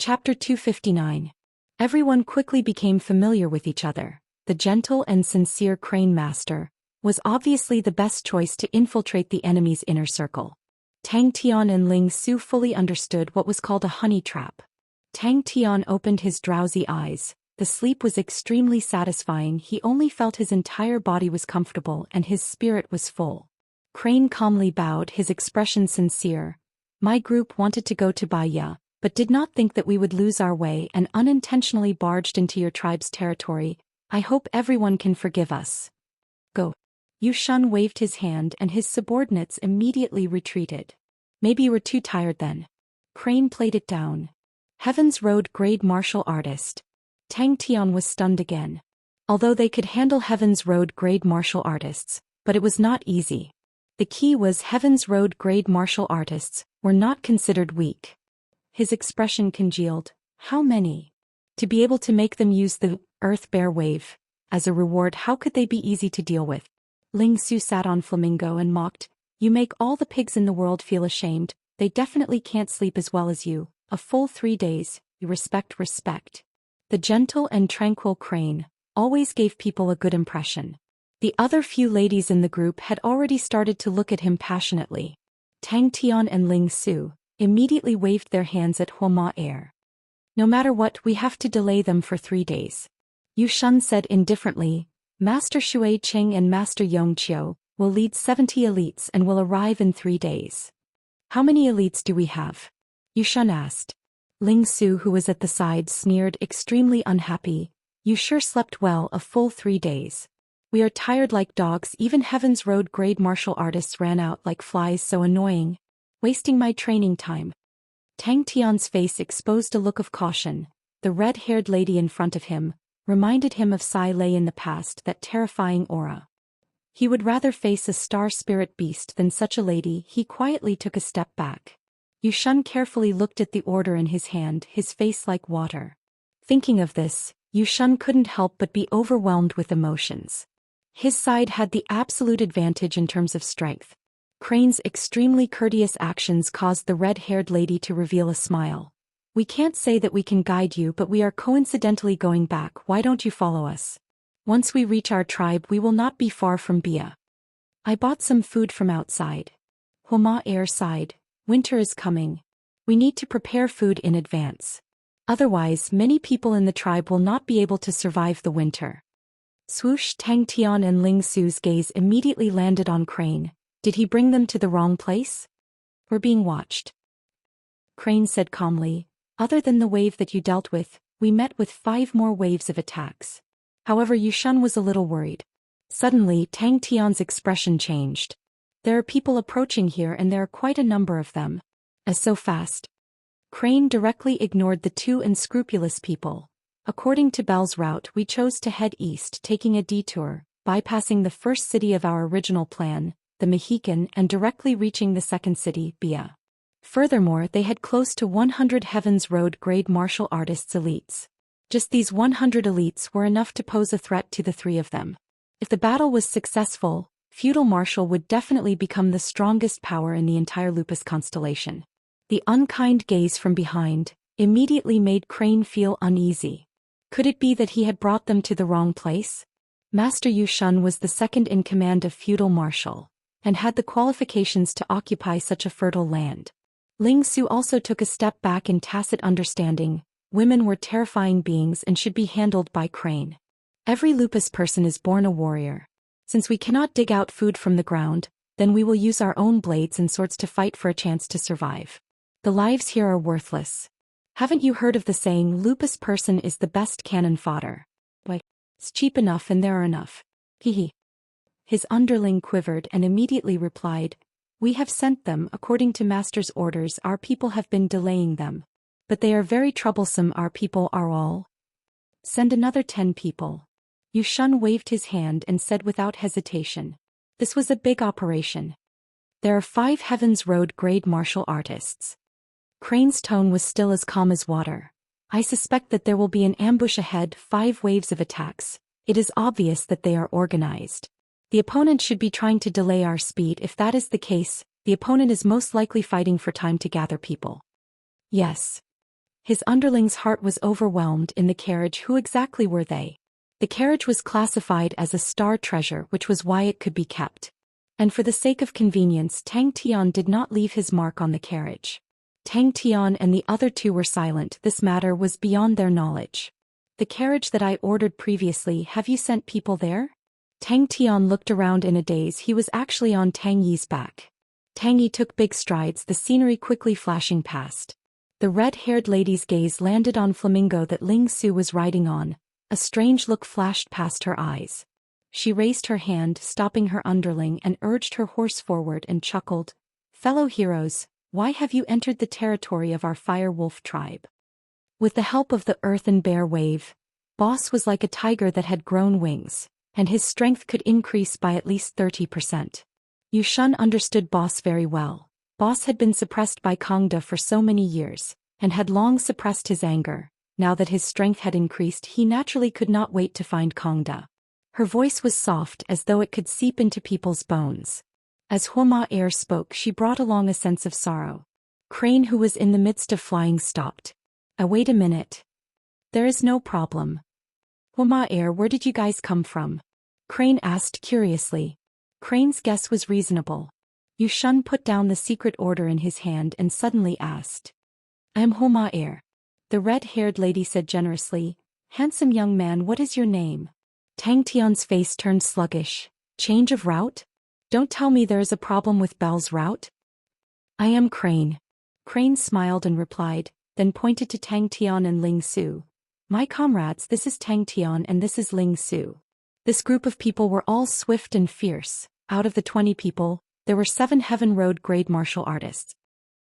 Chapter 259. Everyone quickly became familiar with each other. The gentle and sincere Crane Master was obviously the best choice to infiltrate the enemy's inner circle. Tang Tian and Ling Su fully understood what was called a honey trap. Tang Tian opened his drowsy eyes. The sleep was extremely satisfying. He only felt his entire body was comfortable and his spirit was full. Crane calmly bowed, his expression sincere. My group wanted to go to Baya, but did not think that we would lose our way and unintentionally barged into your tribe's territory. I hope everyone can forgive us. Go. Yu Shun waved his hand and his subordinates immediately retreated. Maybe you were too tired then. Crane played it down. Heaven's Road grade martial artist. Tang Tian was stunned again. Although they could handle Heaven's Road grade martial artists, but it was not easy. The key was Heaven's Road grade martial artists were not considered weak. His expression congealed. How many? To be able to make them use the Earth Bear Wave as a reward, how could they be easy to deal with? Ling Su sat on Flamingo and mocked. You make all the pigs in the world feel ashamed. They definitely can't sleep as well as you. A full 3 days. You respect. The gentle and tranquil Crane always gave people a good impression. The other few ladies in the group had already started to look at him passionately. Tang Tian and Ling Su immediately waved their hands at Homa Air. No matter what, we have to delay them for 3 days. Yu Shun said indifferently. Master Shui Qing and Master Yongqiu will lead 70 elites and will arrive in 3 days. How many elites do we have? Yu Shun asked. Ling Su, who was at the side, sneered, extremely unhappy. You sure slept well a full 3 days. We are tired like dogs. Even Heaven's Road grade martial artists ran out like flies. So annoying. Wasting my training time. Tang Tian's face exposed a look of caution. The red-haired lady in front of him reminded him of Sai Lei in the past, that terrifying aura. He would rather face a star spirit beast than such a lady. He quietly took a step back. Yu Shun carefully looked at the order in his hand, his face like water. Thinking of this, Yu Shun couldn't help but be overwhelmed with emotions. His side had the absolute advantage in terms of strength. Crane's extremely courteous actions caused the red-haired lady to reveal a smile. We can't say that we can guide you, but we are coincidentally going back. Why don't you follow us? Once we reach our tribe, we will not be far from Bia. I bought some food from outside. Homa Air sighed. Winter is coming. We need to prepare food in advance. Otherwise, many people in the tribe will not be able to survive the winter. Swoosh! Tang Tian and Ling Su's gaze immediately landed on Crane. Did he bring them to the wrong place? We're being watched. Crane said calmly. Other than the wave that you dealt with, we met with 5 more waves of attacks. However, Yu Shun was a little worried. Suddenly, Tang Tian's expression changed. There are people approaching here and there are quite a number of them. As so fast. Crane directly ignored the 2 unscrupulous people. According to Bell's route, we chose to head east, taking a detour, bypassing the first city of our original plan, the Mohican, and directly reaching the second city, Bia. Furthermore, they had close to 100 Heaven's Road grade martial artists elites. Just these 100 elites were enough to pose a threat to the 3 of them. If the battle was successful, Feudal Marshal would definitely become the strongest power in the entire Lupus constellation. The unkind gaze from behind immediately made Crane feel uneasy. Could it be that he had brought them to the wrong place? Master Yu Shun was the second in command of Feudal Marshal, and had the qualifications to occupy such a fertile land. Ling Su also took a step back in tacit understanding. Women were terrifying beings and should be handled by Crane. Every Lupus person is born a warrior. Since we cannot dig out food from the ground, then we will use our own blades and swords to fight for a chance to survive. The lives here are worthless. Haven't you heard of the saying, Lupus person is the best cannon fodder? Why, it's cheap enough and there are enough. Hehe. His underling quivered and immediately replied, We have sent them according to Master's orders. Our people have been delaying them. But they are very troublesome. Our people are all. Send another 10 people. Yu Shun waved his hand and said without hesitation. This was a big operation. There are 5 Heaven's Road grade martial artists. Crane's tone was still as calm as water. I suspect that there will be an ambush ahead, 5 waves of attacks. It is obvious that they are organized. The opponent should be trying to delay our speed. If that is the case, the opponent is most likely fighting for time to gather people. Yes. His underling's heart was overwhelmed. In the carriage, who exactly were they? The carriage was classified as a star treasure, which was why it could be kept. And for the sake of convenience, Tang Tian did not leave his mark on the carriage. Tang Tian and the other two were silent. This matter was beyond their knowledge. The carriage that I ordered previously, have you sent people there? Tang Tian looked around in a daze. He was actually on Tang Yi's back. Tang Yi took big strides, the scenery quickly flashing past. The red-haired lady's gaze landed on Flamingo that Ling Su was riding on. A strange look flashed past her eyes. She raised her hand, stopping her underling, and urged her horse forward and chuckled. Fellow heroes, why have you entered the territory of our fire wolf tribe? With the help of the earthen bear wave, Boss was like a tiger that had grown wings, and his strength could increase by at least 30%. Yushun understood Boss very well. Boss had been suppressed by Kongda for so many years, and had long suppressed his anger. Now that his strength had increased, he naturally could not wait to find Kongda. Her voice was soft, as though it could seep into people's bones. As Hua Air spoke, she brought along a sense of sorrow. Crane, who was in the midst of flying, stopped. Wait a minute. There is no problem. Hua Air, where did you guys come from? Crane asked curiously. Crane's guess was reasonable. Yushun put down the secret order in his hand and suddenly asked. I am Hua Air. The red-haired lady said generously. Handsome young man, what is your name? Tang Tian's face turned sluggish. Change of route? Don't tell me there is a problem with Belle's route? I am Crane. Crane smiled and replied, then pointed to Tang Tian and Ling Su. My comrades, this is Tang Tian and this is Ling Su. This group of people were all swift and fierce. Out of the 20 people, there were 7 Heaven Road grade martial artists.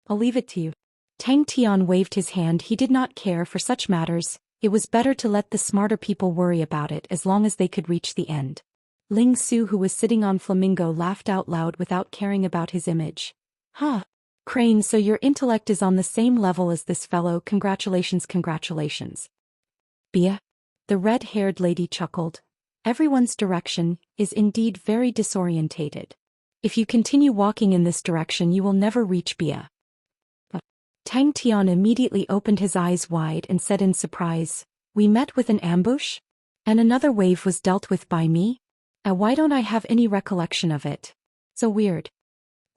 I'll leave it to you. Tang Tian waved his hand. He did not care for such matters. It was better to let the smarter people worry about it as long as they could reach the end. Ling Su, who was sitting on Flamingo, laughed out loud without caring about his image. Huh. Crane, so your intellect is on the same level as this fellow. Congratulations, congratulations. Bia? The red-haired lady chuckled. Everyone's direction is indeed very disorientated. If you continue walking in this direction, you will never reach Bia. Tang Tian immediately opened his eyes wide and said in surprise, we met with an ambush? And another wave was dealt with by me? Why don't I have any recollection of it? So weird.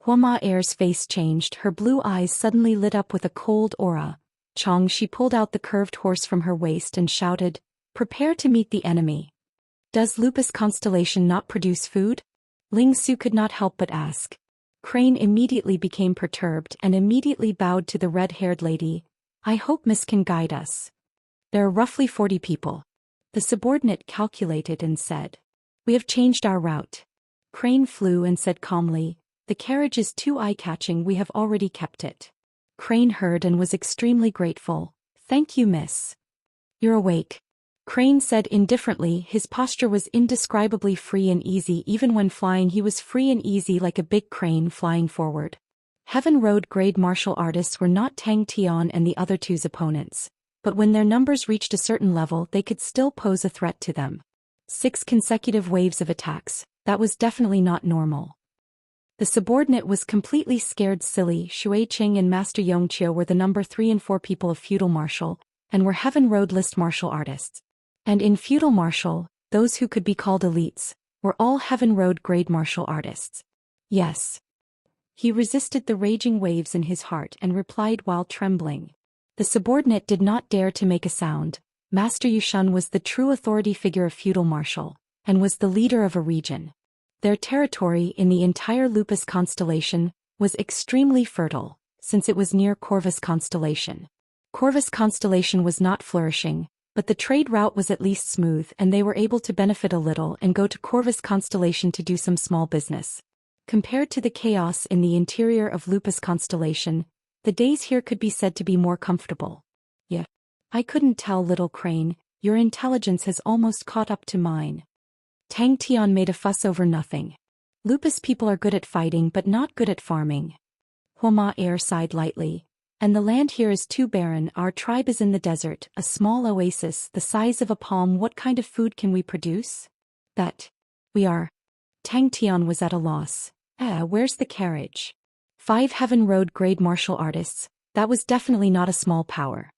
Hua Air's face changed. Her blue eyes suddenly lit up with a cold aura. Chong, she pulled out the curved horse from her waist and shouted, prepare to meet the enemy. Does Lupus Constellation not produce food? Ling Su could not help but ask. Crane immediately became perturbed and immediately bowed to the red-haired lady. I hope Miss can guide us. There are roughly 40 people. The subordinate calculated and said. We have changed our route. Crane flew and said calmly, the carriage is too eye-catching, we have already kept it. Crane heard and was extremely grateful. Thank you, miss. You're awake. Crane said indifferently. His posture was indescribably free and easy. Even when flying, he was free and easy like a big crane flying forward. Heaven Road grade martial artists were not Tang Tian and the other two's opponents, but when their numbers reached a certain level, they could still pose a threat to them. 6 consecutive waves of attacks, that was definitely not normal. The subordinate was completely scared silly. Shui Qing and Master Yongqiu were the number 3 and 4 people of feudal martial, and were Heaven Road list martial artists. And in feudal martial, those who could be called elites, were all Heaven Road grade martial artists. Yes. He resisted the raging waves in his heart and replied while trembling. The subordinate did not dare to make a sound. Master Yushun was the true authority figure of feudal martial, and was the leader of a region. Their territory in the entire Lupus constellation was extremely fertile, since it was near Corvus constellation. Corvus constellation was not flourishing, but the trade route was at least smooth and they were able to benefit a little and go to Corvus constellation to do some small business. Compared to the chaos in the interior of Lupus constellation, the days here could be said to be more comfortable. Yeah. I couldn't tell, little crane, your intelligence has almost caught up to mine. Tang Tian made a fuss over nothing. Lupus people are good at fighting but not good at farming. Hua Air sighed lightly. And the land here is too barren. Our tribe is in the desert, a small oasis the size of a palm. What kind of food can we produce? That. We are. Tang Tian was at a loss. Where's the carriage? 5 Heaven Road grade martial artists, that was definitely not a small power.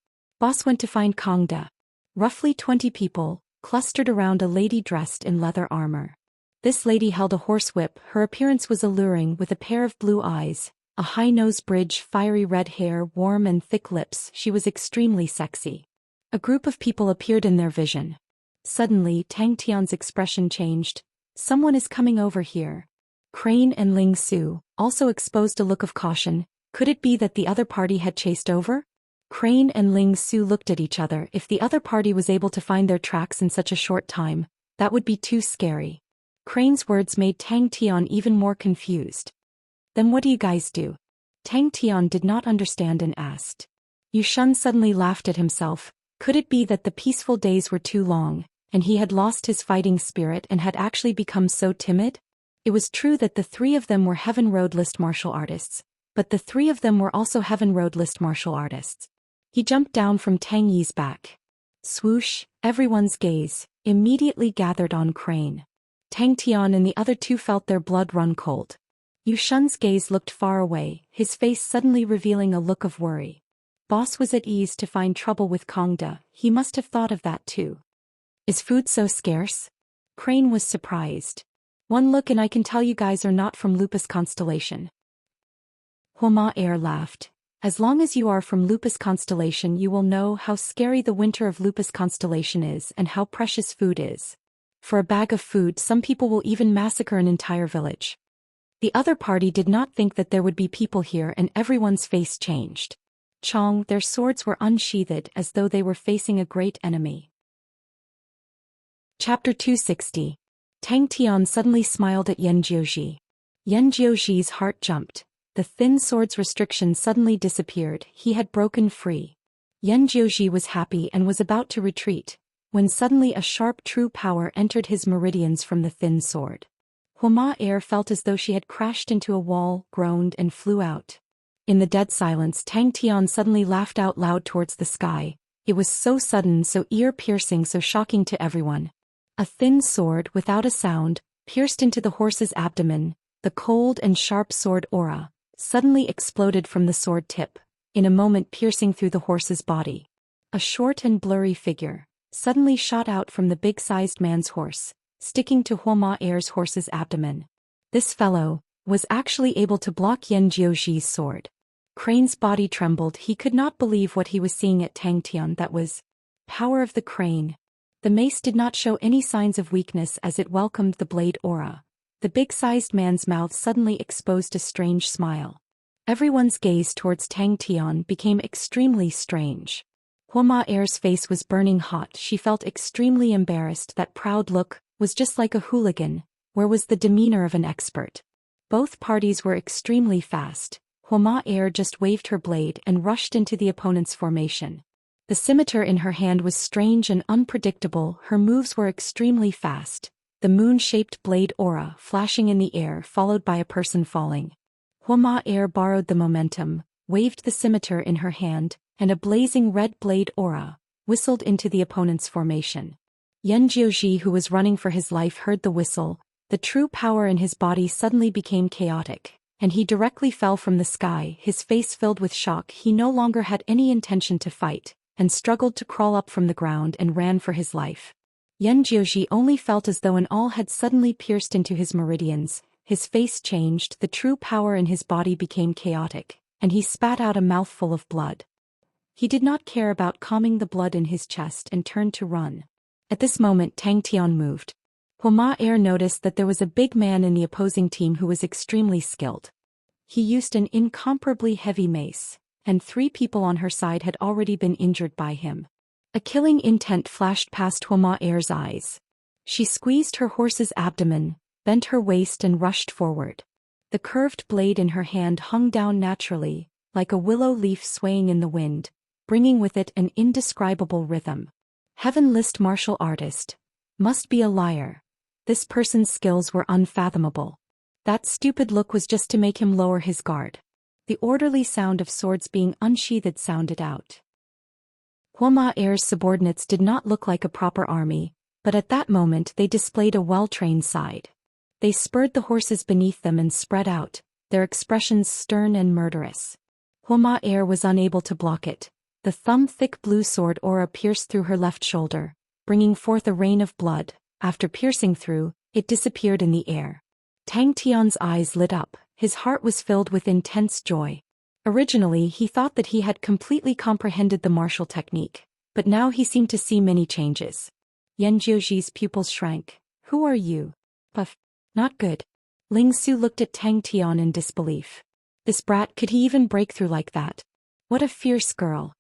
Boss went to find Kangda. Roughly 20 people, clustered around a lady dressed in leather armor. This lady held a horsewhip. Her appearance was alluring with a pair of blue eyes, a high nose bridge, fiery red hair, warm and thick lips. She was extremely sexy. A group of people appeared in their vision. Suddenly, Tang Tian's expression changed. Someone is coming over here. Crane and Ling Su also exposed a look of caution. Could it be that the other party had chased over? Crane and Ling Su looked at each other. If the other party was able to find their tracks in such a short time, that would be too scary. Crane's words made Tang Tian even more confused. Then what do you guys do? Tang Tian did not understand and asked. Zhou Xian suddenly laughed at himself. Could it be that the peaceful days were too long, and he had lost his fighting spirit and had actually become so timid? It was true that the three of them were Heaven Road list martial artists, but the three of them were also Heaven Road list martial artists. He jumped down from Tang Yi's back. Swoosh, everyone's gaze immediately gathered on Crane. Tang Tian and the other two felt their blood run cold. Zhou Xian's gaze looked far away, his face suddenly revealing a look of worry. Boss was at ease to find trouble with Kangda. He must have thought of that too. Is food so scarce? Crane was surprised. One look and I can tell you guys are not from Lupus Constellation. Homa Air laughed. As long as you are from Lupus Constellation you will know how scary the winter of Lupus Constellation is and how precious food is. For a bag of food some people will even massacre an entire village. The other party did not think that there would be people here and everyone's face changed. Chong, their swords were unsheathed as though they were facing a great enemy. Chapter 260. Tang Tian suddenly smiled at Yan Jiuzhi. Yan Jiuzhi's heart jumped. The thin sword's restriction suddenly disappeared. He had broken free. Yan Jiuzhi was happy and was about to retreat, when suddenly a sharp true power entered his meridians from the thin sword. Homa Air felt as though she had crashed into a wall, groaned and flew out. In the dead silence Tang Tian suddenly laughed out loud towards the sky. It was so sudden, so ear-piercing, so shocking to everyone. A thin sword, without a sound, pierced into the horse's abdomen. The cold and sharp sword aura suddenly exploded from the sword tip, in a moment piercing through the horse's body. A short and blurry figure suddenly shot out from the big-sized man's horse, sticking to Homa Air's horse's abdomen. This fellow was actually able to block Yan Jiuzhi's sword. Crane's body trembled. He could not believe what he was seeing at Tang Tian. That was power of the crane. The mace did not show any signs of weakness as it welcomed the blade aura. The big-sized man's mouth suddenly exposed a strange smile. Everyone's gaze towards Tang Tian became extremely strange. Homa Air's face was burning hot. She felt extremely embarrassed. That proud look was just like a hooligan. Where was the demeanor of an expert? Both parties were extremely fast. Homa Air just waved her blade and rushed into the opponent's formation. The scimitar in her hand was strange and unpredictable. Her moves were extremely fast. The moon-shaped blade aura flashing in the air followed by a person falling. Homa Air borrowed the momentum, waved the scimitar in her hand, and a blazing red blade aura whistled into the opponent's formation. Yan Jiuzhi, who was running for his life, heard the whistle. The true power in his body suddenly became chaotic, and he directly fell from the sky, his face filled with shock. He no longer had any intention to fight, and struggled to crawl up from the ground and ran for his life. Yan Jiuzhi only felt as though an awl had suddenly pierced into his meridians. His face changed, the true power in his body became chaotic, and he spat out a mouthful of blood. He did not care about calming the blood in his chest and turned to run. At this moment Tang Tian moved. Homa Air noticed that there was a big man in the opposing team who was extremely skilled. He used an incomparably heavy mace, and 3 people on her side had already been injured by him. A killing intent flashed past Homa Air's eyes. She squeezed her horse's abdomen, bent her waist and rushed forward. The curved blade in her hand hung down naturally, like a willow leaf swaying in the wind, bringing with it an indescribable rhythm. Heaven list martial artist. Must be a liar. This person's skills were unfathomable. That stupid look was just to make him lower his guard. The orderly sound of swords being unsheathed sounded out. Homa Air's subordinates did not look like a proper army, but at that moment they displayed a well-trained side. They spurred the horses beneath them and spread out, their expressions stern and murderous. Homa Air was unable to block it. The thumb-thick blue sword aura pierced through her left shoulder, bringing forth a rain of blood. After piercing through, it disappeared in the air. Tang Tian's eyes lit up, his heart was filled with intense joy. Originally he thought that he had completely comprehended the martial technique, but now he seemed to see many changes. Yan Jiuji's pupils shrank. Who are you? Puff. Not good. Ling Su looked at Tang Tian in disbelief. This brat, could he even break through like that? What a fierce girl.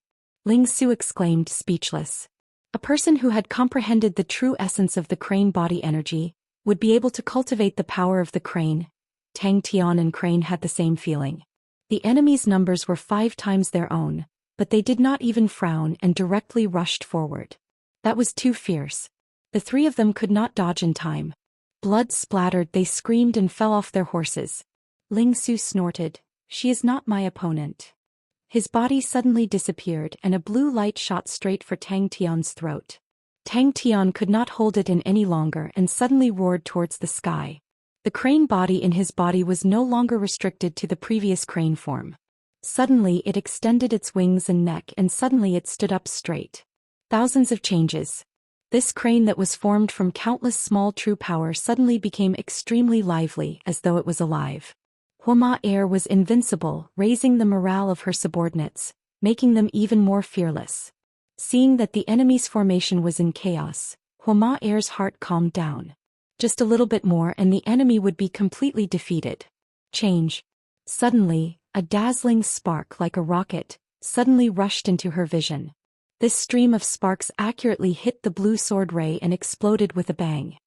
Ling Su exclaimed, speechless. A person who had comprehended the true essence of the crane body energy would be able to cultivate the power of the crane. Tang Tian and Crane had the same feeling. The enemy's numbers were 5 times their own, but they did not even frown and directly rushed forward. That was too fierce. The 3 of them could not dodge in time. Blood splattered, they screamed and fell off their horses. Ling Su snorted, "She is not my opponent." His body suddenly disappeared and a blue light shot straight for Tang Tian's throat. Tang Tian could not hold it in any longer and suddenly roared towards the sky. The crane body in his body was no longer restricted to the previous crane form. Suddenly it extended its wings and neck, and suddenly it stood up straight. Thousands of changes. This crane that was formed from countless small true power suddenly became extremely lively, as though it was alive. Huma Air was invincible, raising the morale of her subordinates, making them even more fearless. Seeing that the enemy's formation was in chaos, Huma Air's heart calmed down. Just a little bit more and the enemy would be completely defeated. Change. Suddenly, a dazzling spark like a rocket suddenly rushed into her vision. This stream of sparks accurately hit the blue sword ray and exploded with a bang.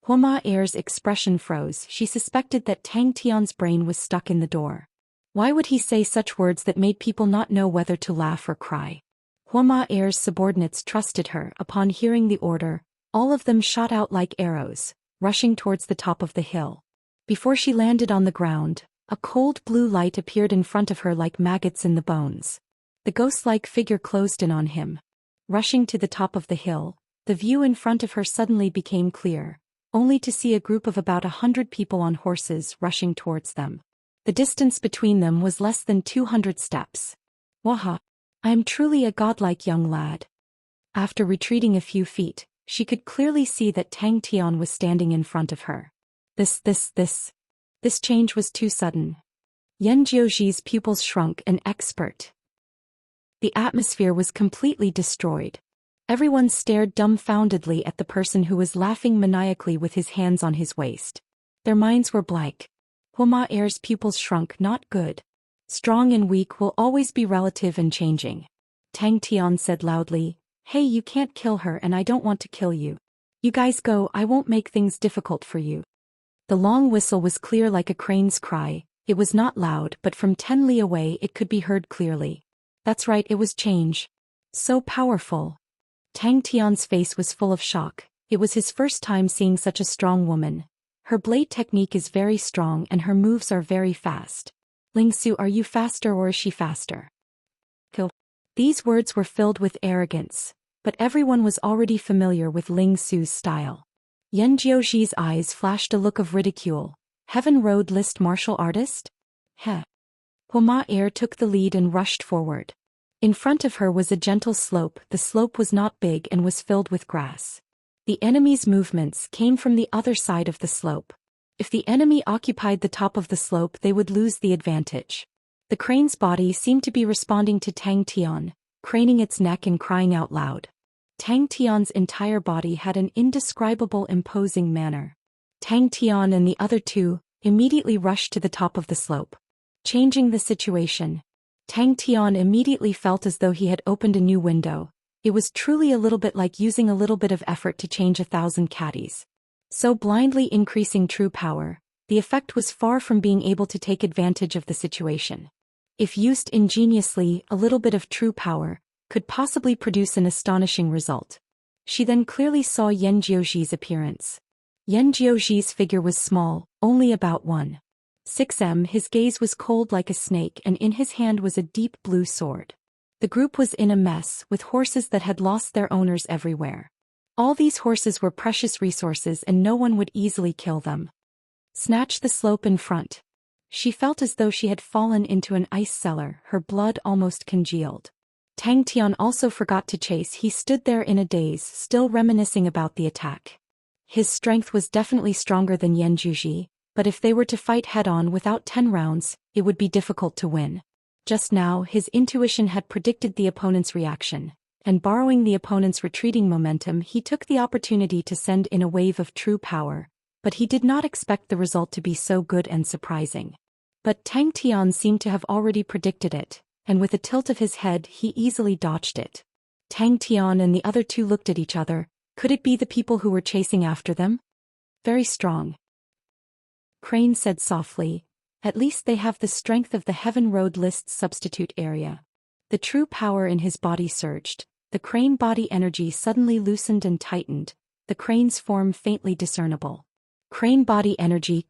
Huma Air's expression froze. She suspected that Tang Tian's brain was stuck in the door. Why would he say such words that made people not know whether to laugh or cry? Huma Air's subordinates trusted her. Upon hearing the order, all of them shot out like arrows, rushing towards the top of the hill. Before she landed on the ground, a cold blue light appeared in front of her like maggots in the bones. The ghost-like figure closed in on him. Rushing to the top of the hill, the view in front of her suddenly became clear, only to see a group of about 100 people on horses rushing towards them. The distance between them was less than 200 steps. Waha! I am truly a godlike young lad. After retreating a few feet, she could clearly see that Tang Tian was standing in front of her. This change was too sudden. Yan Jiuji's pupils shrunk. An expert. The atmosphere was completely destroyed. Everyone stared dumbfoundedly at the person who was laughing maniacally with his hands on his waist. Their minds were blank. Huma Air's pupils shrunk. Not good. Strong and weak will always be relative and changing. Tang Tian said loudly, "Hey, you can't kill her and I don't want to kill you. You guys go, I won't make things difficult for you." The long whistle was clear like a crane's cry. It was not loud, but from 10 li away it could be heard clearly. That's right, it was change. So powerful. Tang Tian's face was full of shock. It was his first time seeing such a strong woman. Her blade technique is very strong and her moves are very fast. Ling Su, are you faster or is she faster? Kill. These words were filled with arrogance, but everyone was already familiar with Ling Su's style. Yan Jiuji's eyes flashed a look of ridicule. Heaven Road list martial artist? Heh. Huma Air took the lead and rushed forward. In front of her was a gentle slope. The slope was not big and was filled with grass. The enemy's movements came from the other side of the slope. If the enemy occupied the top of the slope, they would lose the advantage. The crane's body seemed to be responding to Tang Tian, craning its neck and crying out loud. Tang Tian's entire body had an indescribable imposing manner. Tang Tian and the other 2 immediately rushed to the top of the slope. Changing the situation. Tang Tian immediately felt as though he had opened a new window. It was truly a little bit like using a little bit of effort to change 1,000 caddies. So blindly increasing true power, the effect was far from being able to take advantage of the situation. If used ingeniously, a little bit of true power could possibly produce an astonishing result. She then clearly saw Yan Jiuji's appearance. Yan Jiuji's figure was small, only about 1.6 m. His gaze was cold like a snake and in his hand was a deep blue sword. The group was in a mess, with horses that had lost their owners everywhere. All these horses were precious resources and no one would easily kill them. Snatch the slope in front. She felt as though she had fallen into an ice cellar, her blood almost congealed. Tang Tian also forgot to chase. He stood there in a daze, still reminiscing about the attack. His strength was definitely stronger than Yan Zhuji, but if they were to fight head-on without 10 rounds, it would be difficult to win. Just now, his intuition had predicted the opponent's reaction, and borrowing the opponent's retreating momentum, he took the opportunity to send in a wave of true power, but he did not expect the result to be so good and surprising. But Tang Tian seemed to have already predicted it, and with a tilt of his head he easily dodged it. Tang Tian and the other two looked at each other. Could it be the people who were chasing after them? Very strong. Crane said softly, at least they have the strength of the Heaven Road list's substitute area. The true power in his body surged, the crane body energy suddenly loosened and tightened, the crane's form faintly discernible. Crane body energy,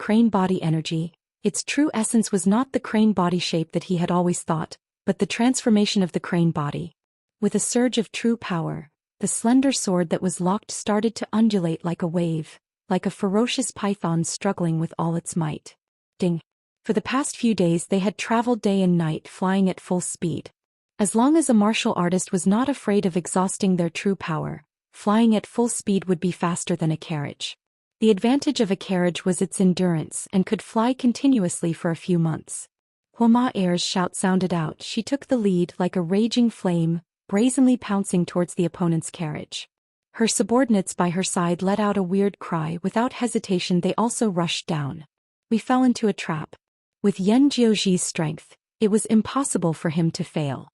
its true essence was not the crane body shape that he had always thought, but the transformation of the crane body. With a surge of true power, the slender sword that was locked started to undulate like a wave, like a ferocious python struggling with all its might. Ding! For the past few days they had traveled day and night flying at full speed. As long as a martial artist was not afraid of exhausting their true power, flying at full speed would be faster than a carriage. The advantage of a carriage was its endurance and could fly continuously for a few months. Hua Er's shout sounded out. She took the lead like a raging flame, brazenly pouncing towards the opponent's carriage. Her subordinates by her side let out a weird cry. Without hesitation they also rushed down. We fell into a trap. With Yan Jiuji's strength, it was impossible for him to fail.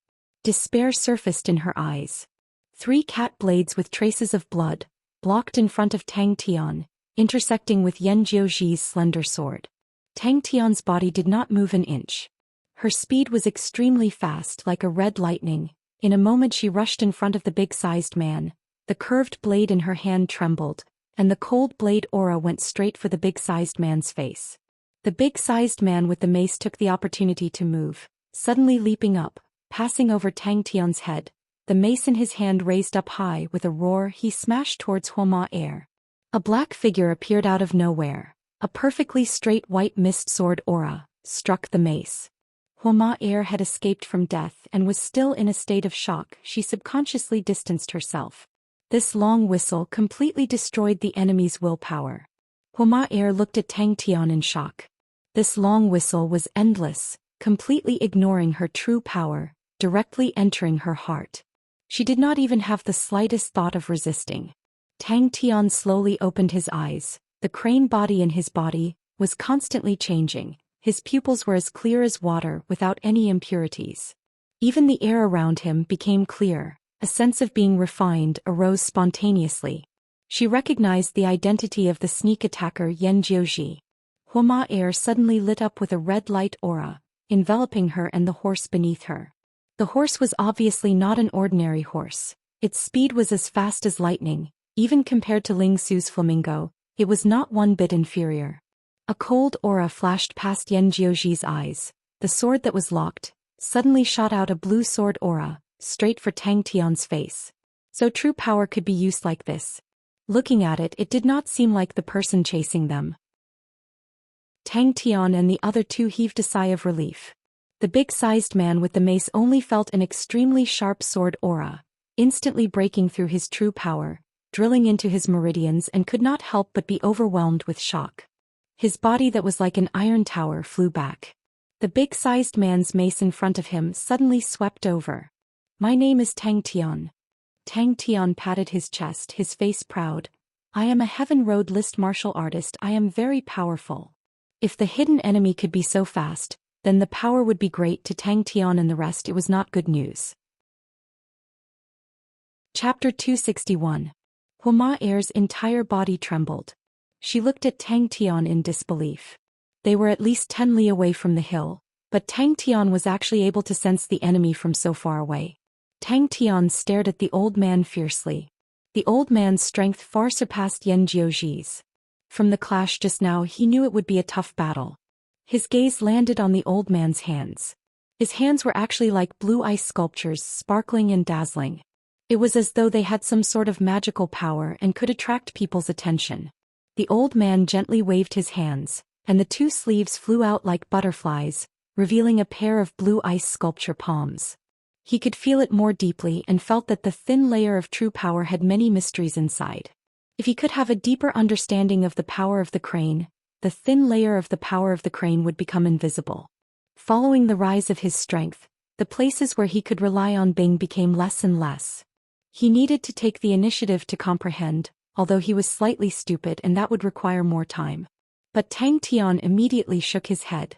Despair surfaced in her eyes. 3 cat blades with traces of blood, blocked in front of Tang Tian, intersecting with Yan Jiuji's slender sword. Tang Tian's body did not move an inch. Her speed was extremely fast, like a red lightning. In a moment she rushed in front of the big-sized man. The curved blade in her hand trembled, and the cold blade aura went straight for the big-sized man's face. The big-sized man with the mace took the opportunity to move, suddenly leaping up, passing over Tang Tian's head. The mace in his hand raised up high. With a roar he smashed towards Hua Er. A black figure appeared out of nowhere. A perfectly straight white mist sword aura struck the mace. Hua Er had escaped from death and was still in a state of shock. She subconsciously distanced herself. This long whistle completely destroyed the enemy's willpower. Hua Er looked at Tang Tian in shock. This long whistle was endless, completely ignoring her true power, directly entering her heart. She did not even have the slightest thought of resisting. Tang Tian slowly opened his eyes. The crane body in his body was constantly changing. His pupils were as clear as water without any impurities. Even the air around him became clear. A sense of being refined arose spontaneously. She recognized the identity of the sneak attacker Yan Jiuji. Hua Er suddenly lit up with a red light aura, enveloping her and the horse beneath her. The horse was obviously not an ordinary horse. Its speed was as fast as lightning. Even compared to Ling Su's flamingo, it was not one bit inferior. A cold aura flashed past Yan Jiuji's eyes. The sword that was locked suddenly shot out a blue sword aura, straight for Tang Tian's face. So true power could be used like this. Looking at it, it did not seem like the person chasing them. Tang Tian and the other two heaved a sigh of relief. The big-sized man with the mace only felt an extremely sharp sword aura, instantly breaking through his true power, drilling into his meridians, and could not help but be overwhelmed with shock. His body that was like an iron tower flew back. The big-sized man's mace in front of him suddenly swept over. My name is Tang Tian. Tang Tian patted his chest, his face proud. I am a Heaven Road list martial artist. I am very powerful. If the hidden enemy could be so fast, then the power would be great. To Tang Tian and the rest it was not good news. Chapter 261. Hua Er's entire body trembled. She looked at Tang Tian in disbelief. They were at least 10 li away from the hill, but Tang Tian was actually able to sense the enemy from so far away. Tang Tian stared at the old man fiercely. The old man's strength far surpassed Yan Jiuji's. From the clash just now he knew it would be a tough battle. His gaze landed on the old man's hands. His hands were actually like blue ice sculptures, sparkling and dazzling. It was as though they had some sort of magical power and could attract people's attention. The old man gently waved his hands, and the 2 sleeves flew out like butterflies, revealing a pair of blue ice sculpture palms. He could feel it more deeply and felt that the thin layer of true power had many mysteries inside. If he could have a deeper understanding of the power of the crane, the thin layer of the power of the crane would become invisible. Following the rise of his strength, the places where he could rely on Bing became less and less. He needed to take the initiative to comprehend, although he was slightly stupid and that would require more time. But Tang Tian immediately shook his head.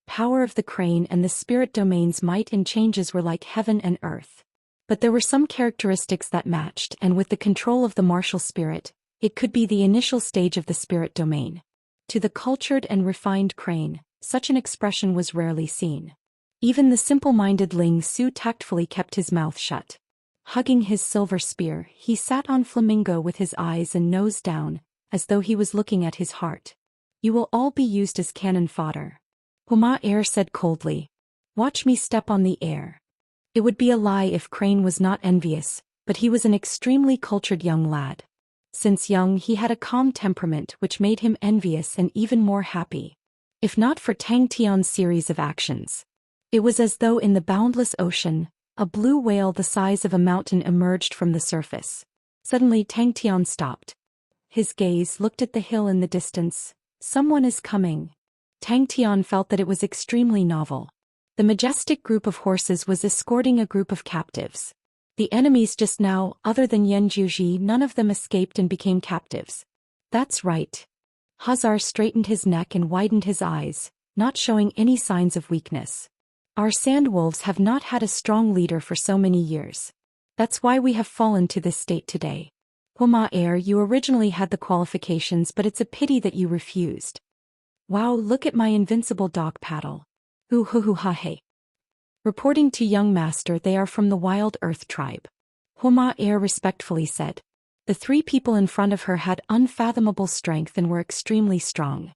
Power of the crane and the spirit domain's might and changes were like heaven and earth. But there were some characteristics that matched, and with the control of the martial spirit, it could be the initial stage of the spirit domain. To the cultured and refined crane, such an expression was rarely seen. Even the simple-minded Ling Su tactfully kept his mouth shut. Hugging his silver spear, he sat on Flamingo with his eyes and nose down, as though he was looking at his heart. You will all be used as cannon fodder. Huma Air said coldly. Watch me step on the air. It would be a lie if Crane was not envious, but he was an extremely cultured young lad. Since young he had a calm temperament which made him envious and even more happy. If not for Tang Tian's series of actions. It was as though in the boundless ocean, a blue whale the size of a mountain emerged from the surface. Suddenly Tang Tian stopped. His gaze looked at the hill in the distance. Someone is coming. Tang Tian felt that it was extremely novel. The majestic group of horses was escorting a group of captives. The enemies just now, other than Yan Jiuji, none of them escaped and became captives. That's right. Hazar straightened his neck and widened his eyes, not showing any signs of weakness. Our sandwolves have not had a strong leader for so many years. That's why we have fallen to this state today. Huma Air, you originally had the qualifications, but it's a pity that you refused. Wow, look at my invincible dog paddle. Hoo hoo hoo ha hey. Reporting to young master, they are from the Wild Earth tribe. Huma Air respectfully said. The three people in front of her had unfathomable strength and were extremely strong.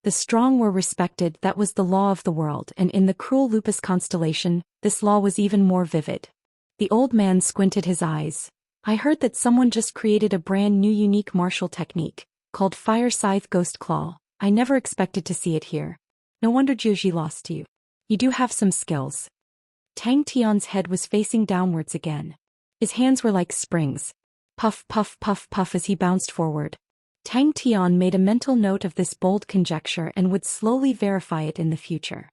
The strong were respected, that was the law of the world, and in the cruel Lupus constellation, this law was even more vivid. The old man squinted his eyes. I heard that someone just created a brand new unique martial technique, called Fire Scythe Ghost Claw. I never expected to see it here. No wonder Jiuji lost to you. You do have some skills. Tang Tian's head was facing downwards again. His hands were like springs. Puff puff puff puff as he bounced forward. Tang Tian made a mental note of this bold conjecture and would slowly verify it in the future.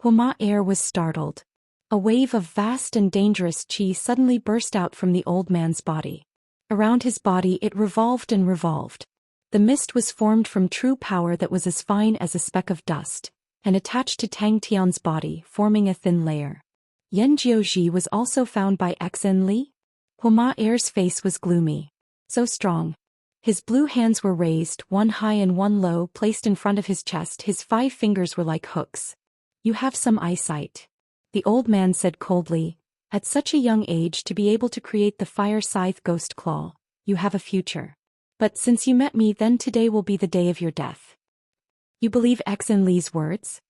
Huma Air was startled. A wave of vast and dangerous qi suddenly burst out from the old man's body. Around his body it revolved and revolved. The mist was formed from true power that was as fine as a speck of dust, and attached to Tang Tian's body, forming a thin layer. Yan Jiuji was also found by Xen Li. Huma Air's face was gloomy. So strong. His blue hands were raised, one high and one low, placed in front of his chest. His 5 fingers were like hooks. You have some eyesight. The old man said coldly. At such a young age to be able to create the Fire Scythe Ghost Claw, you have a future. But since you met me, then today will be the day of your death. You believe Xen Li's words?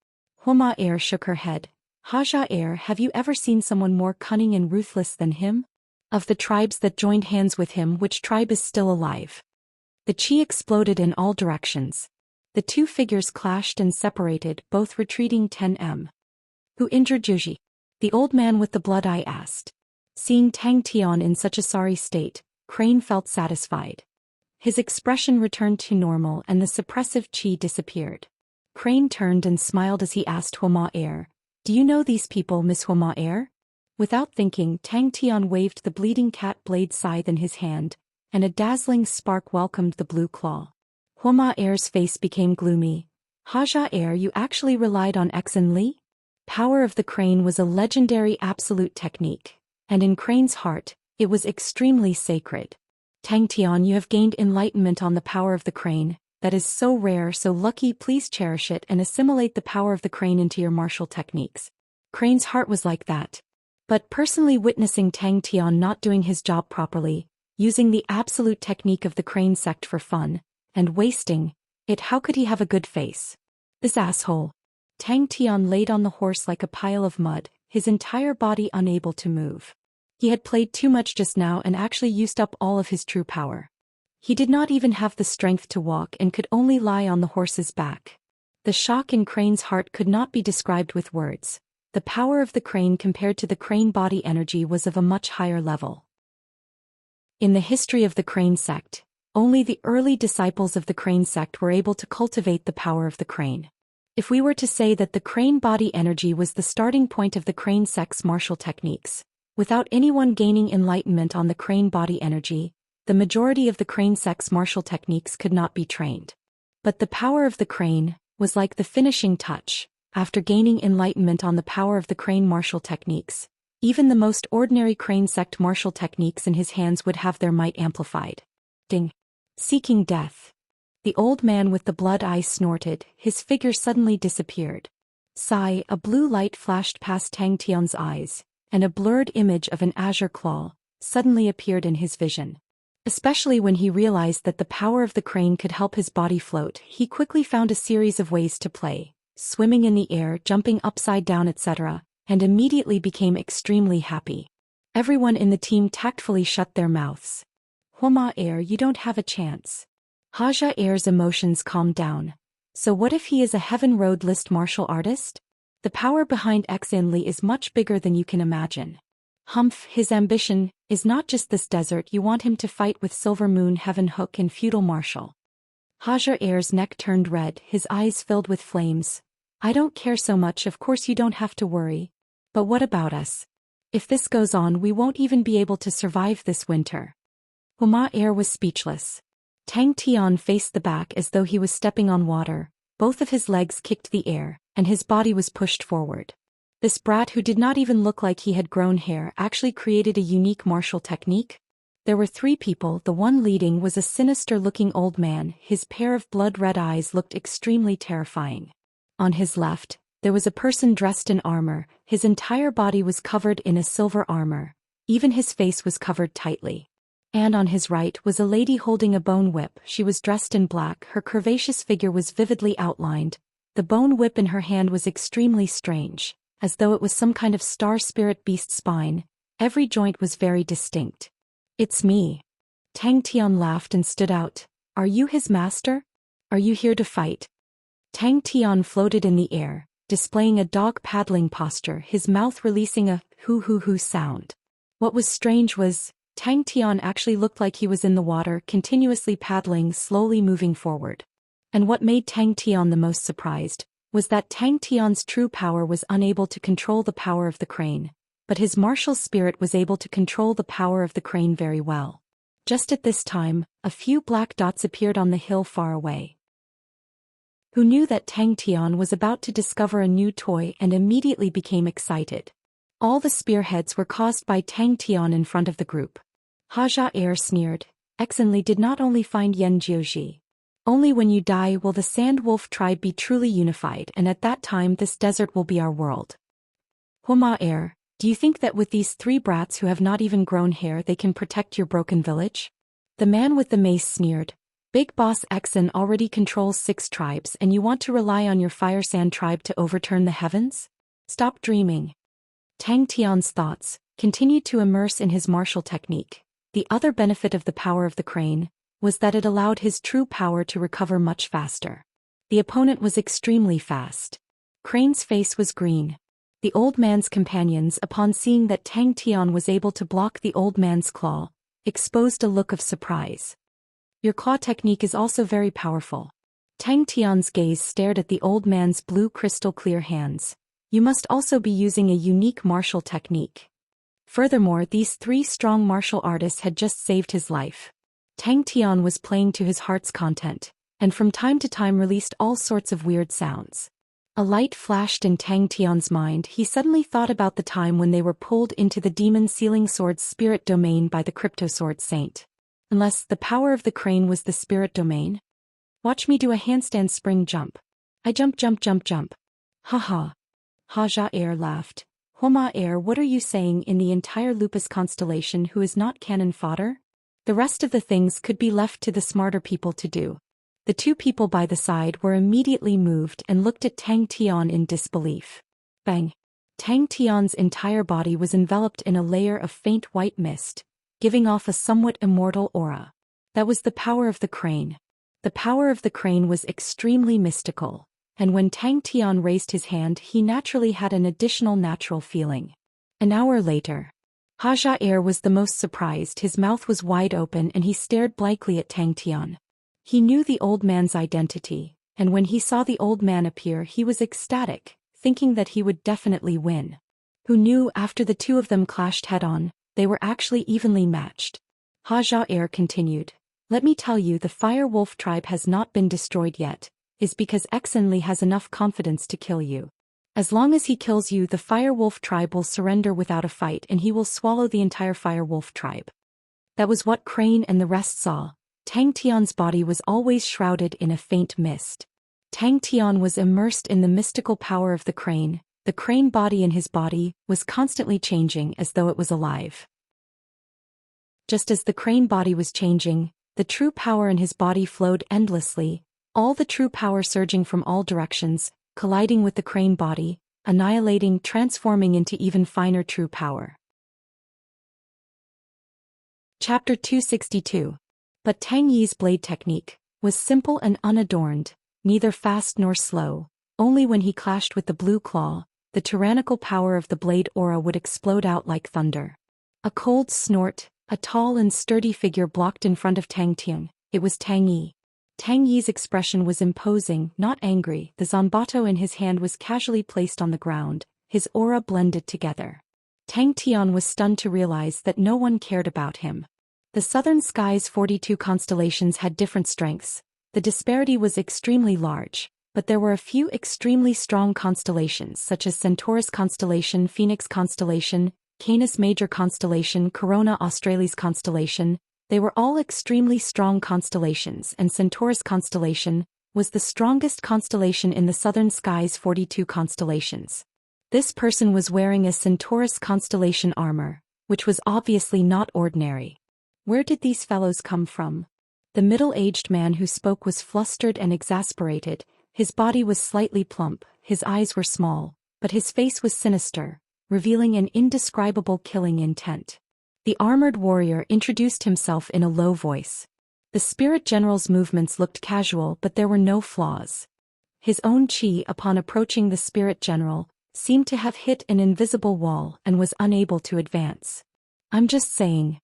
Huma Air shook her head. Haja Air, have you ever seen someone more cunning and ruthless than him? Of the tribes that joined hands with him, which tribe is still alive? The qi exploded in all directions. The 2 figures clashed and separated, both retreating 10 m. Who injured Jiuji? The old man with the blood eye asked. Seeing Tang Tian in such a sorry state, Crane felt satisfied. His expression returned to normal and the suppressive qi disappeared. Crane turned and smiled as he asked Huma Air, Do you know these people, Miss Huma Air? Without thinking, Tang Tian waved the bleeding cat blade scythe in his hand, and a dazzling spark welcomed the blue claw. Huma Air's face became gloomy. Haja Air, you actually relied on Xen Li? Power of the Crane was a legendary absolute technique, and in Crane's heart, it was extremely sacred. Tang Tian, you have gained enlightenment on the power of the Crane. That is so rare, so lucky. Please cherish it and assimilate the power of the Crane into your martial techniques. Crane's heart was like that. But personally witnessing Tang Tian not doing his job properly, using the absolute technique of the Crane sect for fun, and wasting it, how could he have a good face? This asshole. Tang Tian laid on the horse like a pile of mud, his entire body unable to move. He had played too much just now and actually used up all of his true power. He did not even have the strength to walk and could only lie on the horse's back. The shock in Crane's heart could not be described with words. the power of the crane compared to the crane body energy was of a much higher level. In the history of the crane sect, only the early disciples of the crane sect were able to cultivate the power of the crane. If we were to say that the crane body energy was the starting point of the crane sect's martial techniques, without anyone gaining enlightenment on the crane body energy, the majority of the crane sect's martial techniques could not be trained. But the power of the crane was like the finishing touch. After gaining enlightenment on the power of the crane martial techniques, even the most ordinary crane sect martial techniques in his hands would have their might amplified. Ding. Seeking death. The old man with the blood eyes snorted, his figure suddenly disappeared. Sigh, a blue light flashed past Tang Tian's eyes, and a blurred image of an azure claw suddenly appeared in his vision. Especially when he realized that the power of the crane could help his body float, he quickly found a series of ways to play, swimming in the air, jumping upside down, etc., and immediately became extremely happy. Everyone in the team tactfully shut their mouths. Homa Air, you don't have a chance. Haja Air's emotions calmed down. So what if he is a Heaven Road list martial artist? The power behind Xinli is much bigger than you can imagine. Humph, his ambition is not just this desert, you want him to fight with Silver Moon, Heaven Hook and feudal marshal. Haja Air's neck turned red, his eyes filled with flames. I don't care so much, of course you don't have to worry. But what about us? If this goes on, we won't even be able to survive this winter. Homa Air was speechless. Tang Tian faced the back as though he was stepping on water, both of his legs kicked the air, and his body was pushed forward. This brat who did not even look like he had grown hair actually created a unique martial technique. There were 3 people, the one leading was a sinister-looking old man, his pair of blood-red eyes looked extremely terrifying. On his left, there was a person dressed in armor, his entire body was covered in a silver armor, even his face was covered tightly. And on his right was a lady holding a bone whip, she was dressed in black, her curvaceous figure was vividly outlined, the bone whip in her hand was extremely strange, as though it was some kind of star spirit beast spine, every joint was very distinct. It's me. Tang Tian laughed and stood out. Are you his master? Are you here to fight? Tang Tian floated in the air, displaying a dog paddling posture, his mouth releasing a hoo-hoo-hoo sound. What was strange was, Tang Tian actually looked like he was in the water, continuously paddling, slowly moving forward. And what made Tang Tian the most surprised was that Tang Tian's true power was unable to control the power of the crane, but his martial spirit was able to control the power of the crane very well. Just at this time, a few black dots appeared on the hill far away. Who knew that Tang Tian was about to discover a new toy and immediately became excited. All the spearheads were caused by Tang Tian in front of the group. Haja Air sneered, Xinli did not only find Yan Jiuji. Only when you die will the Sand Wolf tribe be truly unified, and at that time this desert will be our world. Homa Air, do you think that with these 3 brats who have not even grown hair they can protect your broken village? The man with the mace sneered, Big Boss Xin already controls 6 tribes and you want to rely on your Fire Sand tribe to overturn the heavens? Stop dreaming. Tang Tian's thoughts continued to immerse in his martial technique. The other benefit of the power of the crane was that it allowed his true power to recover much faster. The opponent was extremely fast. Crane's face was green. The old man's companions, upon seeing that Tang Tian was able to block the old man's claw, exposed a look of surprise. Your claw technique is also very powerful. Tang Tian's gaze stared at the old man's blue crystal clear hands. You must also be using a unique martial technique. Furthermore, these 3 strong martial artists had just saved his life. Tang Tian was playing to his heart's content, and from time to time released all sorts of weird sounds. A light flashed in Tang Tian's mind. He suddenly thought about the time when they were pulled into the demon sealing sword's spirit domain by the crypto sword saint. Unless the power of the crane was the spirit domain? Watch me do a handstand spring jump. I jump jump jump jump. Haha. Haja Air laughed. Homa Air, what are you saying? In the entire Lupus constellation who is not cannon fodder? The rest of the things could be left to the smarter people to do. The 2 people by the side were immediately moved and looked at Tang Tian in disbelief. Bang! Tang Tian's entire body was enveloped in a layer of faint white mist, giving off a somewhat immortal aura. That was the power of the crane. The power of the crane was extremely mystical. and when Tang Tian raised his hand he naturally had an additional natural feeling. An hour later. Haja Air was the most surprised. His mouth was wide open and he stared blankly at Tang Tian. He knew the old man's identity, and when he saw the old man appear he was ecstatic, thinking that he would definitely win. Who knew after the two of them clashed head-on, they were actually evenly matched. Haja Air continued, "Let me tell you, the Fire Wolf tribe has not been destroyed yet, is because Exenli has enough confidence to kill you. As long as he kills you, the Fire Wolf tribe will surrender without a fight and he will swallow the entire Fire Wolf tribe." That was what Crane and the rest saw. Tang Tian's body was always shrouded in a faint mist. Tang Tian was immersed in the mystical power of the crane body in his body was constantly changing as though it was alive. Just as the crane body was changing, the true power in his body flowed endlessly, all the true power surging from all directions, colliding with the crane body, annihilating, transforming into even finer true power. Chapter 262. But Tang Yi's blade technique was simple and unadorned, neither fast nor slow. Only when he clashed with the blue claw, the tyrannical power of the blade aura would explode out like thunder. A cold snort, a tall and sturdy figure blocked in front of Tang Tian. It was Tang Yi. Tang Yi's expression was imposing, not angry. The zanbato in his hand was casually placed on the ground, his aura blended together. Tang Tian was stunned to realize that no one cared about him. The southern sky's 42 constellations had different strengths. The disparity was extremely large, but there were a few extremely strong constellations such as Centaurus constellation, Phoenix constellation, Canis Major constellation, Corona Australis constellation. They were all extremely strong constellations, and Centaurus constellation was the strongest constellation in the southern sky's 42 constellations. This person was wearing a Centaurus constellation armor, which was obviously not ordinary. Where did these fellows come from? The middle-aged man who spoke was flustered and exasperated. His body was slightly plump, his eyes were small, but his face was sinister, revealing an indescribable killing intent. The armored warrior introduced himself in a low voice. The spirit general's movements looked casual, but there were no flaws. His own chi, upon approaching the spirit general, seemed to have hit an invisible wall and was unable to advance. "I'm just saying,"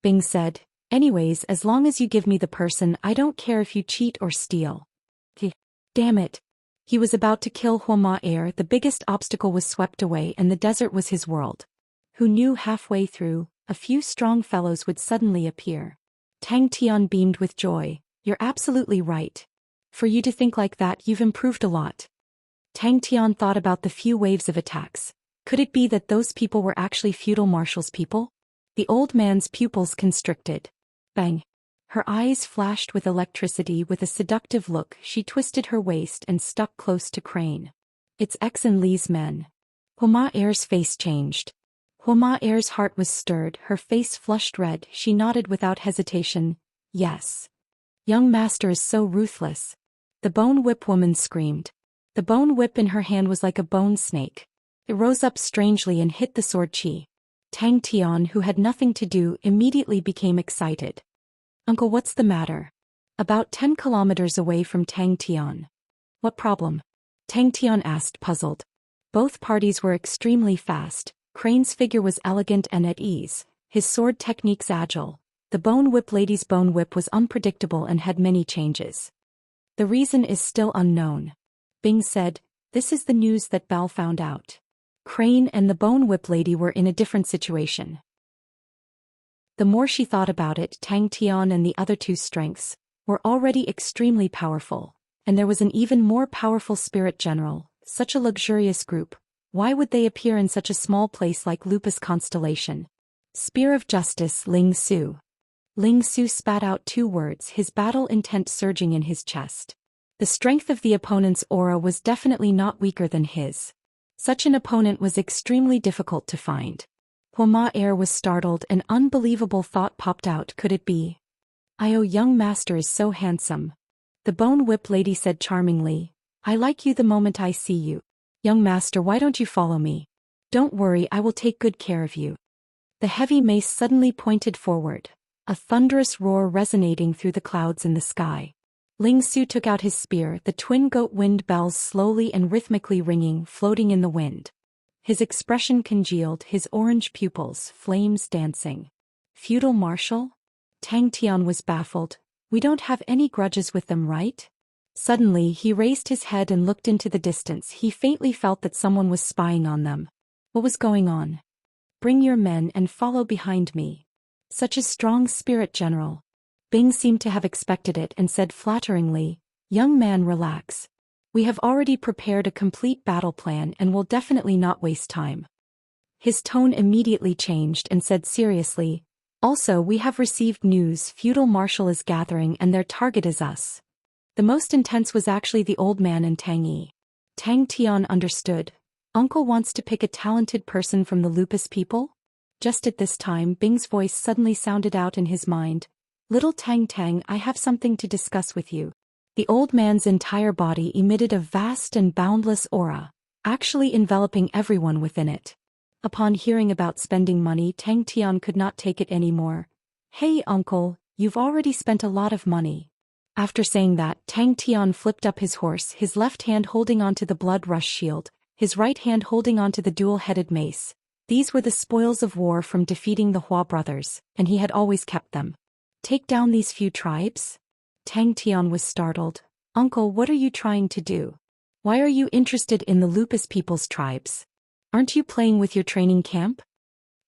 Bing said. "Anyways, as long as you give me the person, I don't care if you cheat or steal." Damn it. He was about to kill Hua Air. The biggest obstacle was swept away and the desert was his world. Who knew halfway through, a few strong fellows would suddenly appear. Tang Tian beamed with joy. "You're absolutely right. For you to think like that, you've improved a lot." Tang Tian thought about the few waves of attacks. Could it be that those people were actually feudal marshals' people? The old man's pupils constricted. Bang. Her eyes flashed with electricity. With a seductive look, she twisted her waist and stuck close to Crane. "It's Exen Li's men." Hua Air's face changed. Hua Air's heart was stirred, her face flushed red. She nodded without hesitation. "Yes. Young master is so ruthless." The bone whip woman screamed. The bone whip in her hand was like a bone snake. It rose up strangely and hit the sword chi. Tang Tian, who had nothing to do, immediately became excited. "Uncle, what's the matter?" About 10 kilometers away from Tang Tian. "What problem?" Tang Tian asked, puzzled. Both parties were extremely fast. Crane's figure was elegant and at ease, his sword techniques agile. The bone whip lady's bone whip was unpredictable and had many changes. "The reason is still unknown," Bing said. "This is the news that Bao found out." Crane and the bone whip lady were in a different situation. The more she thought about it, Tang Tian and the other two strengths were already extremely powerful, and there was an even more powerful spirit general. Such a luxurious group. Why would they appear in such a small place like Lupus Constellation? Spear of Justice, Ling Su. Ling Su spat out 2 words, his battle intent surging in his chest. The strength of the opponent's aura was definitely not weaker than his. Such an opponent was extremely difficult to find. Hua Air was startled. An unbelievable thought popped out. Could it be? Young master is so handsome." The bone whip lady said charmingly. "I like you the moment I see you. Young master, why don't you follow me? Don't worry, I will take good care of you." The heavy mace suddenly pointed forward, a thunderous roar resonating through the clouds in the sky. Ling Su took out his spear, the twin goat wind bells slowly and rhythmically ringing, floating in the wind. His expression congealed, his orange pupils, flames dancing. Feudal marshal? Tang Tian was baffled. We don't have any grudges with them, right? Suddenly he raised his head and looked into the distance. He faintly felt that someone was spying on them. What was going on? Bring your men and follow behind me. Such a strong spirit, General. Bing seemed to have expected it and said flatteringly, young man, relax. We have already prepared a complete battle plan and will definitely not waste time. His tone immediately changed and said seriously, also we have received news feudal marshal is gathering and their target is us. The most intense was actually the old man and Tang Yi. Tang Tian understood. Uncle wants to pick a talented person from the lupus people? Just at this time Bing's voice suddenly sounded out in his mind. Little Tang Tang, I have something to discuss with you. The old man's entire body emitted a vast and boundless aura, actually enveloping everyone within it. Upon hearing about spending money, Tang Tian could not take it anymore. Hey uncle, you've already spent a lot of money. After saying that, Tang Tian flipped up his horse, his left hand holding onto the blood rush shield, his right hand holding onto the dual-headed mace. These were the spoils of war from defeating the Hua brothers, and he had always kept them. Take down these few tribes? Tang Tian was startled. Uncle, what are you trying to do? Why are you interested in the lupus people's tribes? Aren't you playing with your training camp?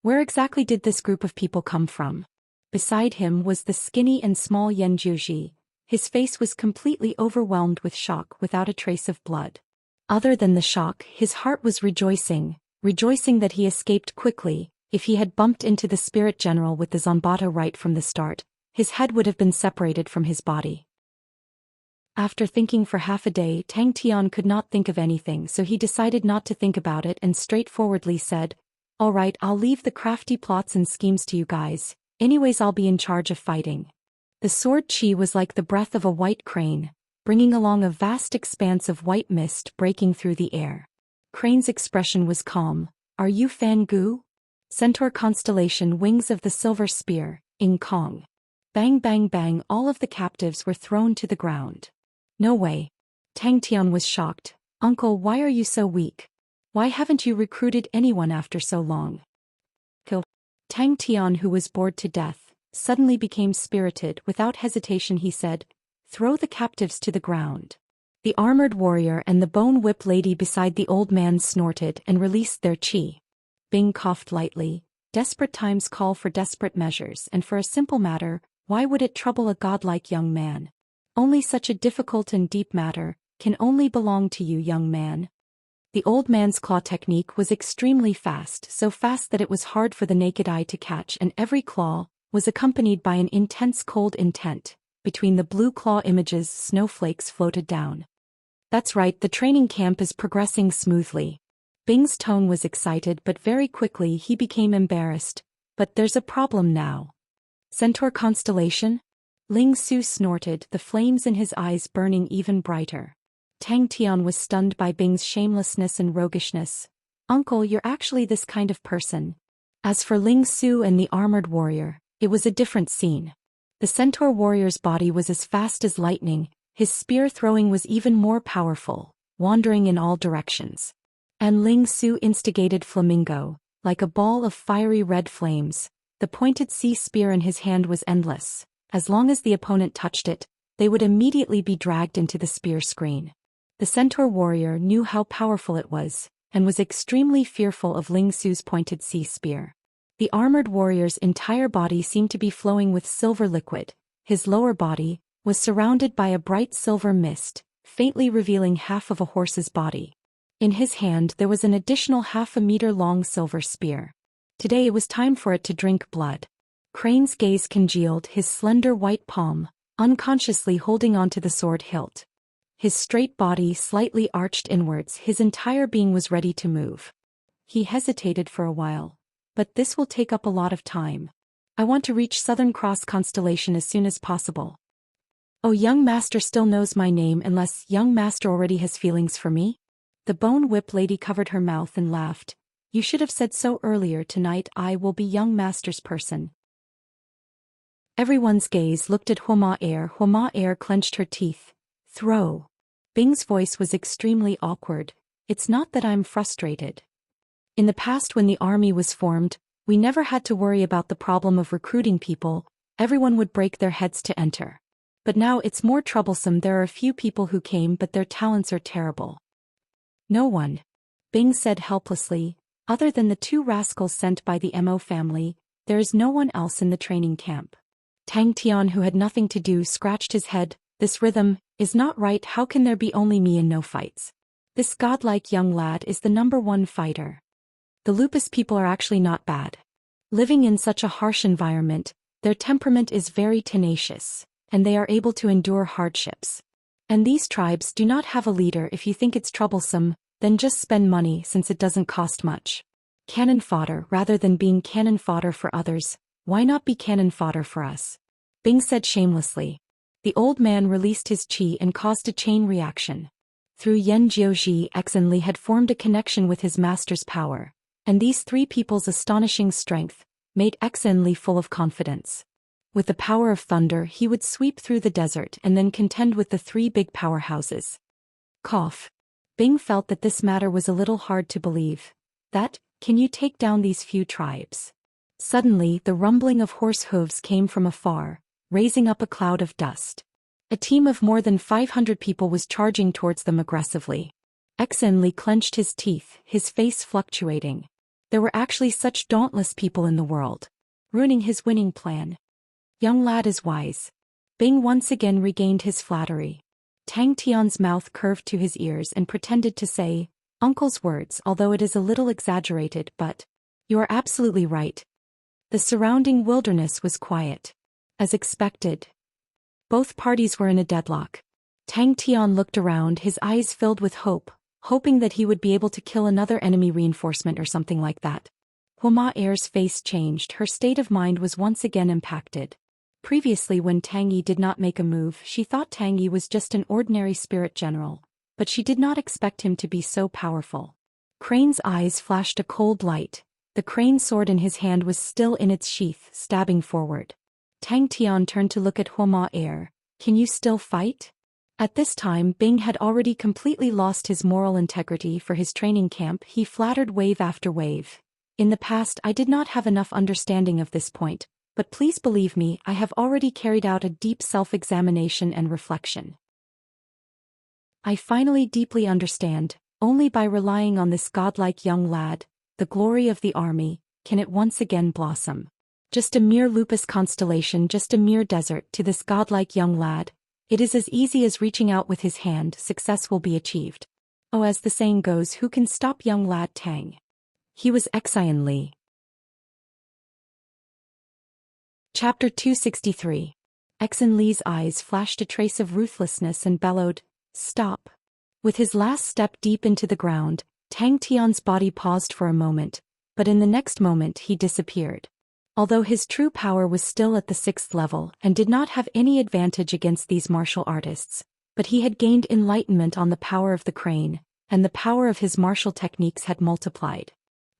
Where exactly did this group of people come from? Beside him was the skinny and small Yan Juji. His face was completely overwhelmed with shock without a trace of blood. Other than the shock, his heart was rejoicing that he escaped quickly. If he had bumped into the spirit general with the Zanbato right from the start, his head would have been separated from his body. After thinking for half a day, Tang Tian could not think of anything, so he decided not to think about it and straightforwardly said, all right, I'll leave the crafty plots and schemes to you guys. Anyways, I'll be in charge of fighting. The sword chi was like the breath of a white crane, bringing along a vast expanse of white mist breaking through the air. Crane's expression was calm. Are you Fan Gu? Centaur constellation, wings of the silver spear, Ing Kong. Bang bang bang, all of the captives were thrown to the ground. No way. Tang Tian was shocked. Uncle, why are you so weak? Why haven't you recruited anyone after so long? Kill. Tang Tian, who was bored to death, suddenly became spirited. Without hesitation he said, throw the captives to the ground. The armored warrior and the bone whip lady beside the old man snorted and released their chi. Bing coughed lightly. Desperate times call for desperate measures, and for a simple matter, why would it trouble a godlike young man? Only such a difficult and deep matter can only belong to you, young man. The old man's claw technique was extremely fast, so fast that it was hard for the naked eye to catch, and every claw was accompanied by an intense cold intent. Between the blue claw images, snowflakes floated down. That's right, the training camp is progressing smoothly. Bing's tone was excited, but very quickly he became embarrassed. But there's a problem now. Centaur constellation? Ling Su snorted, the flames in his eyes burning even brighter. Tang Tian was stunned by Bing's shamelessness and roguishness. Uncle, you're actually this kind of person. As for Ling Su and the armored warrior, it was a different scene. The centaur warrior's body was as fast as lightning, his spear throwing was even more powerful, wandering in all directions. And Ling Su instigated flamingo, like a ball of fiery red flames. The pointed sea spear in his hand was endless. As long as the opponent touched it, they would immediately be dragged into the spear screen. The centaur warrior knew how powerful it was, and was extremely fearful of Ling Su's pointed sea spear. The armored warrior's entire body seemed to be flowing with silver liquid. His lower body was surrounded by a bright silver mist, faintly revealing half of a horse's body. In his hand there was an additional half-a-meter-long silver spear. Today it was time for it to drink blood. Crane's gaze congealed, his slender white palm, unconsciously holding onto the sword hilt. His straight body slightly arched inwards, his entire being was ready to move. He hesitated for a while. But this will take up a lot of time. I want to reach Southern Cross constellation as soon as possible. Oh, young master still knows my name unless young master already has feelings for me? The bone whip lady covered her mouth and laughed. You should have said so earlier. Tonight I will be young master's person. Everyone's gaze looked at Hua Air. Hua Air clenched her teeth. Throw. Bing's voice was extremely awkward. It's not that I'm frustrated. In the past when the army was formed, we never had to worry about the problem of recruiting people, everyone would break their heads to enter. But now it's more troublesome. There are a few people who came but their talents are terrible. No one. Bing said helplessly, other than the 2 rascals sent by the Mo family, there is no one else in the training camp. Tang Tian, who had nothing to do, scratched his head. This rhythm is not right. How can there be only me and no fights? This godlike young lad is the #1 fighter. The lupus people are actually not bad. Living in such a harsh environment, their temperament is very tenacious, and they are able to endure hardships. And these tribes do not have a leader. If you think it's troublesome, then just spend money since it doesn't cost much. Cannon fodder. Rather than being cannon fodder for others, why not be cannon fodder for us? Bing said shamelessly. The old man released his qi and caused a chain reaction. Through Yen Jiuji, Exenli had formed a connection with his master's power, and these 3 people's astonishing strength made Exenli full of confidence. With the power of thunder, he would sweep through the desert and then contend with the 3 big powerhouses. Cough. Bing felt that this matter was a little hard to believe. That, can you take down these few tribes? Suddenly, the rumbling of horse hooves came from afar, raising up a cloud of dust. A team of more than 500 people was charging towards them aggressively. Exenli clenched his teeth, his face fluctuating. There were actually such dauntless people in the world. Ruining his winning plan. Young lad is wise. Bing once again regained his flattery. Tang Tian's mouth curved to his ears and pretended to say, Uncle's words, although it is a little exaggerated, but you are absolutely right. The surrounding wilderness was quiet. As expected. Both parties were in a deadlock. Tang Tian looked around, his eyes filled with hope, hoping that he would be able to kill another enemy reinforcement or something like that. Hua Air's face changed, her state of mind was once again impacted. Previously, when Tang Yi did not make a move, she thought Tang Yi was just an ordinary spirit general, but she did not expect him to be so powerful. Crane's eyes flashed a cold light. The crane sword in his hand was still in its sheath, stabbing forward. Tang Tian turned to look at Hua Air. Can you still fight? At this time, Bing had already completely lost his moral integrity for his training camp. He flattered wave after wave. In the past, I did not have enough understanding of this point, but please believe me, I have already carried out a deep self-examination and reflection. I finally deeply understand, only by relying on this godlike young lad, the glory of the army, can it once again blossom. Just a mere lupus constellation, just a mere desert, to this godlike young lad, it is as easy as reaching out with his hand. Success will be achieved. Oh, as the saying goes, who can stop young lad Tang? He was Xianxia. Chapter 263. Xianxia's eyes flashed a trace of ruthlessness and bellowed, Stop. With his last step deep into the ground, Tang Tian's body paused for a moment, but in the next moment he disappeared. Although his true power was still at the 6th level and did not have any advantage against these martial artists, but he had gained enlightenment on the power of the crane, and the power of his martial techniques had multiplied.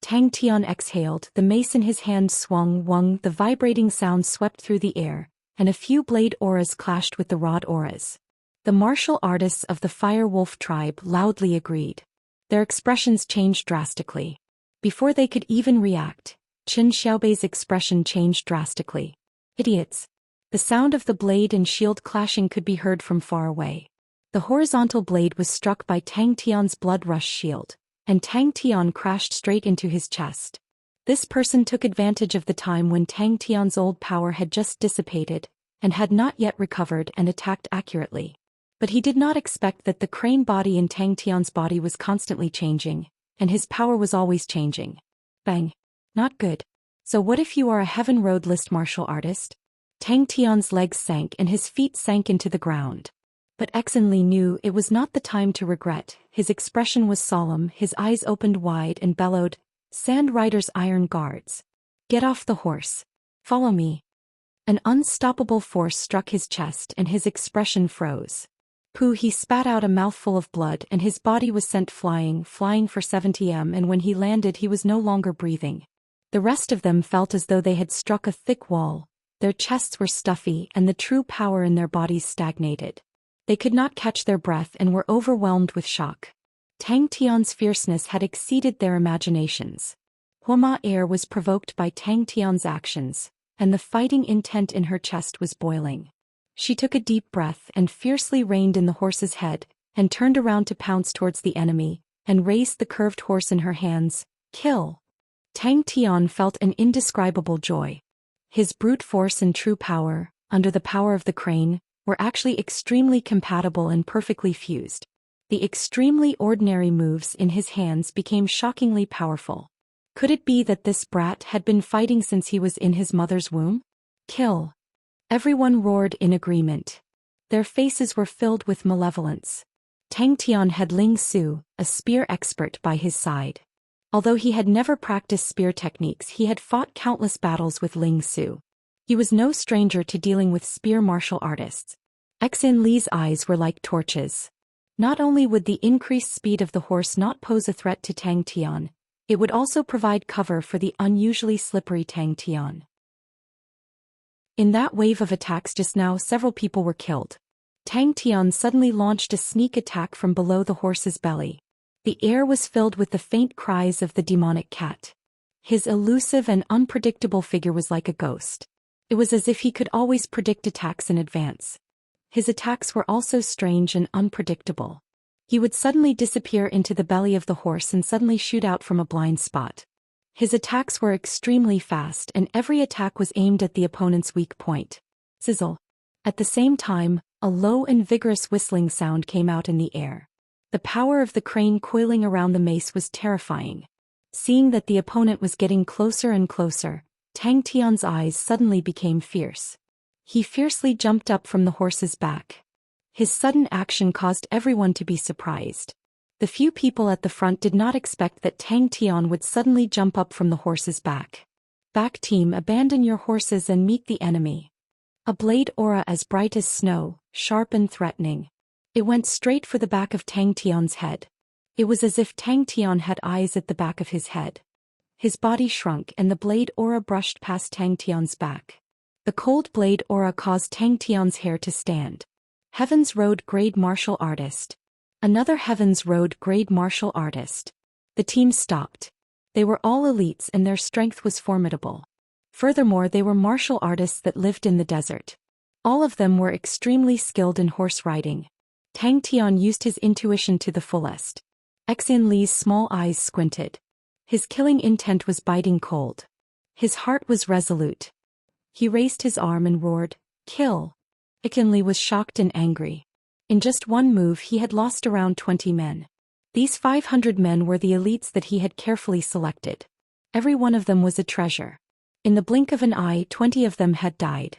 Tang Tian exhaled, the mace in his hand swung, wung, the vibrating sound swept through the air, and a few blade auras clashed with the rod auras. The martial artists of the Fire Wolf tribe loudly agreed. Their expressions changed drastically. Before they could even react, Qin Xiaobei's expression changed drastically. Idiots. The sound of the blade and shield clashing could be heard from far away. The horizontal blade was struck by Tang Tian's blood rush shield, and Tang Tian crashed straight into his chest. This person took advantage of the time when Tang Tian's old power had just dissipated, and had not yet recovered, and attacked accurately. But he did not expect that the crane body in Tang Tian's body was constantly changing, and his power was always changing. Bang. Not good. So what if you are a Heaven Road list martial artist? Tang Tian's legs sank and his feet sank into the ground. But Exenli knew it was not the time to regret. His expression was solemn, his eyes opened wide and bellowed, Sand Rider's iron guards. Get off the horse. Follow me. An unstoppable force struck his chest and his expression froze. Pooh, he spat out a mouthful of blood and his body was sent flying for 70 m, and when he landed he was no longer breathing. The rest of them felt as though they had struck a thick wall. Their chests were stuffy and the true power in their bodies stagnated. They could not catch their breath and were overwhelmed with shock. Tang Tian's fierceness had exceeded their imaginations. Hua air was provoked by Tang Tian's actions, and the fighting intent in her chest was boiling. She took a deep breath and fiercely reined in the horse's head, and turned around to pounce towards the enemy, and raised the curved horse in her hands. Kill! Tang Tian felt an indescribable joy. His brute force and true power, under the power of the crane, were actually extremely compatible and perfectly fused. The extremely ordinary moves in his hands became shockingly powerful. Could it be that this brat had been fighting since he was in his mother's womb? Kill! Everyone roared in agreement. Their faces were filled with malevolence. Tang Tian had Ling Su, a spear expert, by his side. Although he had never practiced spear techniques, he had fought countless battles with Ling Su. He was no stranger to dealing with spear martial artists. Xin Li's eyes were like torches. Not only would the increased speed of the horse not pose a threat to Tang Tian, it would also provide cover for the unusually slippery Tang Tian. In that wave of attacks just now, several people were killed. Tang Tian suddenly launched a sneak attack from below the horse's belly. The air was filled with the faint cries of the demonic cat. His elusive and unpredictable figure was like a ghost. It was as if he could always predict attacks in advance. His attacks were also strange and unpredictable. He would suddenly disappear into the belly of the horse and suddenly shoot out from a blind spot. His attacks were extremely fast, and every attack was aimed at the opponent's weak point. Sizzle. At the same time, a low and vigorous whistling sound came out in the air. The power of the crane coiling around the mace was terrifying. Seeing that the opponent was getting closer and closer, Tang Tian's eyes suddenly became fierce. He fiercely jumped up from the horse's back. His sudden action caused everyone to be surprised. The few people at the front did not expect that Tang Tian would suddenly jump up from the horse's back. Back team, abandon your horses and meet the enemy. A blade aura as bright as snow, sharp and threatening. It went straight for the back of Tang Tian's head. It was as if Tang Tian had eyes at the back of his head. His body shrunk and the blade aura brushed past Tang Tian's back. The cold blade aura caused Tang Tian's hair to stand. Heaven's Road Grade Martial Artist. Another Heaven's Road Grade Martial Artist. The team stopped. They were all elites and their strength was formidable. Furthermore, they were martial artists that lived in the desert. All of them were extremely skilled in horse riding. Tang Tian used his intuition to the fullest. Xin Li's small eyes squinted. His killing intent was biting cold. His heart was resolute. He raised his arm and roared, "Kill!" Xin Li was shocked and angry. In just one move he had lost around 20 men. These 500 men were the elites that he had carefully selected. Every one of them was a treasure. In the blink of an eye 20 of them had died.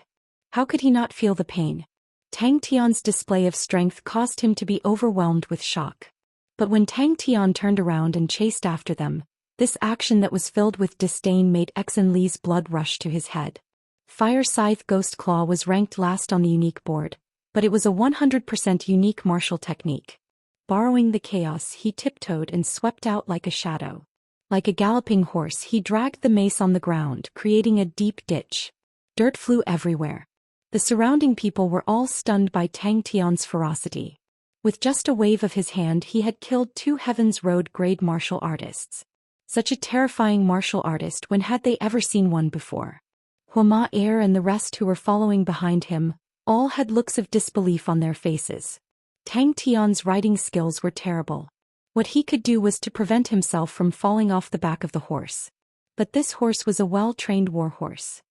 How could he not feel the pain? Tang Tian's display of strength caused him to be overwhelmed with shock. But when Tang Tian turned around and chased after them, this action that was filled with disdain made Xin Li's blood rush to his head. Fire Scythe Ghost Claw was ranked last on the unique board, but it was a 100% unique martial technique. Borrowing the chaos, he tiptoed and swept out like a shadow. Like a galloping horse, he dragged the mace on the ground, creating a deep ditch. Dirt flew everywhere. The surrounding people were all stunned by Tang Tian's ferocity. With just a wave of his hand, he had killed 2 Heaven's Road Grade martial artists. Such a terrifying martial artist, when had they ever seen one before? Hua Air and the rest who were following behind him, all had looks of disbelief on their faces. Tang Tian's riding skills were terrible. What he could do was to prevent himself from falling off the back of the horse. But this horse was a well-trained war horse.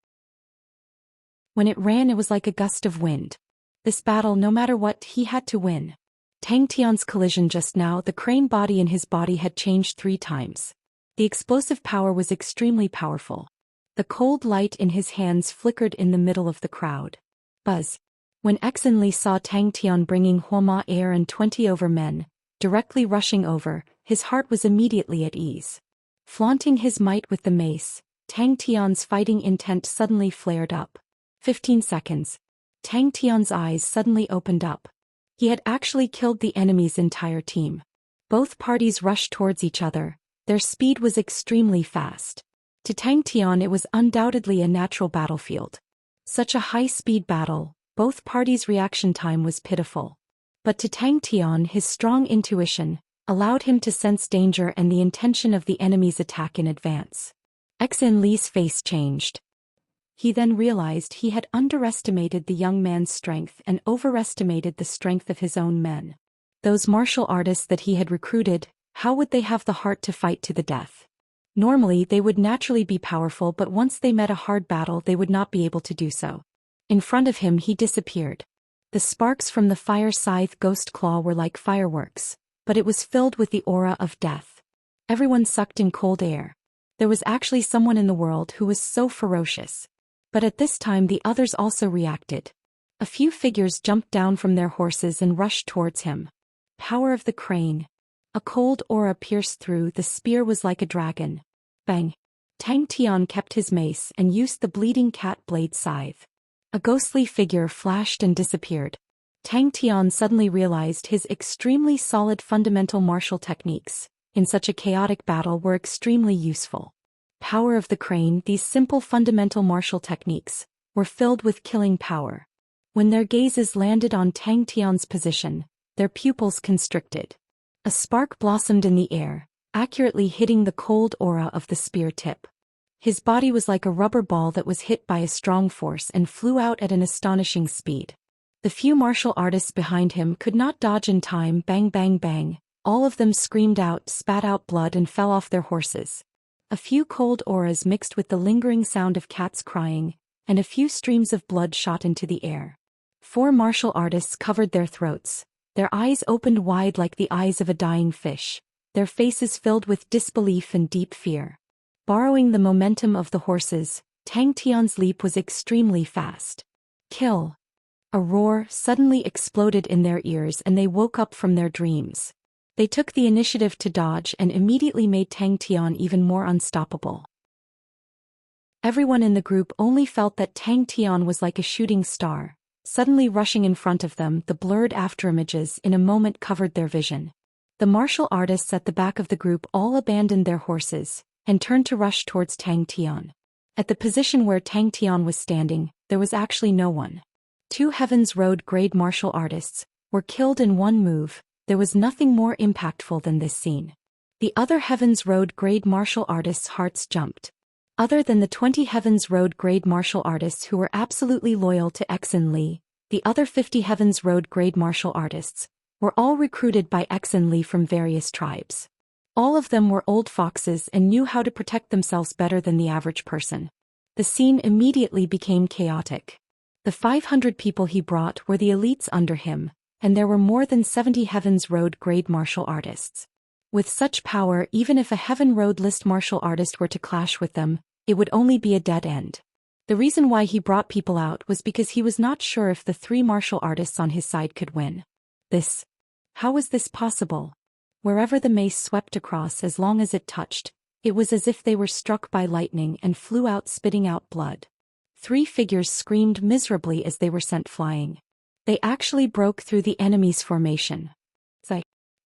When it ran, it was like a gust of wind. This battle, no matter what, he had to win. Tang Tian's collision just now, the crane body in his body had changed 3 times. The explosive power was extremely powerful. The cold light in his hands flickered in the middle of the crowd. Buzz. When Xin Li saw Tang Tian bringing Hua Air and 20 over men, directly rushing over, his heart was immediately at ease. Flaunting his might with the mace, Tang Tian's fighting intent suddenly flared up. 15 seconds. Tang Tian's eyes suddenly opened up. He had actually killed the enemy's entire team. Both parties rushed towards each other. Their speed was extremely fast. To Tang Tian, it was undoubtedly a natural battlefield. Such a high-speed battle, both parties' reaction time was pitiful. But to Tang Tian, his strong intuition allowed him to sense danger and the intention of the enemy's attack in advance. Xin Li's face changed. He then realized he had underestimated the young man's strength and overestimated the strength of his own men. Those martial artists that he had recruited, how would they have the heart to fight to the death? Normally they would naturally be powerful, but once they met a hard battle they would not be able to do so. In front of him he disappeared. The sparks from the fire scythe ghost claw were like fireworks, but it was filled with the aura of death. Everyone sucked in cold air. There was actually someone in the world who was so ferocious. But at this time the others also reacted. A few figures jumped down from their horses and rushed towards him. Power of the crane. A cold aura pierced through. The spear was like a dragon. Bang! Tang Tian kept his mace and used the bleeding cat blade scythe. A ghostly figure flashed and disappeared. Tang Tian suddenly realized his extremely solid fundamental martial techniques, in such a chaotic battle, were extremely useful. Power of the crane. These simple fundamental martial techniques were filled with killing power. When their gazes landed on Tang Tian's position, their pupils constricted. A spark blossomed in the air, accurately hitting the cold aura of the spear tip. His body was like a rubber ball that was hit by a strong force and flew out at an astonishing speed. The few martial artists behind him could not dodge in time. Bang bang bang, all of them screamed out, spat out blood and fell off their horses. A few cold auras mixed with the lingering sound of cats crying, and a few streams of blood shot into the air. 4 martial artists covered their throats. Their eyes opened wide like the eyes of a dying fish, their faces filled with disbelief and deep fear. Borrowing the momentum of the horses, Tang Tian's leap was extremely fast. Kill! A roar suddenly exploded in their ears and they woke up from their dreams. They took the initiative to dodge and immediately made Tang Tian even more unstoppable. Everyone in the group only felt that Tang Tian was like a shooting star. Suddenly rushing in front of them, the blurred afterimages in a moment covered their vision. The martial artists at the back of the group all abandoned their horses and turned to rush towards Tang Tian. At the position where Tang Tian was standing, there was actually no one. 2 Heaven's Road grade martial artists were killed in one move. There was nothing more impactful than this scene. The other Heaven's Road grade martial artists' hearts jumped. Other than the 20 Heaven's Road grade martial artists who were absolutely loyal to Xin Li, the other 50 Heaven's Road grade martial artists were all recruited by Xin Li from various tribes. All of them were old foxes and knew how to protect themselves better than the average person. The scene immediately became chaotic. The 500 people he brought were the elites under him, and there were more than 70 Heaven's Road grade martial artists. With such power, even if a Heaven Road list martial artist were to clash with them, it would only be a dead end. The reason why he brought people out was because he was not sure if the 3 martial artists on his side could win. How was this possible? Wherever the mace swept across, as long as it touched, it was as if they were struck by lightning and flew out spitting out blood. 3 figures screamed miserably as they were sent flying. They actually broke through the enemy's formation.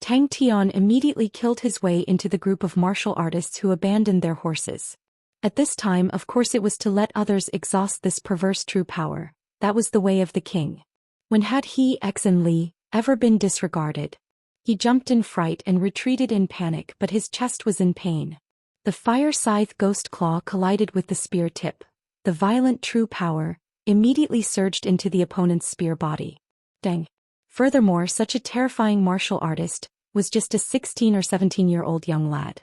Tang Tian immediately killed his way into the group of martial artists who abandoned their horses. At this time, of course, it was to let others exhaust this perverse true power. That was the way of the king. When had he, Xin Li, ever been disregarded? He jumped in fright and retreated in panic, but his chest was in pain. The fire scythe ghost claw collided with the spear tip. The violent true power immediately surged into the opponent's spear body. Dang. Furthermore, such a terrifying martial artist was just a 16 or 17-year-old young lad.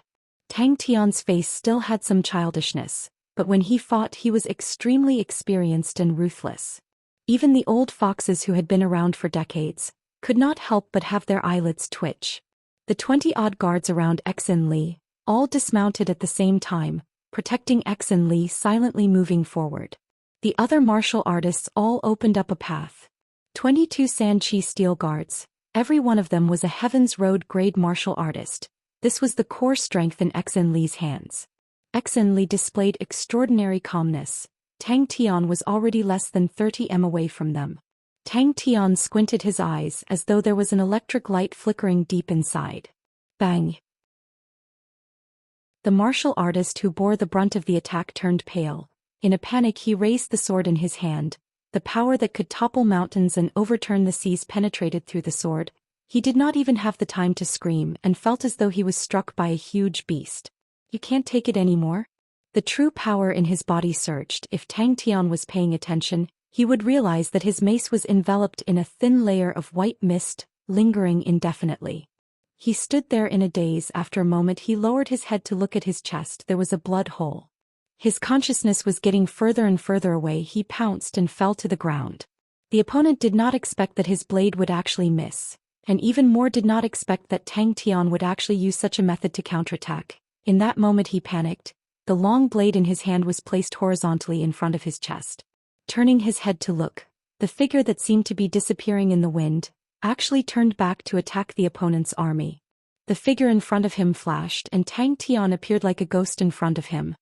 Tang Tian's face still had some childishness, but when he fought he was extremely experienced and ruthless. Even the old foxes who had been around for decades could not help but have their eyelids twitch. The 20-odd guards around Xin Li all dismounted at the same time, protecting Xin Li silently moving forward. The other martial artists all opened up a path. 22 Sanqi steel guards, every one of them was a Heaven's Road grade martial artist. This was the core strength in Xin Li's hands. Xin Li displayed extraordinary calmness. Tang Tian was already less than 30 m away from them. Tang Tian squinted his eyes as though there was an electric light flickering deep inside. Bang! The martial artist who bore the brunt of the attack turned pale. In a panic he raised the sword in his hand. The power that could topple mountains and overturn the seas penetrated through the sword. He did not even have the time to scream and felt as though he was struck by a huge beast. You can't take it anymore? The true power in his body surged. If Tang Tian was paying attention, he would realize that his mace was enveloped in a thin layer of white mist, lingering indefinitely. He stood there in a daze. After a moment he lowered his head to look at his chest. There was a blood hole. His consciousness was getting further and further away. He pounced and fell to the ground. The opponent did not expect that his blade would actually miss, and even more did not expect that Tang Tian would actually use such a method to counterattack. In that moment he panicked. The long blade in his hand was placed horizontally in front of his chest. Turning his head to look, the figure that seemed to be disappearing in the wind actually turned back to attack the opponent's army. The figure in front of him flashed and Tang Tian appeared like a ghost in front of him.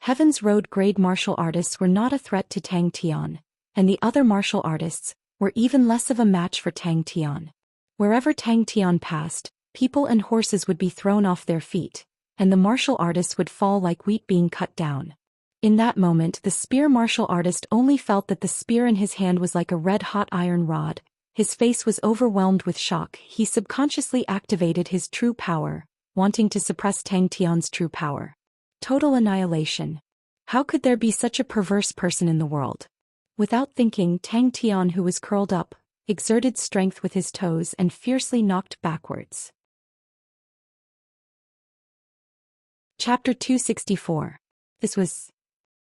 Heaven's Road grade martial artists were not a threat to Tang Tian, and the other martial artists were even less of a match for Tang Tian. Wherever Tang Tian passed, people and horses would be thrown off their feet, and the martial artists would fall like wheat being cut down. In that moment the spear martial artist only felt that the spear in his hand was like a red-hot iron rod. His face was overwhelmed with shock. He subconsciously activated his true power, wanting to suppress Tang Tian's true power. Total annihilation. How could there be such a perverse person in the world? Without thinking, Tang Tian, who was curled up, exerted strength with his toes and fiercely knocked backwards. Chapter 264. This was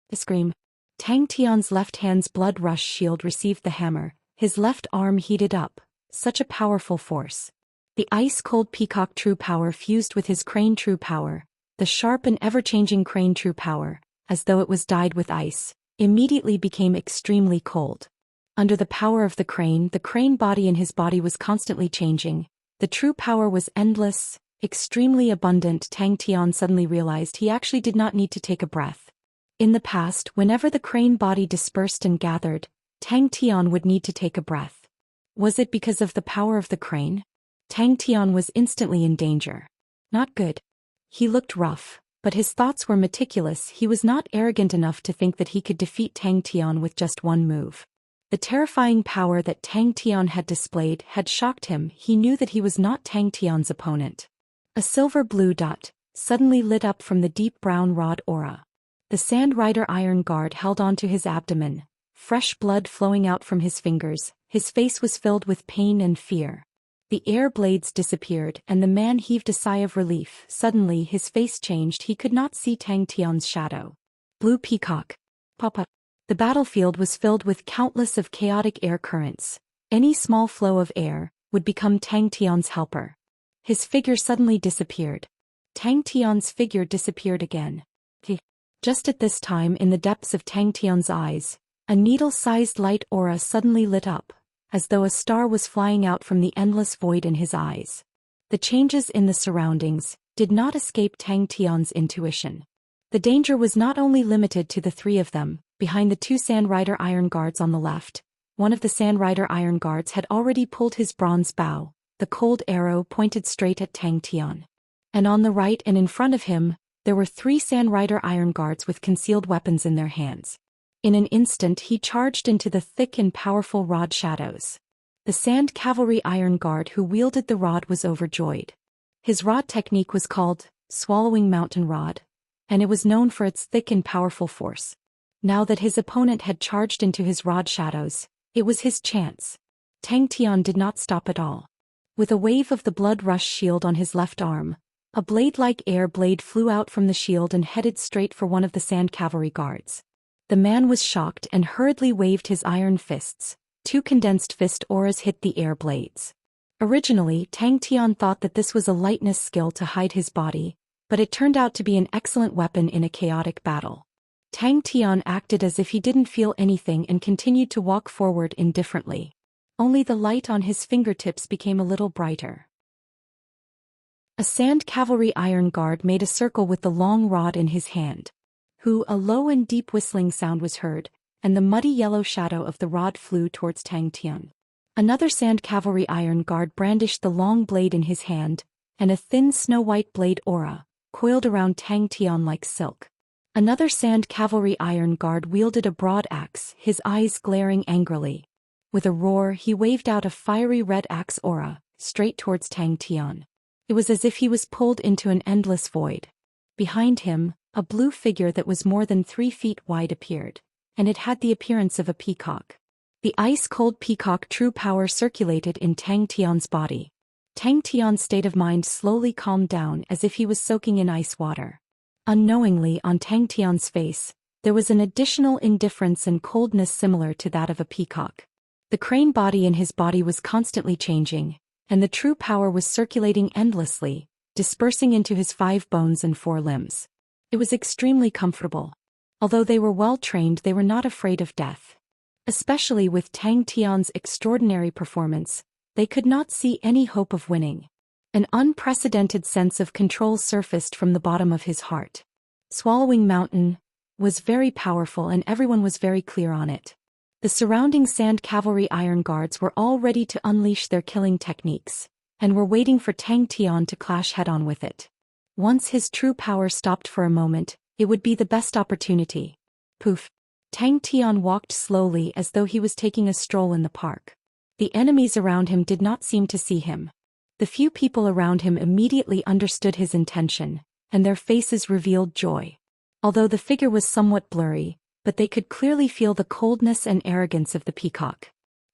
the scream. Tang Tian's left hand's blood rush shield received the hammer. His left arm heated up. Such a powerful force. The ice-cold peacock true power fused with his crane true power. The sharp and ever-changing crane true power, as though it was dyed with ice, immediately became extremely cold. Under the power of the crane body in his body was constantly changing. The true power was endless, extremely abundant. Tang Tian suddenly realized he actually did not need to take a breath. In the past, whenever the crane body dispersed and gathered, Tang Tian would need to take a breath. Was it because of the power of the crane? Tang Tian was instantly in danger. Not good. He looked rough, but his thoughts were meticulous. He was not arrogant enough to think that he could defeat Tang Tian with just one move. The terrifying power that Tang Tian had displayed had shocked him. He knew that he was not Tang Tian's opponent. A silver-blue dot suddenly lit up from the deep brown rod aura. The Sand Rider Iron Guard held onto his abdomen, fresh blood flowing out from his fingers. His face was filled with pain and fear. The air blades disappeared and the man heaved a sigh of relief. Suddenly his face changed. He could not see Tang Tian's shadow. Blue peacock. Papa. The battlefield was filled with countless of chaotic air currents. Any small flow of air would become Tang Tian's helper. His figure suddenly disappeared. Tang Tian's figure disappeared again. Just at this time, in the depths of Tang Tian's eyes, a needle-sized light aura suddenly lit up, as though a star was flying out from the endless void in his eyes. The changes in the surroundings did not escape Tang Tian's intuition. The danger was not only limited to the three of them. Behind the two Sand Rider Iron Guards on the left, one of the Sand Rider Iron Guards had already pulled his bronze bow, the cold arrow pointed straight at Tang Tian. And on the right and in front of him, there were three Sand Rider Iron Guards with concealed weapons in their hands. In an instant he charged into the thick and powerful rod shadows. The Sand Cavalry Iron Guard who wielded the rod was overjoyed. His rod technique was called Swallowing Mountain Rod, and it was known for its thick and powerful force. Now that his opponent had charged into his rod shadows, it was his chance. Tang Tian did not stop at all. With a wave of the blood rush shield on his left arm, a blade-like air blade flew out from the shield and headed straight for one of the Sand Cavalry Guards. The man was shocked and hurriedly waved his iron fists. Two condensed fist auras hit the air blades. Originally, Tang Tian thought that this was a lightness skill to hide his body, but it turned out to be an excellent weapon in a chaotic battle. Tang Tian acted as if he didn't feel anything and continued to walk forward indifferently. Only the light on his fingertips became a little brighter. A Sand Cavalry Iron Guard made a circle with the long rod in his hand. A low and deep whistling sound was heard, and the muddy yellow shadow of the rod flew towards Tang Tian. Another Sand Cavalry Iron Guard brandished the long blade in his hand, and a thin snow-white blade aura coiled around Tang Tian like silk. Another sand cavalry iron guard wielded a broad axe, his eyes glaring angrily. With a roar, he waved out a fiery red axe aura, straight towards Tang Tian. It was as if he was pulled into an endless void. Behind him, a blue figure that was more than 3 feet wide appeared, and it had the appearance of a peacock. The ice-cold peacock true power circulated in Tang Tian's body. Tang Tian's state of mind slowly calmed down as if he was soaking in ice water. Unknowingly on Tang Tian's face, there was an additional indifference and coldness similar to that of a peacock. The crane body in his body was constantly changing, and the true power was circulating endlessly, dispersing into his 5 bones and 4 limbs. It was extremely comfortable. Although they were well trained, they were not afraid of death. Especially with Tang Tian's extraordinary performance, they could not see any hope of winning. An unprecedented sense of control surfaced from the bottom of his heart. Swallowing Mountain was very powerful and everyone was very clear on it. The surrounding sand cavalry iron guards were all ready to unleash their killing techniques, and were waiting for Tang Tian to clash head-on with it. Once his true power stopped for a moment, it would be the best opportunity. Poof! Tang Tian walked slowly as though he was taking a stroll in the park. The enemies around him did not seem to see him. The few people around him immediately understood his intention, and their faces revealed joy. Although the figure was somewhat blurry, but they could clearly feel the coldness and arrogance of the peacock.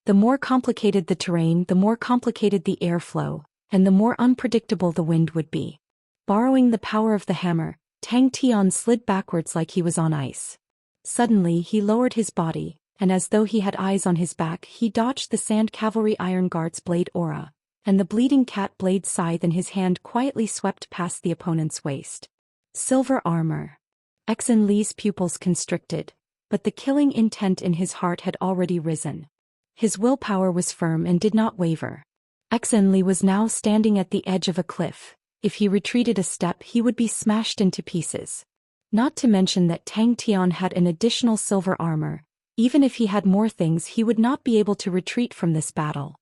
The more complicated the terrain, the more complicated the airflow, and the more unpredictable the wind would be. Borrowing the power of the hammer, Tang Tian slid backwards like he was on ice. Suddenly he lowered his body, and as though he had eyes on his back, he dodged the sand cavalry iron guard's blade aura, and the bleeding cat blade scythe in his hand quietly swept past the opponent's waist. Silver armor. Exen Li's pupils constricted, but the killing intent in his heart had already risen. His willpower was firm and did not waver. Exen Li was now standing at the edge of a cliff. If he retreated a step, he would be smashed into pieces. Not to mention that Tang Tian had an additional silver armor. Even if he had more things, he would not be able to retreat from this battle.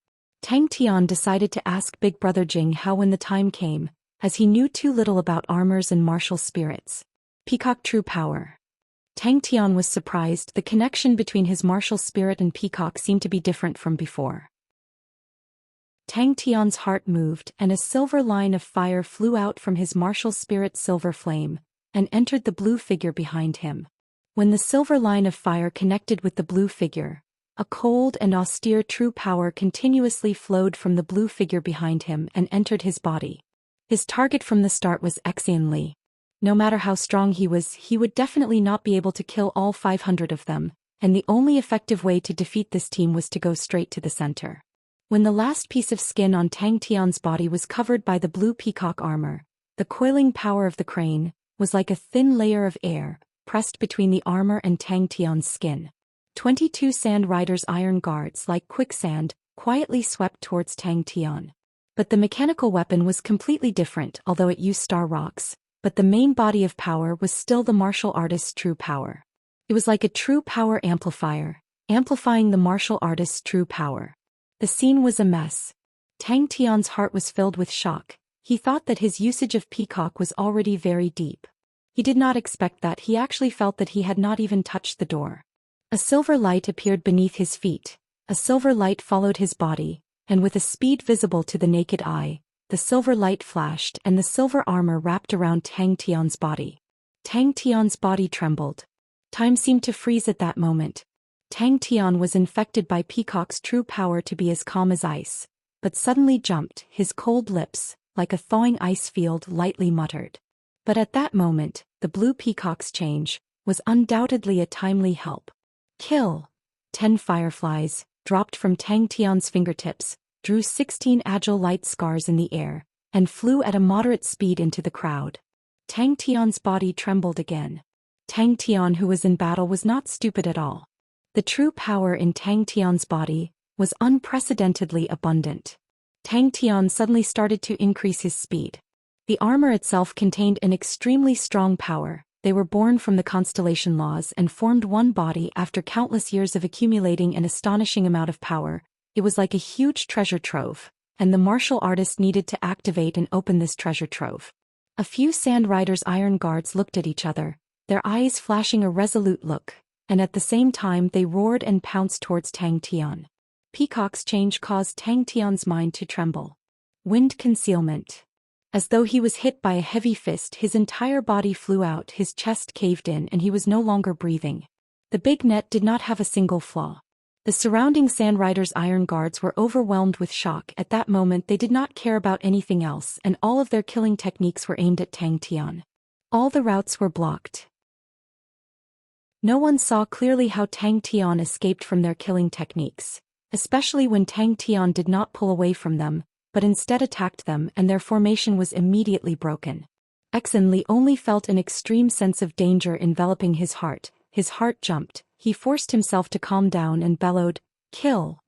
Tang Tian decided to ask Big Brother Jing how when the time came, as he knew too little about armors and martial spirits. Peacock true power. Tang Tian was surprised. The connection between his martial spirit and peacock seemed to be different from before. Tang Tian's heart moved, and a silver line of fire flew out from his martial spirit's silver flame, and entered the blue figure behind him. When the silver line of fire connected with the blue figure, a cold and austere true power continuously flowed from the blue figure behind him and entered his body. His target from the start was Xian Li. No matter how strong he was, he would definitely not be able to kill all 500 of them, and the only effective way to defeat this team was to go straight to the center. When the last piece of skin on Tang Tian's body was covered by the blue peacock armor, the coiling power of the crane was like a thin layer of air, pressed between the armor and Tang Tian's skin. 22 Sand Riders' iron guards like quicksand quietly swept towards Tang Tian. But the mechanical weapon was completely different, although it used star rocks, but the main body of power was still the martial artist's true power. It was like a true power amplifier, amplifying the martial artist's true power. The scene was a mess. Tang Tian's heart was filled with shock. He thought that his usage of peacock was already very deep. He did not expect that. He actually felt that he had not even touched the door. A silver light appeared beneath his feet. A silver light followed his body, and with a speed visible to the naked eye, the silver light flashed and the silver armor wrapped around Tang Tian's body. Tang Tian's body trembled. Time seemed to freeze at that moment. Tang Tian was infected by peacock's true power to be as calm as ice, but suddenly jumped, his cold lips, like a thawing ice field, lightly muttered. But at that moment, the blue peacock's change was undoubtedly a timely help. Kill! 10 fireflies, dropped from Tang Tian's fingertips, drew 16 agile light scars in the air, and flew at a moderate speed into the crowd. Tang Tian's body trembled again. Tang Tian, who was in battle, was not stupid at all. The true power in Tang Tian's body was unprecedentedly abundant. Tang Tian suddenly started to increase his speed. The armor itself contained an extremely strong power. They were born from the constellation laws and formed one body after countless years of accumulating an astonishing amount of power. It was like a huge treasure trove, and the martial artist needed to activate and open this treasure trove. A few Sand Riders' iron guards looked at each other. their eyes flashing a resolute look, and at the same time they roared and pounced towards Tang Tian. Peacock's change caused Tang Tian's mind to tremble. Wind concealment. As though he was hit by a heavy fist, his entire body flew out, his chest caved in, and he was no longer breathing. The big net did not have a single flaw. The surrounding Sand Riders' iron guards were overwhelmed with shock. At that moment they did not care about anything else, and all of their killing techniques were aimed at Tang Tian. All the routes were blocked. No one saw clearly how Tang Tian escaped from their killing techniques, especially when Tang Tian did not pull away from them, but instead attacked them, and their formation was immediately broken. Li only felt an extreme sense of danger enveloping his heart. His heart jumped. He forced himself to calm down and bellowed, "Kill!"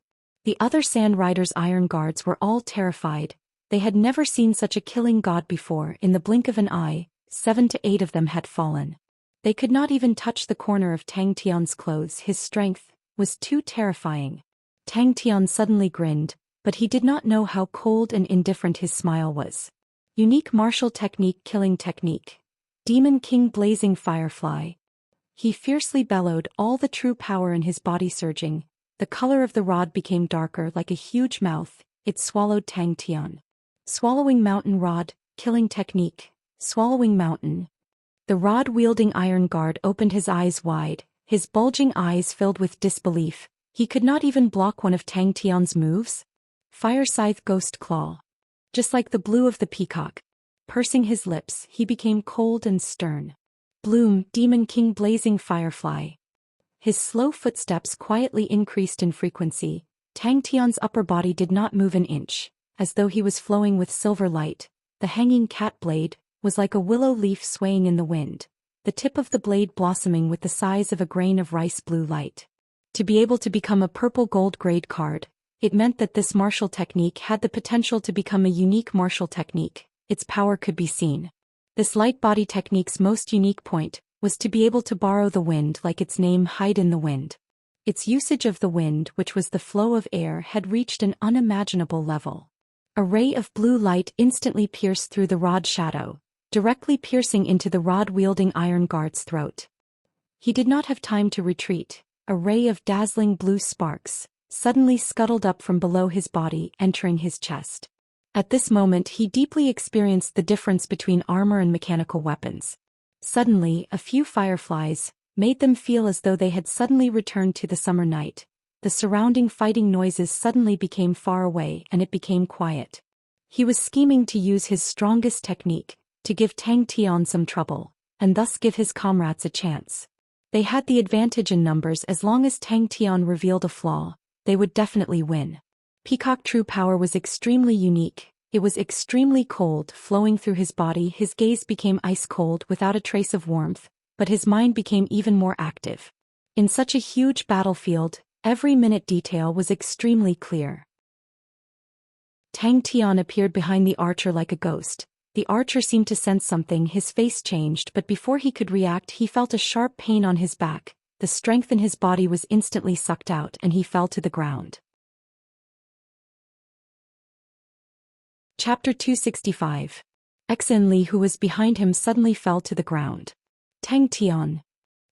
The other Sand Riders' iron guards were all terrified. They had never seen such a killing god before. In the blink of an eye, 7 to 8 of them had fallen. They could not even touch the corner of Tang Tian's clothes. His strength was too terrifying. Tang Tian suddenly grinned, but he did not know how cold and indifferent his smile was. Unique martial technique, killing technique. Demon King Blazing Firefly. He fiercely bellowed, all the true power in his body surging. The color of the rod became darker, like a huge mouth. It swallowed Tang Tian. Swallowing Mountain Rod, killing technique. Swallowing Mountain. The rod-wielding iron guard opened his eyes wide, his bulging eyes filled with disbelief. He could not even block one of Tang Tian's moves. Fire Scythe Ghost Claw. Just like the blue of the peacock. Pursing his lips, he became cold and stern. Bloom, Demon King Blazing Firefly. His slow footsteps quietly increased in frequency. Tang Tian's upper body did not move an inch, as though he was flowing with silver light. The hanging cat blade was like a willow leaf swaying in the wind, the tip of the blade blossoming with the size of a grain of rice blue light. To be able to become a purple gold grade card, it meant that this martial technique had the potential to become a unique martial technique. Its power could be seen. This light body technique's most unique point was to be able to borrow the wind, like its name, hide in the wind. Its usage of the wind, which was the flow of air, had reached an unimaginable level. A ray of blue light instantly pierced through the rod shadow, directly piercing into the rod-wielding iron guard's throat. He did not have time to retreat. A ray of dazzling blue sparks suddenly scuttled up from below his body, entering his chest. At this moment he deeply experienced the difference between armor and mechanical weapons. Suddenly, a few fireflies made them feel as though they had suddenly returned to the summer night. The surrounding fighting noises suddenly became far away, and it became quiet. He was scheming to use his strongest technique, to give Tang Tian some trouble, and thus give his comrades a chance. They had the advantage in numbers. As long as Tang Tian revealed a flaw, they would definitely win. Peacock true power was extremely unique. It was extremely cold, flowing through his body. His gaze became ice cold without a trace of warmth, but his mind became even more active. In such a huge battlefield, every minute detail was extremely clear. Tang Tian appeared behind the archer like a ghost. The archer seemed to sense something. His face changed, but before he could react he felt a sharp pain on his back. The strength in his body was instantly sucked out, and he fell to the ground. Chapter 265. Li, who was behind him, suddenly fell to the ground. Tang Tian.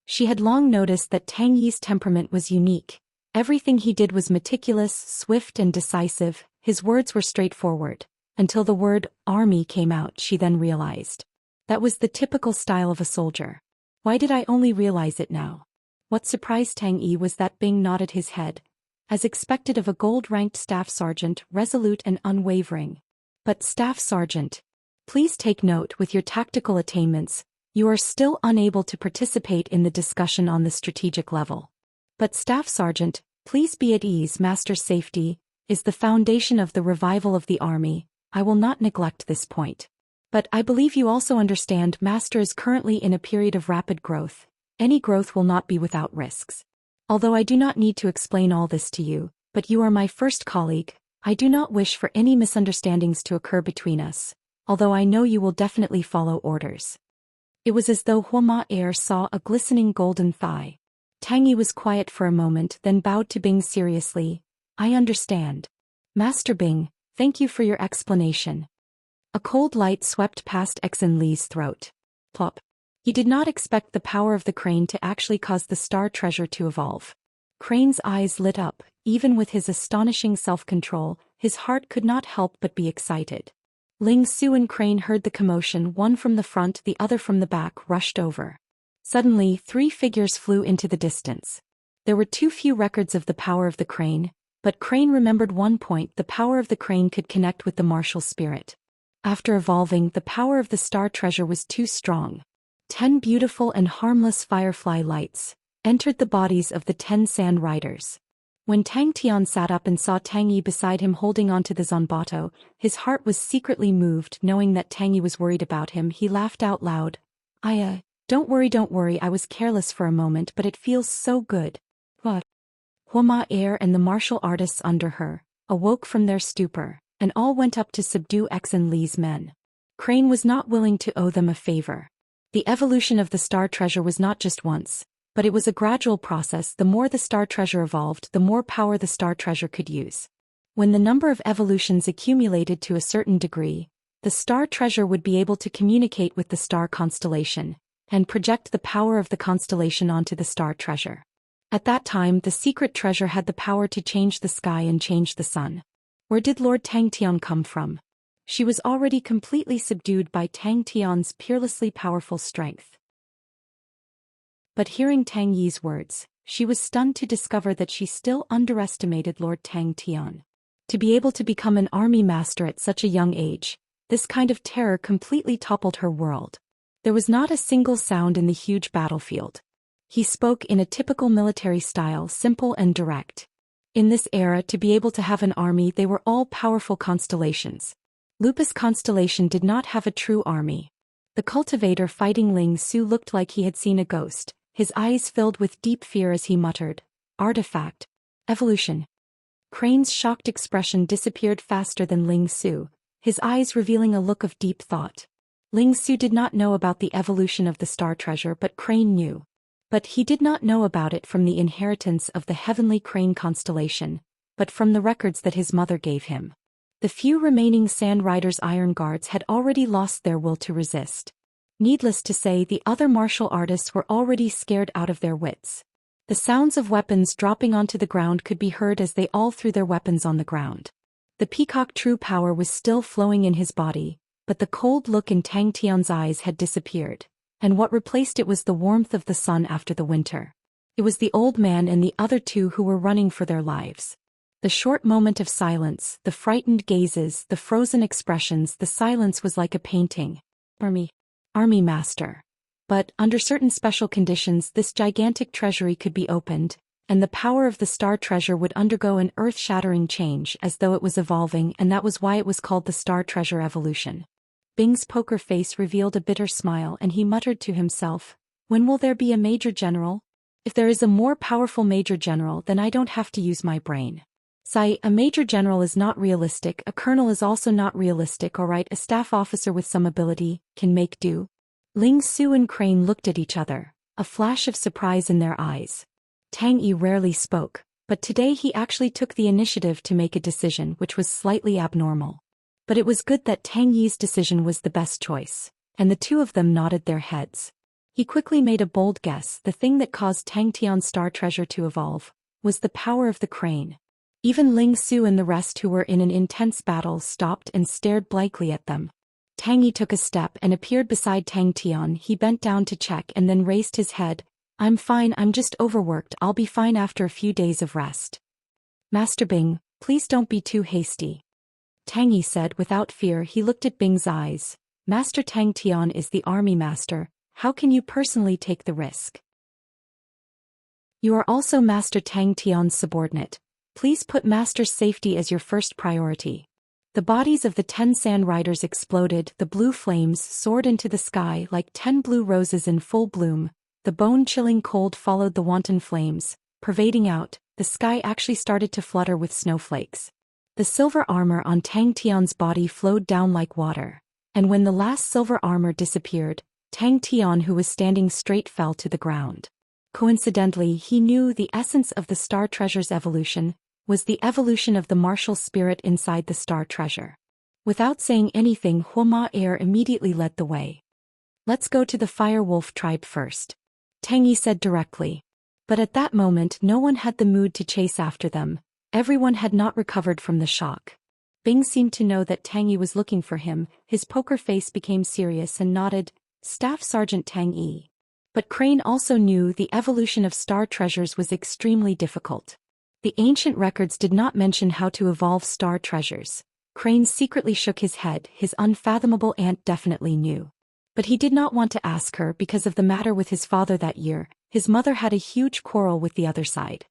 She had long noticed that Tang Yi's temperament was unique. Everything he did was meticulous, swift and decisive. His words were straightforward. Until the word army came out, she then realized. That was the typical style of a soldier. Why did I only realize it now? What surprised Tang Yi was that Bing nodded his head, as expected of a gold-ranked staff sergeant, resolute and unwavering. But Staff Sergeant, please take note, with your tactical attainments, you are still unable to participate in the discussion on the strategic level. But Staff Sergeant, please be at ease. Master's safety is the foundation of the revival of the army. I will not neglect this point. But I believe you also understand Master is currently in a period of rapid growth. Any growth will not be without risks. Although I do not need to explain all this to you, but you are my first colleague, I do not wish for any misunderstandings to occur between us, although I know you will definitely follow orders. It was as though Hua Air saw a glistening golden thigh. Tang Yi was quiet for a moment, then bowed to Bing seriously. I understand. Master Bing, thank you for your explanation. A cold light swept past Li's throat. Plop. He did not expect the power of the crane to actually cause the star treasure to evolve. Crane's eyes lit up. Even with his astonishing self-control, his heart could not help but be excited. Ling Su and Crane heard the commotion, one from the front, the other from the back, rushed over. Suddenly, 3 figures flew into the distance. There were too few records of the power of the crane, but Crane remembered one point: the power of the crane could connect with the martial spirit. After evolving, the power of the star treasure was too strong. 10 beautiful and harmless firefly lights entered the bodies of the 10 sand riders. When Tang Tian sat up and saw Tang Yi beside him holding onto the Zanbato, his heart was secretly moved. Knowing that Tang Yi was worried about him, he laughed out loud. Don't worry, I was careless for a moment, but it feels so good. What? Hua Air and the martial artists under her awoke from their stupor, and all went up to subdue X and Li's men. Crane was not willing to owe them a favor. The evolution of the star treasure was not just once, but it was a gradual process. The more the star treasure evolved, the more power the star treasure could use. When the number of evolutions accumulated to a certain degree, the star treasure would be able to communicate with the star constellation and project the power of the constellation onto the star treasure. At that time, the secret treasure had the power to change the sky and change the sun. Where did Lord Tang Tian come from? She was already completely subdued by Tang Tian's peerlessly powerful strength. But hearing Tang Yi's words, she was stunned to discover that she still underestimated Lord Tang Tian. To be able to become an army master at such a young age, this kind of terror completely toppled her world. There was not a single sound in the huge battlefield. He spoke in a typical military style, simple and direct. In this era, to be able to have an army, they were all powerful constellations. Lupus constellation did not have a true army. The cultivator fighting Ling Su looked like he had seen a ghost, his eyes filled with deep fear as he muttered, "Artifact. Evolution." Crane's shocked expression disappeared faster than Ling Su, his eyes revealing a look of deep thought. Ling Su did not know about the evolution of the star treasure, but Crane knew. But he did not know about it from the inheritance of the heavenly crane constellation, but from the records that his mother gave him. The few remaining Sand Riders' iron guards had already lost their will to resist. Needless to say, the other martial artists were already scared out of their wits. The sounds of weapons dropping onto the ground could be heard as they all threw their weapons on the ground. The peacock true power was still flowing in his body, but the cold look in Tang Tian's eyes had disappeared, and what replaced it was the warmth of the sun after the winter. It was the old man and the other 2 who were running for their lives. The short moment of silence, the frightened gazes, the frozen expressions, the silence was like a painting. Army master. But, under certain special conditions, this gigantic treasury could be opened, and the power of the star treasure would undergo an earth-shattering change as though it was evolving, and that was why it was called the star treasure evolution. Bing's poker face revealed a bitter smile, and he muttered to himself, "When will there be a major general? If there is a more powerful major general, then I don't have to use my brain." A major general is not realistic, a colonel is also not realistic. Alright, a staff officer with some ability can make do. Ling Su and Crane looked at each other, a flash of surprise in their eyes. Tang Yi rarely spoke, but today he actually took the initiative to make a decision, which was slightly abnormal. But it was good that Tang Yi's decision was the best choice, and the 2 of them nodded their heads. He quickly made a bold guess: the thing that caused Tang Tian's star treasure to evolve was the power of the crane. Even Ling Su and the rest who were in an intense battle stopped and stared blankly at them. Tang Yi took a step and appeared beside Tang Tian. He bent down to check and then raised his head. "I'm fine, I'm just overworked, I'll be fine after a few days of rest." "Master Bing, please don't be too hasty," Tang Yi said without fear. He looked at Bing's eyes. "Master Tang Tian is the army master, how can you personally take the risk? You are also Master Tang Tian's subordinate. Please put Master's safety as your first priority." The bodies of the 10 Sand Riders exploded, the blue flames soared into the sky like 10 blue roses in full bloom. The bone-chilling cold followed the wanton flames, pervading out. The sky actually started to flutter with snowflakes. The silver armor on Tang Tian's body flowed down like water, and when the last silver armor disappeared, Tang Tian, who was standing straight, fell to the ground. Coincidentally, he knew the essence of the star treasure's evolution was the evolution of the martial spirit inside the star treasure. Without saying anything, Hua Air immediately led the way. Let's go to the Fire Wolf tribe first, Tang Yi said directly. But at that moment no one had the mood to chase after them. Everyone had not recovered from the shock. Bing seemed to know that Tang Yi was looking for him. His poker face became serious and nodded, Staff Sergeant Tang Yi. But Crane also knew the evolution of star treasures was extremely difficult. The ancient records did not mention how to evolve star treasures. Crane secretly shook his head. His unfathomable aunt definitely knew. But he did not want to ask her because of the matter with his father that year. His mother had a huge quarrel with the other side.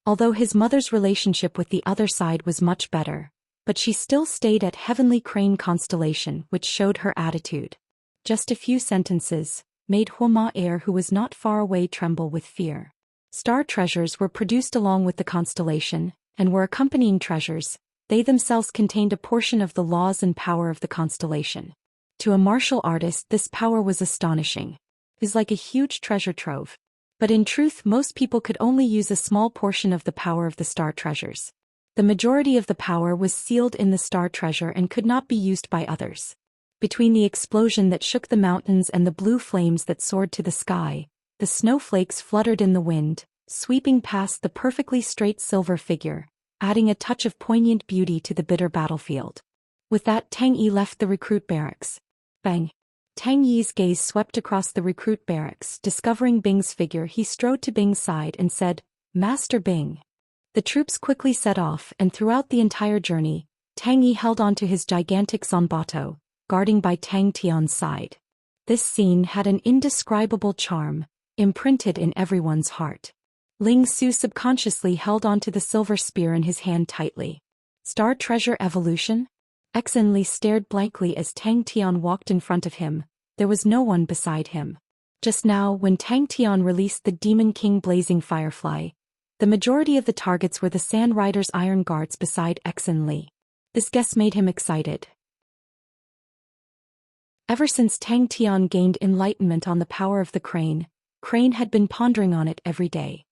Although his mother's relationship with the other side was much better, but she still stayed at Heavenly Crane Constellation, which showed her attitude. Just a few sentences made Homa Air, who was not far away, tremble with fear. Star treasures were produced along with the constellation, and were accompanying treasures. They themselves contained a portion of the laws and power of the constellation. To a martial artist, this power was astonishing. It was like a huge treasure trove. But in truth, most people could only use a small portion of the power of the star treasures. The majority of the power was sealed in the star treasure and could not be used by others. Between the explosion that shook the mountains and the blue flames that soared to the sky, the snowflakes fluttered in the wind, sweeping past the perfectly straight silver figure, adding a touch of poignant beauty to the bitter battlefield. With that, Tang Yi left the recruit barracks. Bang! Tang Yi's gaze swept across the recruit barracks. Discovering Bing's figure, he strode to Bing's side and said, Master Bing. The troops quickly set off, and throughout the entire journey, Tang Yi held on to his gigantic Zanbato, guarding by Tang Tian's side. This scene had an indescribable charm, imprinted in everyone's heart. Ling Su subconsciously held onto the silver spear in his hand tightly. Star treasure evolution? Exen Li stared blankly as Tang Tian walked in front of him. There was no one beside him. Just now, when Tang Tian released the Demon King Blazing Firefly, the majority of the targets were the Sand Rider's iron guards beside Exen Li. This guess made him excited. Ever since Tang Tian gained enlightenment on the power of the crane, Crane had been pondering on it every day.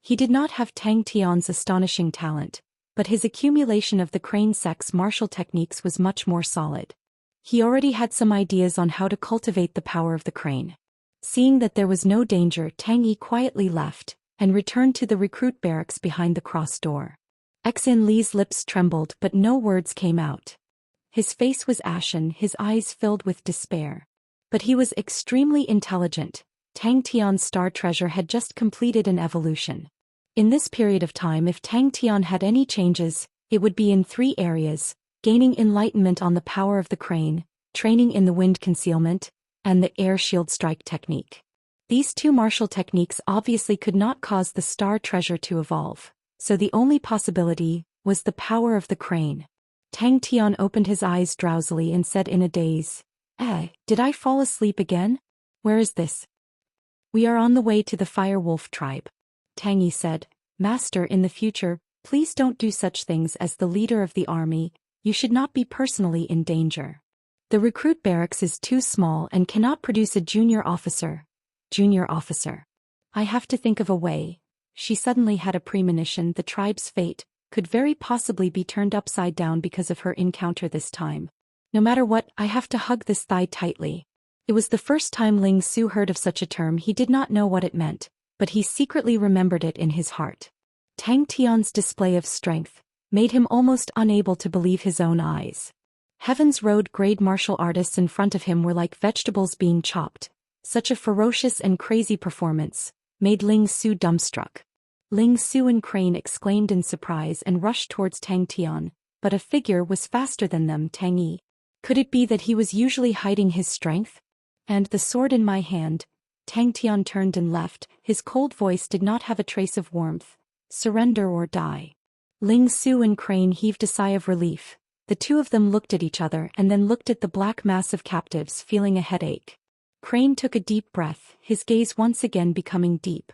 He did not have Tang Tian's astonishing talent, but his accumulation of the crane sex martial techniques was much more solid. He already had some ideas on how to cultivate the power of the crane. Seeing that there was no danger, Tang Yi quietly left, and returned to the recruit barracks behind the cross door. Exin Li's lips trembled but no words came out. His face was ashen, his eyes filled with despair. But he was extremely intelligent. Tang Tian's star treasure had just completed an evolution. In this period of time, if Tang Tian had any changes, it would be in 3 areas: gaining enlightenment on the power of the crane, training in the wind concealment, and the air shield strike technique. These 2 martial techniques obviously could not cause the star treasure to evolve, so the only possibility was the power of the crane. Tang Tian opened his eyes drowsily and said in a daze, did I fall asleep again? Where is this? We are on the way to the Fire Wolf tribe. Tang Yi said, Master, in the future, please don't do such things. As the leader of the army, you should not be personally in danger. The recruit barracks is too small and cannot produce a junior officer. I have to think of a way. She suddenly had a premonition the tribe's fate could very possibly be turned upside down because of her encounter this time. No matter what, I have to hug this thigh tightly. It was the first time Ling Su heard of such a term. He did not know what it meant, but he secretly remembered it in his heart. Tang Tian's display of strength made him almost unable to believe his own eyes. Heaven's road-grade martial artists in front of him were like vegetables being chopped. Such a ferocious and crazy performance made Ling Su dumbstruck. Ling Su and Crane exclaimed in surprise and rushed towards Tang Tian, but a figure was faster than them. Tang Yi. Could it be that he was usually hiding his strength? And the sword in my hand. Tang Tian turned and left. His cold voice did not have a trace of warmth. Surrender or die. Ling Su and Crane heaved a sigh of relief. The 2 of them looked at each other and then looked at the black mass of captives, feeling a headache. Crane took a deep breath, his gaze once again becoming deep.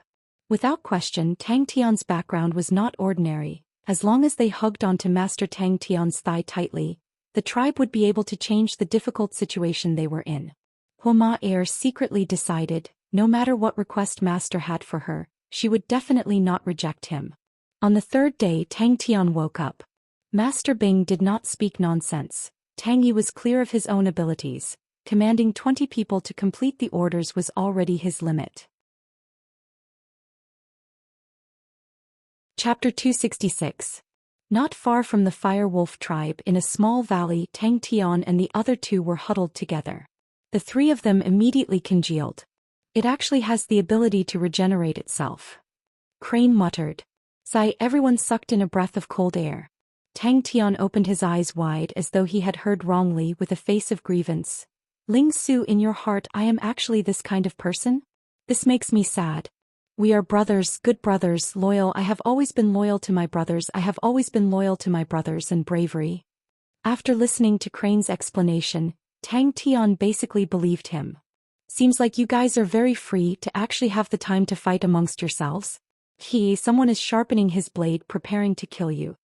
Without question, Tang Tian's background was not ordinary. As long as they hugged onto Master Tang Tian's thigh tightly, the tribe would be able to change the difficult situation they were in. Homa Air secretly decided, no matter what request Master had for her, she would definitely not reject him. On the 3rd day, Tang Tian woke up. Master Bing did not speak nonsense. Tang Yi was clear of his own abilities. Commanding 20 people to complete the orders was already his limit. Chapter 266. Not far from the Fire Wolf tribe in a small valley, Tang Tian and the other two were huddled together. The three of them immediately congealed. It actually has the ability to regenerate itself. Crane muttered. Sigh, everyone sucked in a breath of cold air. Tang Tian opened his eyes wide as though he had heard wrongly with a face of grievance. Ling Su, in your heart I am actually this kind of person? This makes me sad. We are brothers, good brothers, loyal. I have always been loyal to my brothers. I have always been loyal to my brothers and bravery. After listening to Crane's explanation, Tang Tian basically believed him. Seems like you guys are very free to actually have the time to fight amongst yourselves. Someone is sharpening his blade, preparing to kill you.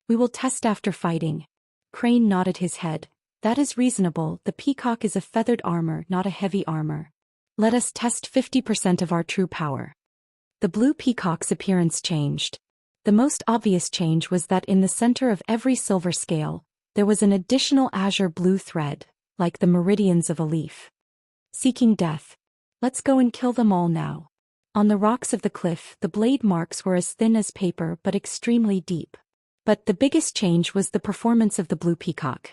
We will test after fighting. Crane nodded his head. That is reasonable. The peacock is a feathered armor, not a heavy armor. Let us test 50% of our true power. The blue peacock's appearance changed. The most obvious change was that in the center of every silver scale, there was an additional azure blue thread, like the meridians of a leaf. Seeking death. Let's go and kill them all now. On the rocks of the cliff, the blade marks were as thin as paper but extremely deep. But the biggest change was the performance of the blue peacock.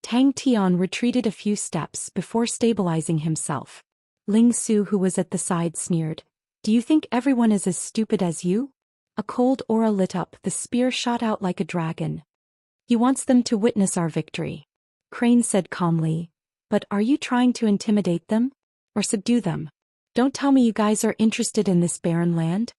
Tang Tian retreated a few steps before stabilizing himself. Ling Su, who was at the side, sneered. Do you think everyone is as stupid as you? A cold aura lit up, the spear shot out like a dragon. He wants them to witness our victory. Crane said calmly. But are you trying to intimidate them? Or subdue them? Don't tell me you guys are interested in this barren land?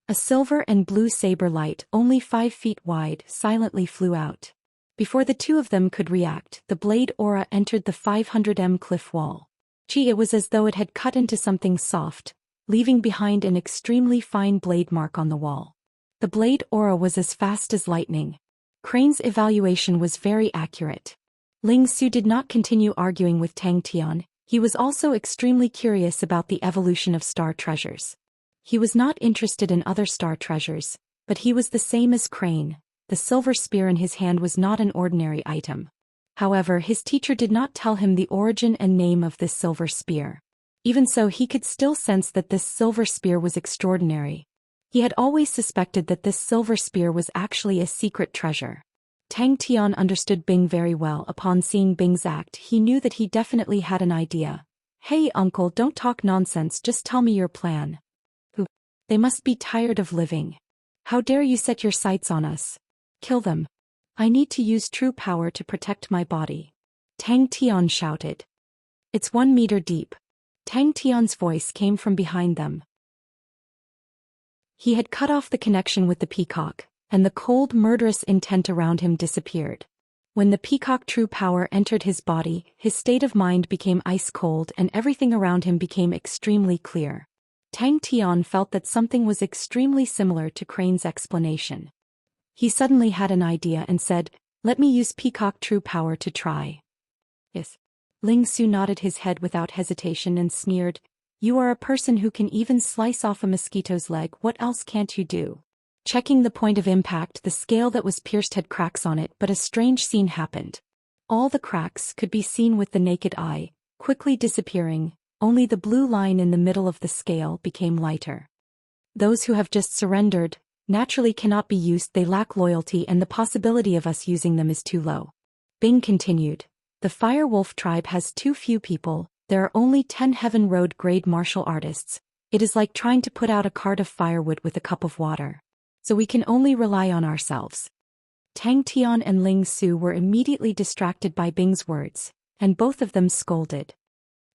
A silver and blue saber light, only 5 feet wide, silently flew out. Before the two of them could react, the blade aura entered the 500m cliff wall. It was as though it had cut into something soft, leaving behind an extremely fine blade mark on the wall. The blade aura was as fast as lightning. Crane's evaluation was very accurate. Ling Su did not continue arguing with Tang Tian. He was also extremely curious about the evolution of star treasures. He was not interested in other star treasures, but he was the same as Crane. The silver spear in his hand was not an ordinary item. However, his teacher did not tell him the origin and name of this silver spear. Even so, he could still sense that this silver spear was extraordinary. He had always suspected that this silver spear was actually a secret treasure. Tang Tian understood Bing very well. Upon seeing Bing's act, he knew that he definitely had an idea. Hey uncle, don't talk nonsense, just tell me your plan. They must be tired of living. How dare you set your sights on us? Kill them. I need to use true power to protect my body. Tang Tian shouted. It's 1 meter deep. Tang Tian's voice came from behind them. He had cut off the connection with the peacock, and the cold, murderous intent around him disappeared. When the peacock true power entered his body, his state of mind became ice cold and everything around him became extremely clear. Tang Tian felt that something was extremely similar to Crane's explanation. He suddenly had an idea and said, let me use peacock true power to try. Yes. Ling Su nodded his head without hesitation and sneered, you are a person who can even slice off a mosquito's leg, what else can't you do? Checking the point of impact, the scale that was pierced had cracks on it, but a strange scene happened. All the cracks could be seen with the naked eye, quickly disappearing, only the blue line in the middle of the scale became lighter. Those who have just surrendered, naturally cannot be used, they lack loyalty and the possibility of us using them is too low. Bing continued, the Fire Wolf tribe has too few people, there are only 10 Heaven Road grade martial artists, it is like trying to put out a cart of firewood with a cup of water. So we can only rely on ourselves. Tang Tian and Ling Su were immediately distracted by Bing's words, and both of them scolded.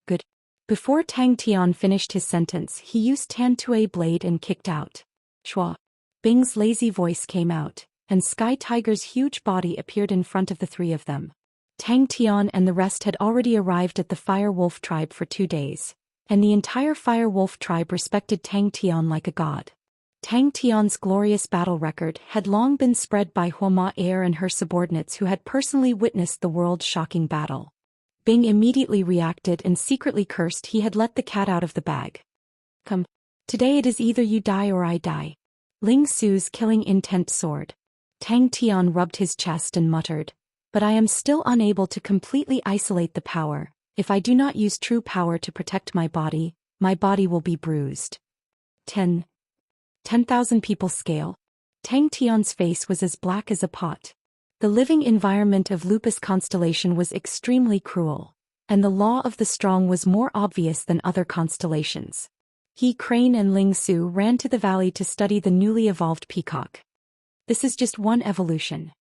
Good. Before Tang Tian finished his sentence, he used Tan Tue blade and kicked out. Chua. Bing's lazy voice came out, and Sky Tiger's huge body appeared in front of the three of them. Tang Tian and the rest had already arrived at the Fire Wolf tribe for 2 days, and the entire Fire Wolf tribe respected Tang Tian like a god. Tang Tian's glorious battle record had long been spread by Hua Air and her subordinates who had personally witnessed the world-shocking battle. Bing immediately reacted and secretly cursed he had let the cat out of the bag. Come. Today it is either you die or I die. Ling Su's killing intent soared. Tang Tian rubbed his chest and muttered, but I am still unable to completely isolate the power, If I do not use true power to protect my body will be bruised. 10,000 people scale. Tang Tian's face was as black as a pot. The living environment of Lupus constellation was extremely cruel, and the law of the strong was more obvious than other constellations. He, Crane and Ling Su ran to the valley to study the newly evolved peacock. This is just one evolution.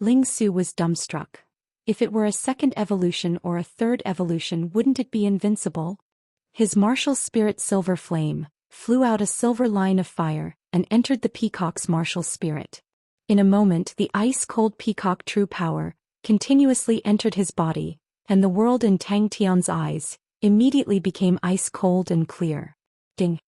Ling Su was dumbstruck. If it were a second evolution or a third evolution, wouldn't it be invincible? His martial spirit Silver Flame flew out a silver line of fire and entered the peacock's martial spirit. In a moment, the ice-cold peacock true power continuously entered his body, and the world in Tang Tian's eyes immediately became ice-cold and clear. Ding.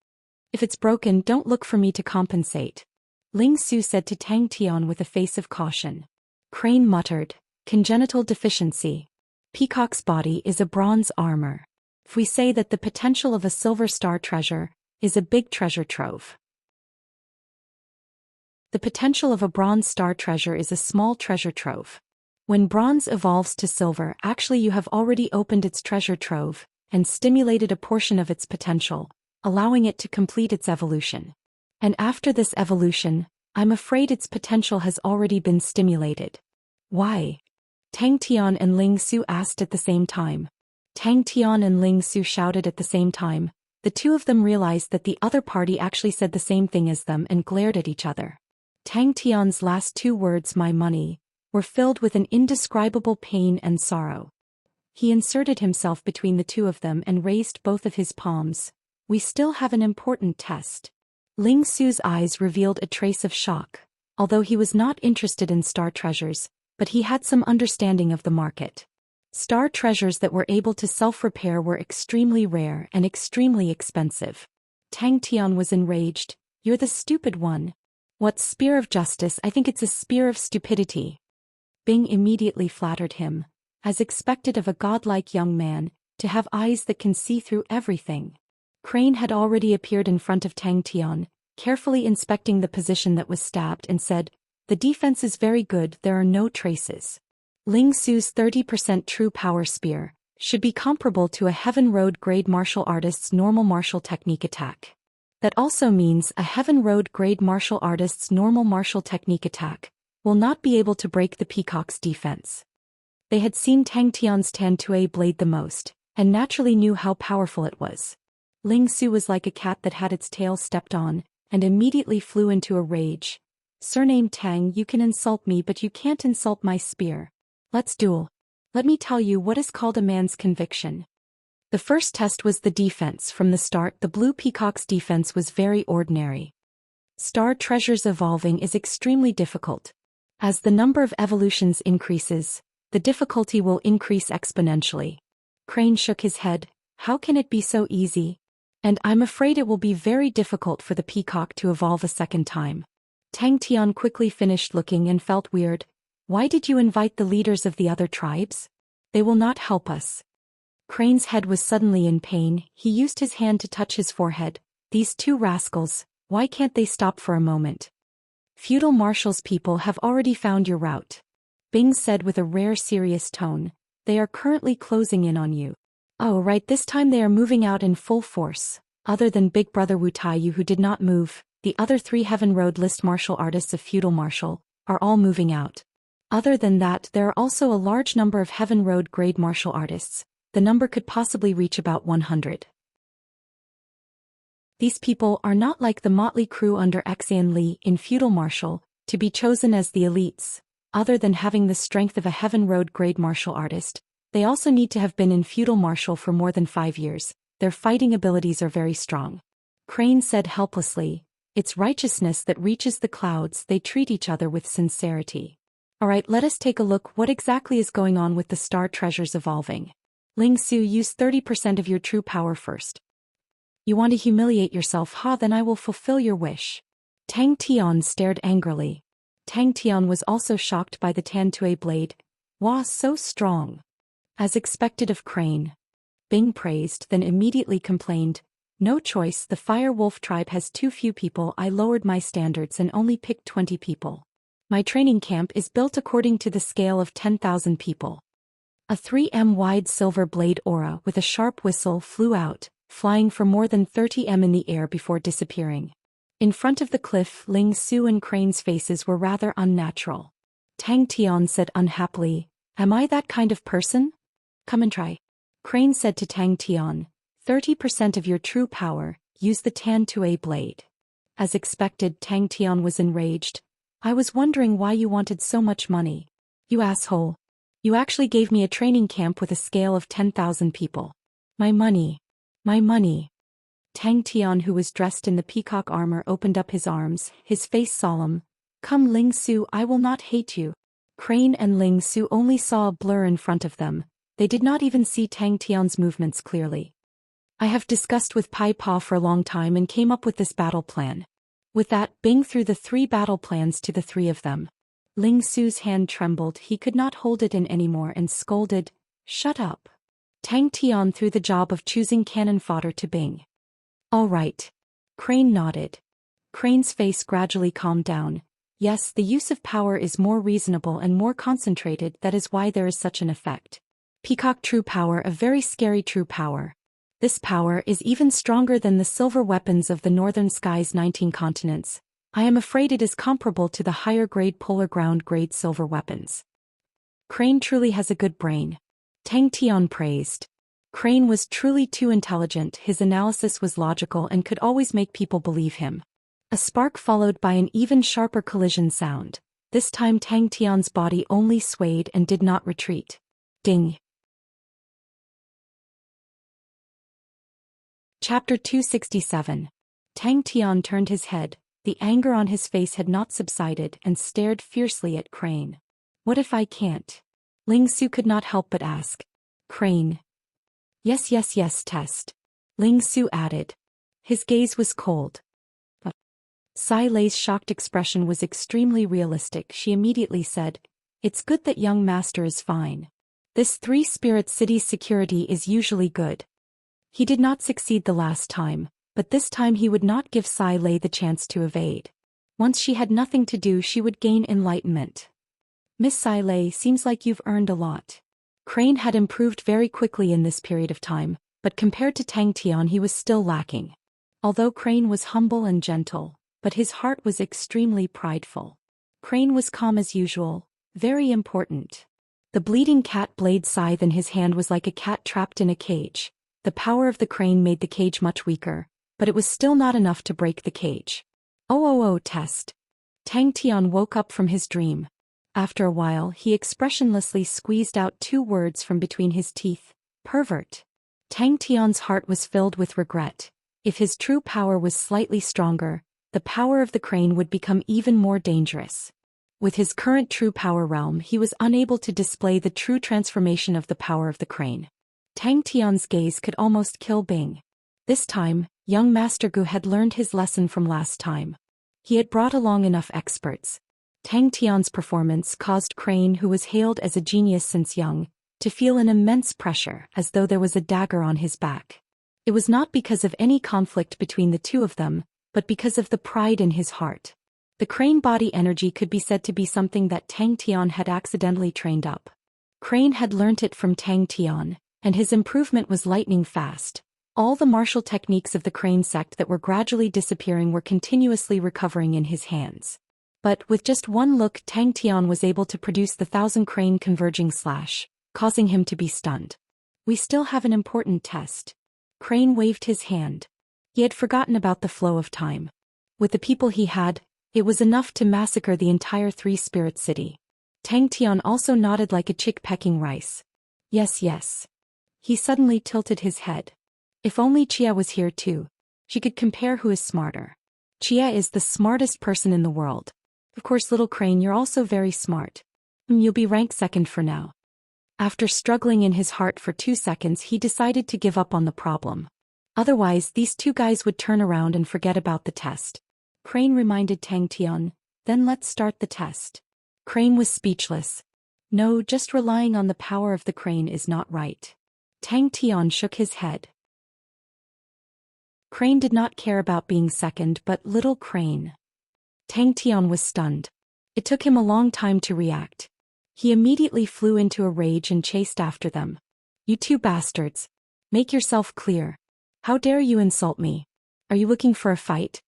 If it's broken, don't look for me to compensate, Ling Su said to Tang Tian with a face of caution. Crane muttered, congenital deficiency. Peacock's body is a bronze armor. If we say that the potential of a silver star treasure is a big treasure trove. The potential of a bronze star treasure is a small treasure trove. When bronze evolves to silver, actually you have already opened its treasure trove and stimulated a portion of its potential, allowing it to complete its evolution. And after this evolution, I'm afraid its potential has already been stimulated. Why? Tang Tian and Ling Su asked at the same time. Tang Tian and Ling Su shouted at the same time. The two of them realized that the other party actually said the same thing as them and glared at each other. Tang Tian's last two words, my money, were filled with an indescribable pain and sorrow. He inserted himself between the two of them and raised both of his palms. We still have an important test. Ling Su's eyes revealed a trace of shock, although he was not interested in star treasures, but he had some understanding of the market. Star treasures that were able to self-repair were extremely rare and extremely expensive. Tang Tian was enraged. You're the stupid one. What spear of justice? I think it's a spear of stupidity. Bing immediately flattered him, as expected of a godlike young man, to have eyes that can see through everything. Crane had already appeared in front of Tang Tian, carefully inspecting the position that was stabbed and said, the defense is very good, there are no traces. Ling Su's 30% true power spear should be comparable to a Heaven Road grade martial artist's normal martial technique attack. That also means a Heaven Road grade martial artist's normal martial technique attack will not be able to break the peacock's defense. They had seen Tang Tian's Tan-Tue blade the most, and naturally knew how powerful it was. Ling Su was like a cat that had its tail stepped on, and immediately flew into a rage. Surname Tang, you can insult me but you can't insult my spear. Let's duel. Let me tell you what is called a man's conviction. The first test was the defense. From the start, the blue peacock's defense was very ordinary. Star treasures evolving is extremely difficult. As the number of evolutions increases, the difficulty will increase exponentially. Crane shook his head. How can it be so easy? And I'm afraid it will be very difficult for the peacock to evolve a second time. Tang Tian quickly finished looking and felt weird. Why did you invite the leaders of the other tribes? They will not help us. Crane's head was suddenly in pain. He used his hand to touch his forehead. These two rascals, why can't they stop for a moment? Feudal Marshal's people have already found your route. Bing said with a rare serious tone. They are currently closing in on you. Oh right, this time they are moving out in full force. Other than Big Brother Wu Taiyu who did not move, the other three Heaven Road list martial artists of Feudal Marshal are all moving out. Other than that, there are also a large number of Heaven Road grade martial artists. The number could possibly reach about 100. These people are not like the motley crew under Xian Li in Feudal Marshal, to be chosen as the elites. Other than having the strength of a Heaven Road grade martial artist, they also need to have been in Feudal Marshal for more than 5 years. Their fighting abilities are very strong. Crane said helplessly, it's righteousness that reaches the clouds. They treat each other with sincerity. Alright, let us take a look what exactly is going on with the star treasures evolving. Ling Su, use 30% of your true power first. You want to humiliate yourself, huh? Then I will fulfill your wish. Tang Tian stared angrily. Tang Tian was also shocked by the Tan-Tue blade. Wow, so strong. As expected of Crane. Bing praised, then immediately complained. No choice, the Fire Wolf tribe has too few people. I lowered my standards and only picked 20 people. My training camp is built according to the scale of 10,000 people. A 3 m wide silver blade aura with a sharp whistle flew out, flying for more than 30 m in the air before disappearing. In front of the cliff, Ling Su and Crane's faces were rather unnatural. Tang Tian said unhappily, "Am I that kind of person? Come and try." Crane said to Tang Tian, 30% of your true power, use the Tan Tue blade. As expected, Tang Tian was enraged. I was wondering why you wanted so much money. You asshole. You actually gave me a training camp with a scale of 10,000 people. My money. My money. Tang Tian, who was dressed in the peacock armor, opened up his arms, his face solemn. Come Ling Su, I will not hate you. Crane and Ling Su only saw a blur in front of them. They did not even see Tang Tian's movements clearly. I have discussed with Pai Pa for a long time and came up with this battle plan. With that, Bing threw the 3 battle plans to the 3 of them. Ling Su's hand trembled, he could not hold it in anymore and scolded, "Shut up." Tang Tian threw the job of choosing cannon fodder to Bing. All right. Crane nodded. Crane's face gradually calmed down. Yes, the use of power is more reasonable and more concentrated, that is why there is such an effect. Peacock true power, a very scary true power. This power is even stronger than the silver weapons of the northern sky's 19 continents. I am afraid it is comparable to the higher-grade polar ground-grade silver weapons. Crane truly has a good brain. Tang Tian praised. Crane was truly too intelligent, his analysis was logical and could always make people believe him. A spark followed by an even sharper collision sound. This time Tang Tian's body only swayed and did not retreat. Ding. Chapter 267. Tang Tian turned his head. The anger on his face had not subsided and stared fiercely at Crane. What if I can't? Ling Su could not help but ask. Crane. Yes, test. Ling Su added. His gaze was cold. Sai Lei's shocked expression was extremely realistic. She immediately said, "It's good that young master is fine. This 3-spirit city's security is usually good." He did not succeed the last time, but this time he would not give Sai Lei the chance to evade. Once she had nothing to do, she would gain enlightenment. Miss Sai Lei, seems like you've earned a lot. Crane had improved very quickly in this period of time, but compared to Tang Tian he was still lacking. Although Crane was humble and gentle, but his heart was extremely prideful. Crane was calm as usual, very important. The bleeding cat blade scythe in his hand was like a cat trapped in a cage. The power of the crane made the cage much weaker, but it was still not enough to break the cage. Oh, test. Tang Tian woke up from his dream. After a while, he expressionlessly squeezed out 2 words from between his teeth. Pervert. Tang Tian's heart was filled with regret. If his true power was slightly stronger, the power of the crane would become even more dangerous. With his current true power realm, he was unable to display the true transformation of the power of the crane. Tang Tian's gaze could almost kill Bing. This time, young Master Gu had learned his lesson from last time. He had brought along enough experts. Tang Tian's performance caused Crane, who was hailed as a genius since young, to feel an immense pressure, as though there was a dagger on his back. It was not because of any conflict between the 2 of them, but because of the pride in his heart. The crane body energy could be said to be something that Tang Tian had accidentally trained up. Crane had learnt it from Tang Tian, and his improvement was lightning fast. All the martial techniques of the crane sect that were gradually disappearing were continuously recovering in his hands. But with just one look, Tang Tian was able to produce the 1,000 crane converging slash, causing him to be stunned. We still have an important test. Crane waved his hand. He had forgotten about the flow of time. With the people he had, it was enough to massacre the entire 3-spirit city. Tang Tian also nodded like a chick pecking rice. Yes. He suddenly tilted his head. If only Chia was here too. She could compare who is smarter. Chia is the smartest person in the world. Of course, little Crane, you're also very smart. You'll be ranked 2nd for now. After struggling in his heart for 2 seconds, he decided to give up on the problem. Otherwise, these 2 guys would turn around and forget about the test. Crane reminded Tang Tian, then let's start the test. Crane was speechless. No, just relying on the power of the crane is not right. Tang Tian shook his head. Crane did not care about being 2nd, but little Crane. Tang Tian was stunned. It took him a long time to react. He immediately flew into a rage and chased after them. "You two bastards! Make yourself clear. How dare you insult me? Are you looking for a fight?"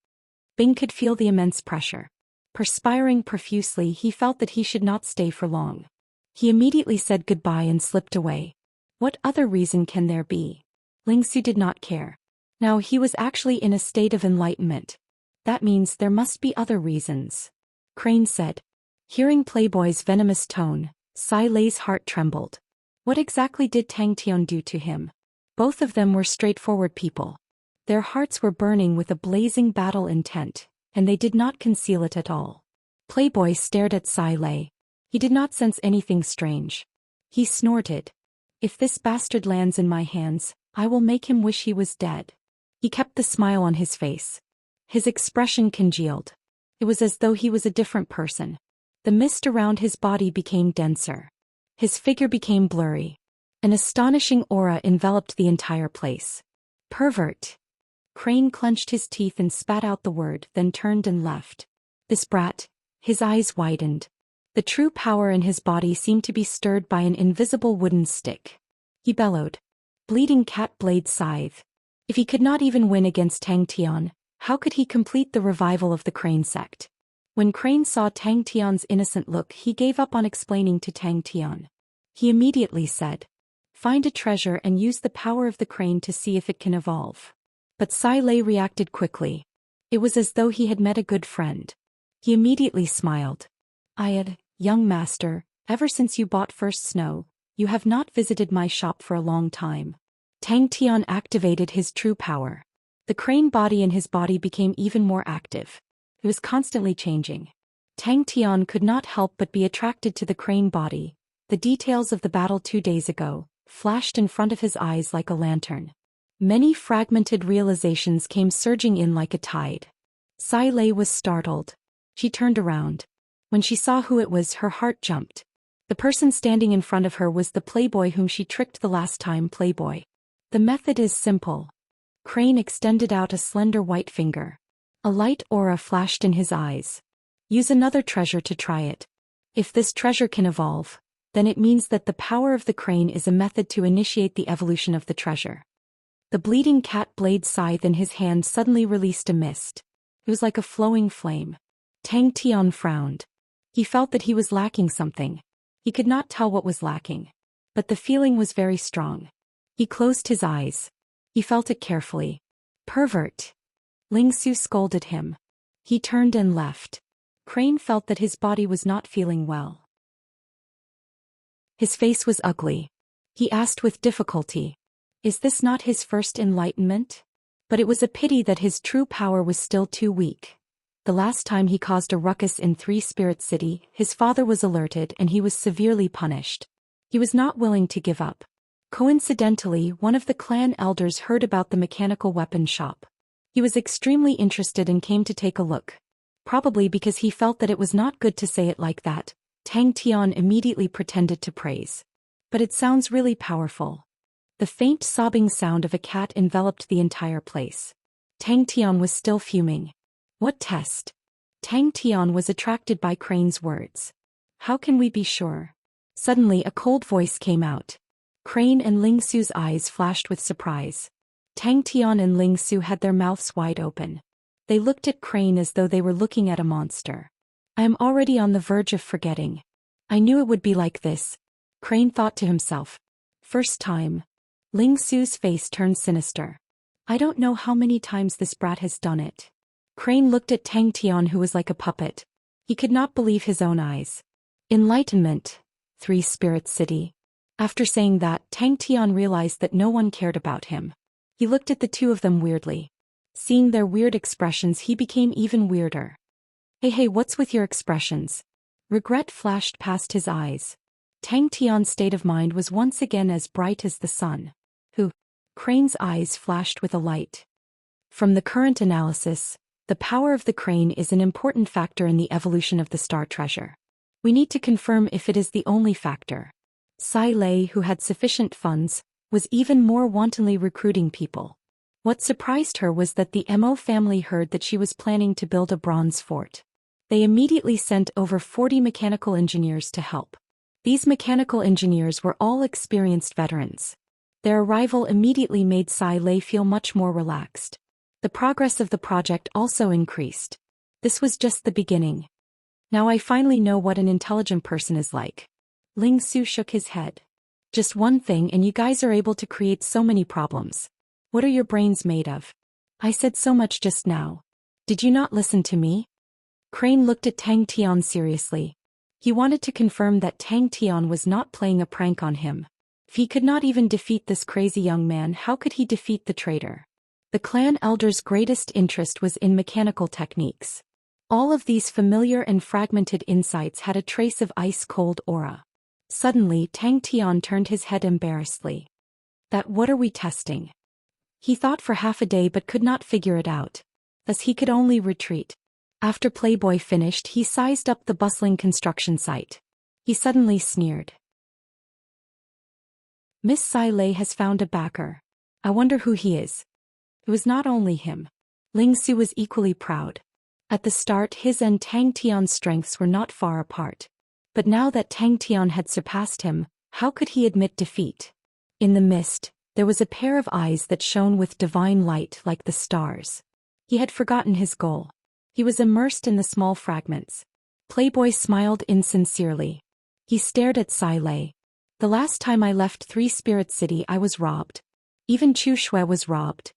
Bing could feel the immense pressure. Perspiring profusely, he felt that he should not stay for long. He immediately said goodbye and slipped away. What other reason can there be? Lingsu did not care. Now he was actually in a state of enlightenment. That means there must be other reasons. Crane said. Hearing Playboy's venomous tone, Sai Lei's heart trembled. What exactly did Tang Tian do to him? Both of them were straightforward people. Their hearts were burning with a blazing battle intent, and they did not conceal it at all. Playboy stared at Sai Lei. He did not sense anything strange. He snorted. "If this bastard lands in my hands, I will make him wish he was dead." He kept the smile on his face. His expression congealed. It was as though he was a different person. The mist around his body became denser. His figure became blurry. An astonishing aura enveloped the entire place. "Pervert." Crane clenched his teeth and spat out the word, then turned and left. This brat. His eyes widened. The true power in his body seemed to be stirred by an invisible wooden stick. He bellowed. "Bleeding cat blade scythe." If he could not even win against Tang Tian, how could he complete the revival of the Crane sect? When Crane saw Tang Tian's innocent look, he gave up on explaining to Tang Tian. He immediately said, "Find a treasure and use the power of the Crane to see if it can evolve." But Sai Lei reacted quickly. It was as though he had met a good friend. He immediately smiled. Young master, ever since you bought First Snow, you have not visited my shop for a long time." Tang Tian activated his true power. The Crane body in his body became even more active. It was constantly changing. Tang Tian could not help but be attracted to the Crane body. The details of the battle 2 days ago flashed in front of his eyes like a lantern. Many fragmented realizations came surging in like a tide. Sai Lei was startled. She turned around. When she saw who it was, her heart jumped. The person standing in front of her was the Playboy whom she tricked the last time. Playboy. The method is simple. Crane extended out a slender white finger. A light aura flashed in his eyes. Use another treasure to try it. If this treasure can evolve, then it means that the power of the Crane is a method to initiate the evolution of the treasure. The bleeding cat blade scythe in his hand suddenly released a mist. It was like a flowing flame. Tang Tian frowned. He felt that he was lacking something. He could not tell what was lacking. But the feeling was very strong. He closed his eyes. He felt it carefully. "Pervert." Lingsu scolded him. He turned and left. Crane felt that his body was not feeling well. His face was ugly. He asked with difficulty, "Is this not his first enlightenment?" But it was a pity that his true power was still too weak. The last time he caused a ruckus in Three Spirit City, his father was alerted and he was severely punished. He was not willing to give up. Coincidentally, one of the clan elders heard about the mechanical weapon shop. He was extremely interested and came to take a look. Probably because he felt that it was not good to say it like that, Tang Tian immediately pretended to praise. "But it sounds really powerful." The faint sobbing sound of a cat enveloped the entire place. Tang Tian was still fuming. "What test?" Tang Tian was attracted by Crane's words. "How can we be sure?" Suddenly a cold voice came out. Crane and Lingsu's eyes flashed with surprise. Tang Tian and Lingsu had their mouths wide open. They looked at Crane as though they were looking at a monster. "I am already on the verge of forgetting. I knew it would be like this," Crane thought to himself. "First time." Lingsu's face turned sinister. "I don't know how many times this brat has done it." Crane looked at Tang Tian, who was like a puppet. He could not believe his own eyes. Enlightenment. Three Spirit City. After saying that, Tang Tian realized that no one cared about him. He looked at the two of them weirdly. Seeing their weird expressions, he became even weirder. Hey, what's with your expressions?" Regret flashed past his eyes. Tang Tian's state of mind was once again as bright as the sun. Crane's eyes flashed with a light. From the current analysis, the power of the Crane is an important factor in the evolution of the star treasure. We need to confirm if it is the only factor. Sai Lei, who had sufficient funds, was even more wantonly recruiting people. What surprised her was that the Mo family heard that she was planning to build a bronze fort. They immediately sent over 40 mechanical engineers to help. These mechanical engineers were all experienced veterans. Their arrival immediately made Sai Lei feel much more relaxed. The progress of the project also increased. This was just the beginning. Now I finally know what an intelligent person is like. Ling Su shook his head. Just one thing and you guys are able to create so many problems. What are your brains made of? I said so much just now. Did you not listen to me? Crane looked at Tang Tian seriously. He wanted to confirm that Tang Tian was not playing a prank on him. If he could not even defeat this crazy young man, how could he defeat the traitor? The clan elder's greatest interest was in mechanical techniques. All of these familiar and fragmented insights had a trace of ice-cold aura. Suddenly Tang Tian turned his head embarrassedly. What are we testing? He thought for half a day but could not figure it out. Thus he could only retreat. After Playboy finished, he sized up the bustling construction site. He suddenly sneered. Miss Sai Lei has found a backer. I wonder who he is. It was not only him. Ling Su was equally proud. At the start his and Tang Tian's strengths were not far apart. But now that Tang Tian had surpassed him, how could he admit defeat? In the mist, there was a pair of eyes that shone with divine light like the stars. He had forgotten his goal. He was immersed in the small fragments. Playboy smiled insincerely. He stared at Sai Lei. The last time I left Three Spirit City I was robbed. Even Chu Shui was robbed.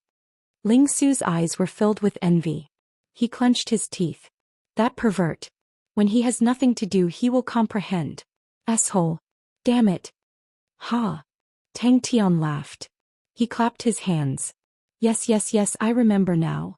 Ling Su's eyes were filled with envy. He clenched his teeth. That pervert. When he has nothing to do he will comprehend. Asshole. Damn it. Ha. Tang Tian laughed. He clapped his hands. Yes, I remember now.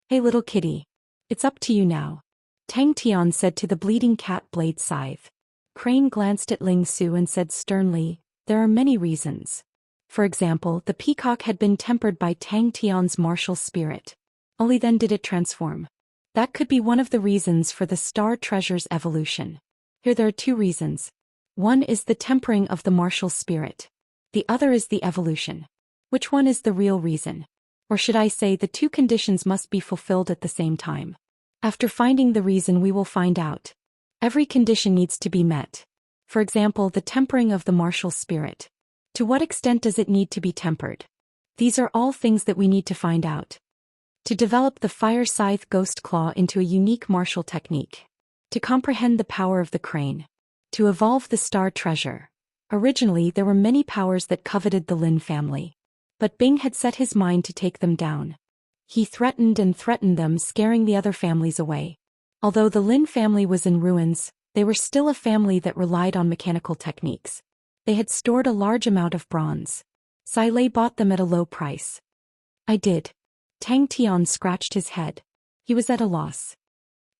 Hey little kitty. It's up to you now. Tang Tian said to the bleeding cat blade scythe. Crane glanced at Ling Su and said sternly, there are many reasons. For example, the peacock had been tempered by Tang Tian's martial spirit. Only then did it transform. That could be one of the reasons for the star treasure's evolution. Here there are two reasons. One is the tempering of the martial spirit. The other is the evolution. Which one is the real reason? Or should I say the two conditions must be fulfilled at the same time? After finding the reason we will find out. Every condition needs to be met. For example, the tempering of the martial spirit. To what extent does it need to be tempered? These are all things that we need to find out. To develop the fire scythe ghost claw into a unique martial technique. To comprehend the power of the crane. To evolve the star treasure. Originally there were many powers that coveted the Lin family. But Bing had set his mind to take them down. He threatened and threatened them, scaring the other families away. Although the Lin family was in ruins, they were still a family that relied on mechanical techniques. They had stored a large amount of bronze. Sai Lei bought them at a low price. I did. Tang Tian scratched his head. He was at a loss.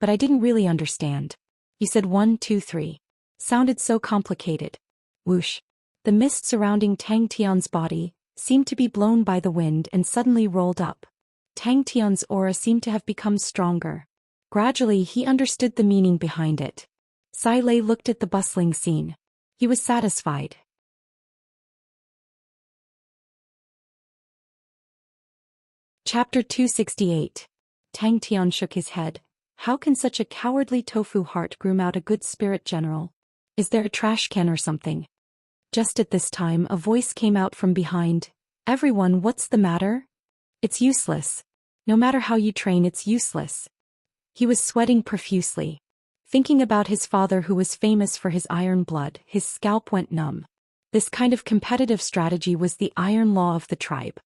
But I didn't really understand. You said 1, 2, 3. Sounded so complicated. Whoosh. The mist surrounding Tang Tian's body seemed to be blown by the wind and suddenly rolled up. Tang Tian's aura seemed to have become stronger. Gradually he understood the meaning behind it. Sai Lei looked at the bustling scene. He was satisfied. Chapter 268. Tang Tian shook his head. How can such a cowardly tofu heart groom out a good spirit general? Is there a trash can or something? Just at this time a voice came out from behind. Everyone, what's the matter? It's useless. No matter how you train, it's useless. He was sweating profusely. Thinking about his father who was famous for his iron blood, his scalp went numb. This kind of competitive strategy was the iron law of the tribe.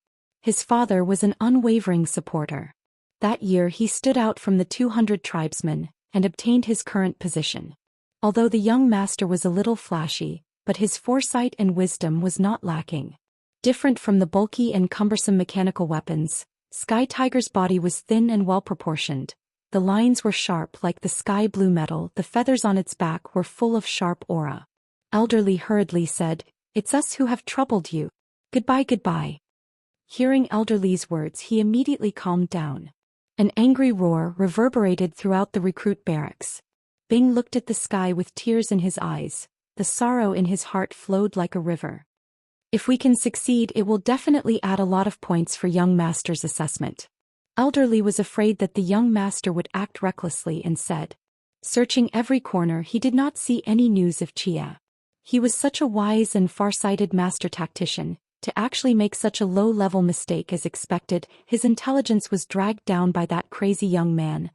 His father was an unwavering supporter. That year he stood out from the 200 tribesmen and obtained his current position. Although the young master was a little flashy, but his foresight and wisdom was not lacking. Different from the bulky and cumbersome mechanical weapons, Sky Tiger's body was thin and well-proportioned. The lines were sharp like the sky blue metal, the feathers on its back were full of sharp aura. Elderly hurriedly said, "It's us who have troubled you. Goodbye, goodbye." Hearing Elderly's words he immediately calmed down. An angry roar reverberated throughout the recruit barracks. Bing looked at the sky with tears in his eyes. The sorrow in his heart flowed like a river. If we can succeed, it will definitely add a lot of points for young master's assessment. Elderly was afraid that the young master would act recklessly and said. Searching every corner he did not see any news of Chia. He was such a wise and far-sighted master tactician. To actually make such a low-level mistake as expected, his intelligence was dragged down by that crazy young man.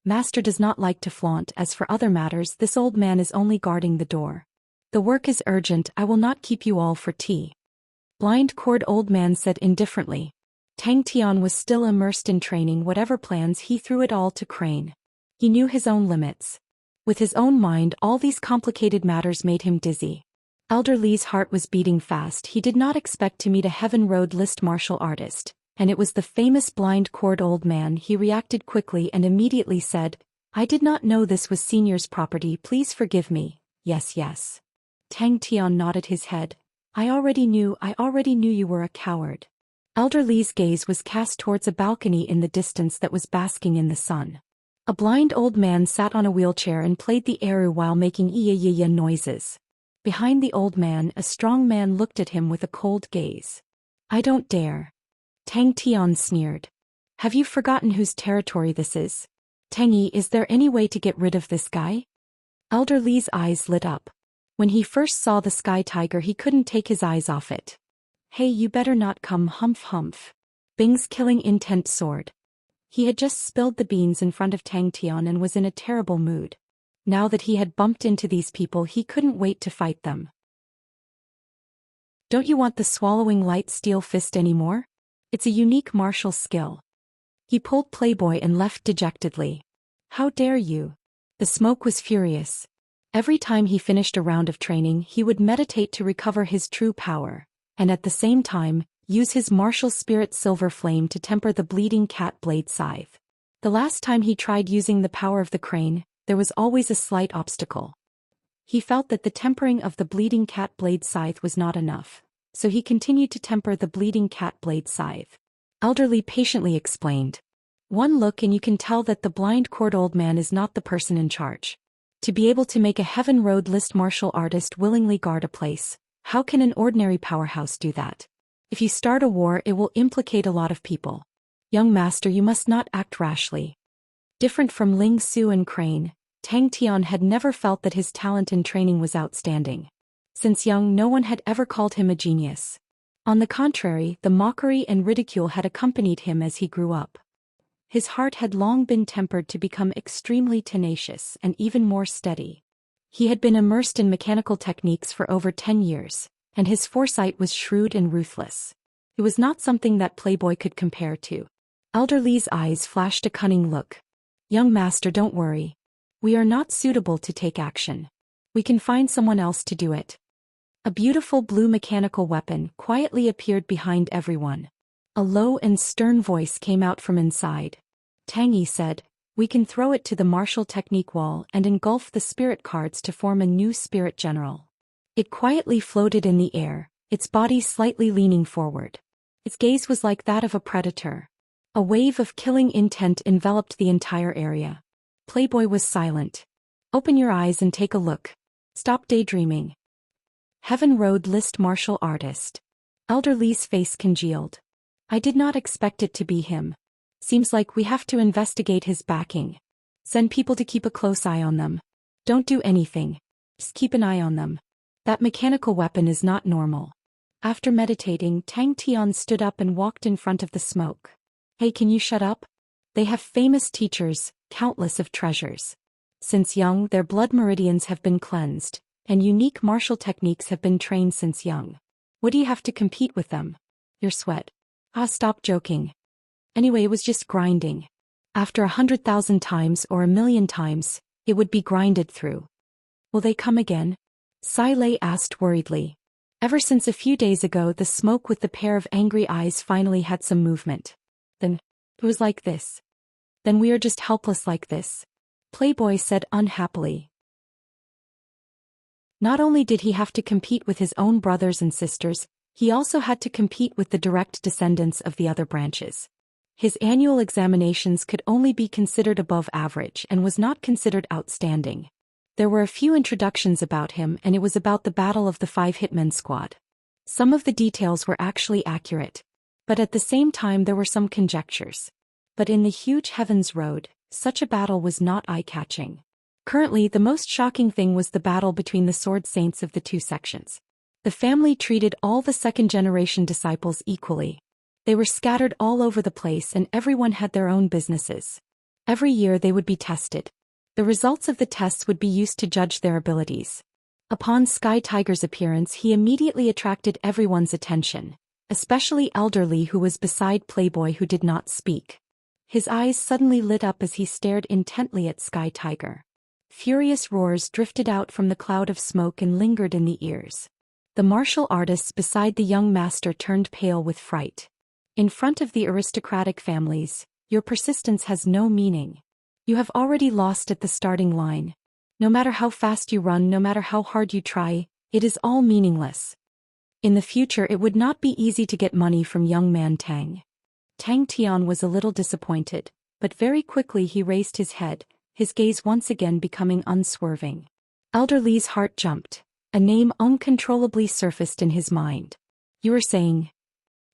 Master does not like to flaunt. As for other matters, this old man is only guarding the door. The work is urgent. I will not keep you all for tea. Blind cord old man said indifferently. Tang Tian was still immersed in training. Whatever plans, he threw it all to Crane. He knew his own limits. With his own mind, all these complicated matters made him dizzy. Elder Li's heart was beating fast. He did not expect to meet a Heaven Road list martial artist, and it was the famous blind cord old man. He reacted quickly and immediately said, I did not know this was senior's property. Please forgive me. Yes, yes. Tang Tian nodded his head. I already knew you were a coward. Elder Li's gaze was cast towards a balcony in the distance that was basking in the sun. A blind old man sat on a wheelchair and played the eru while making iya noises. Behind the old man, a strong man looked at him with a cold gaze. I don't dare. Tang Tian sneered. Have you forgotten whose territory this is? Tang, is there any way to get rid of this guy? Elder Li's eyes lit up. When he first saw the sky tiger, he couldn't take his eyes off it. Hey, you better not come, humph humph. Bing's killing intent soared. He had just spilled the beans in front of Tang Tian and was in a terrible mood. Now that he had bumped into these people, he couldn't wait to fight them. Don't you want the swallowing light steel fist anymore? It's a unique martial skill. He pulled Playboy and left dejectedly. How dare you? The smoke was furious. Every time he finished a round of training, he would meditate to recover his true power, and at the same time, use his martial spirit silver flame to temper the bleeding cat blade scythe. The last time he tried using the power of the crane, there was always a slight obstacle. He felt that the tempering of the bleeding cat blade scythe was not enough, so he continued to temper the bleeding cat blade scythe. Elder Li patiently explained. One look and you can tell that the blind cord old man is not the person in charge. To be able to make a Heaven Road list martial artist willingly guard a place, how can an ordinary powerhouse do that? If you start a war, it will implicate a lot of people. Young master, you must not act rashly. Different from Ling Su and Crane, Tang Tian had never felt that his talent in training was outstanding. Since young, no one had ever called him a genius. On the contrary, the mockery and ridicule had accompanied him as he grew up. His heart had long been tempered to become extremely tenacious and even more steady. He had been immersed in mechanical techniques for over 10 years, and his foresight was shrewd and ruthless. It was not something that Playboy could compare to. Elder Li's eyes flashed a cunning look. Young master, don't worry. We are not suitable to take action. We can find someone else to do it. A beautiful blue mechanical weapon quietly appeared behind everyone. A low and stern voice came out from inside. Tang said, we can throw it to the martial technique wall and engulf the spirit cards to form a new spirit general. It quietly floated in the air, its body slightly leaning forward. Its gaze was like that of a predator. A wave of killing intent enveloped the entire area. Playboy was silent. Open your eyes and take a look. Stop daydreaming. Heaven Road list martial artist. Elder Li's face congealed. I did not expect it to be him. Seems like we have to investigate his backing. Send people to keep a close eye on them. Don't do anything. Just keep an eye on them. That mechanical weapon is not normal. After meditating, Tang Tian stood up and walked in front of the smoke. Hey, can you shut up? They have famous teachers, countless of treasures. Since young, their blood meridians have been cleansed, and unique martial techniques have been trained since young. What do you have to compete with them? Your sweat. Stop joking. Anyway, it was just grinding. After 100,000 times or 1,000,000 times, it would be grinded through. Will they come again? Sai Lei asked worriedly. Ever since a few days ago, the smoke with the pair of angry eyes finally had some movement. Then, it was like this. Then we are just helpless like this. Playboy said unhappily. Not only did he have to compete with his own brothers and sisters, he also had to compete with the direct descendants of the other branches. His annual examinations could only be considered above average and was not considered outstanding. There were a few introductions about him, and it was about the Battle of the 5 Hitmen Squad. Some of the details were actually accurate, but at the same time there were some conjectures. But in the huge Heavens Road, such a battle was not eye-catching. Currently, the most shocking thing was the battle between the sword saints of the two sections. The family treated all the second-generation disciples equally. They were scattered all over the place and everyone had their own businesses. Every year they would be tested. The results of the tests would be used to judge their abilities. Upon Sky Tiger's appearance, he immediately attracted everyone's attention, especially Elderly, who was beside Playboy, who did not speak. His eyes suddenly lit up as he stared intently at Sky Tiger. Furious roars drifted out from the cloud of smoke and lingered in the ears. The martial artists beside the young master turned pale with fright. In front of the aristocratic families, your persistence has no meaning. You have already lost at the starting line. No matter how fast you run, no matter how hard you try, it is all meaningless. In the future it would not be easy to get money from young man Tang. Tang Tian was a little disappointed, but very quickly he raised his head, his gaze once again becoming unswerving. Elderly's heart jumped. A name uncontrollably surfaced in his mind. You were saying?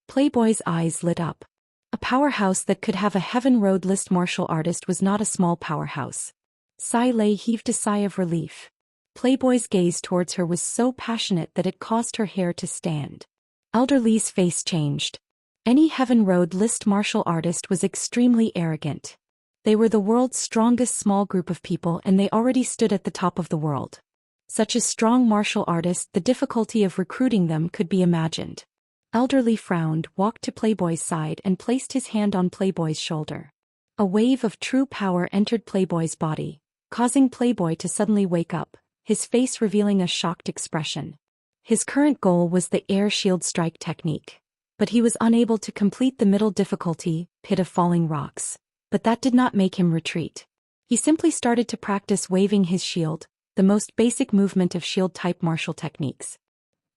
Playboy's eyes lit up. A powerhouse that could have a Heaven Road list martial artist was not a small powerhouse. Sai Lei heaved a sigh of relief. Playboy's gaze towards her was so passionate that it caused her hair to stand. Elderly's face changed. Any Heaven Road list martial artist was extremely arrogant. They were the world's strongest small group of people and they already stood at the top of the world. Such a strong martial artist, the difficulty of recruiting them could be imagined. Elderly frowned, walked to Playboy's side and placed his hand on Playboy's shoulder. A wave of true power entered Playboy's body, causing Playboy to suddenly wake up, his face revealing a shocked expression. His current goal was the air shield strike technique. But he was unable to complete the middle difficulty, pit of falling rocks. But that did not make him retreat. He simply started to practice waving his shield, the most basic movement of shield-type martial techniques.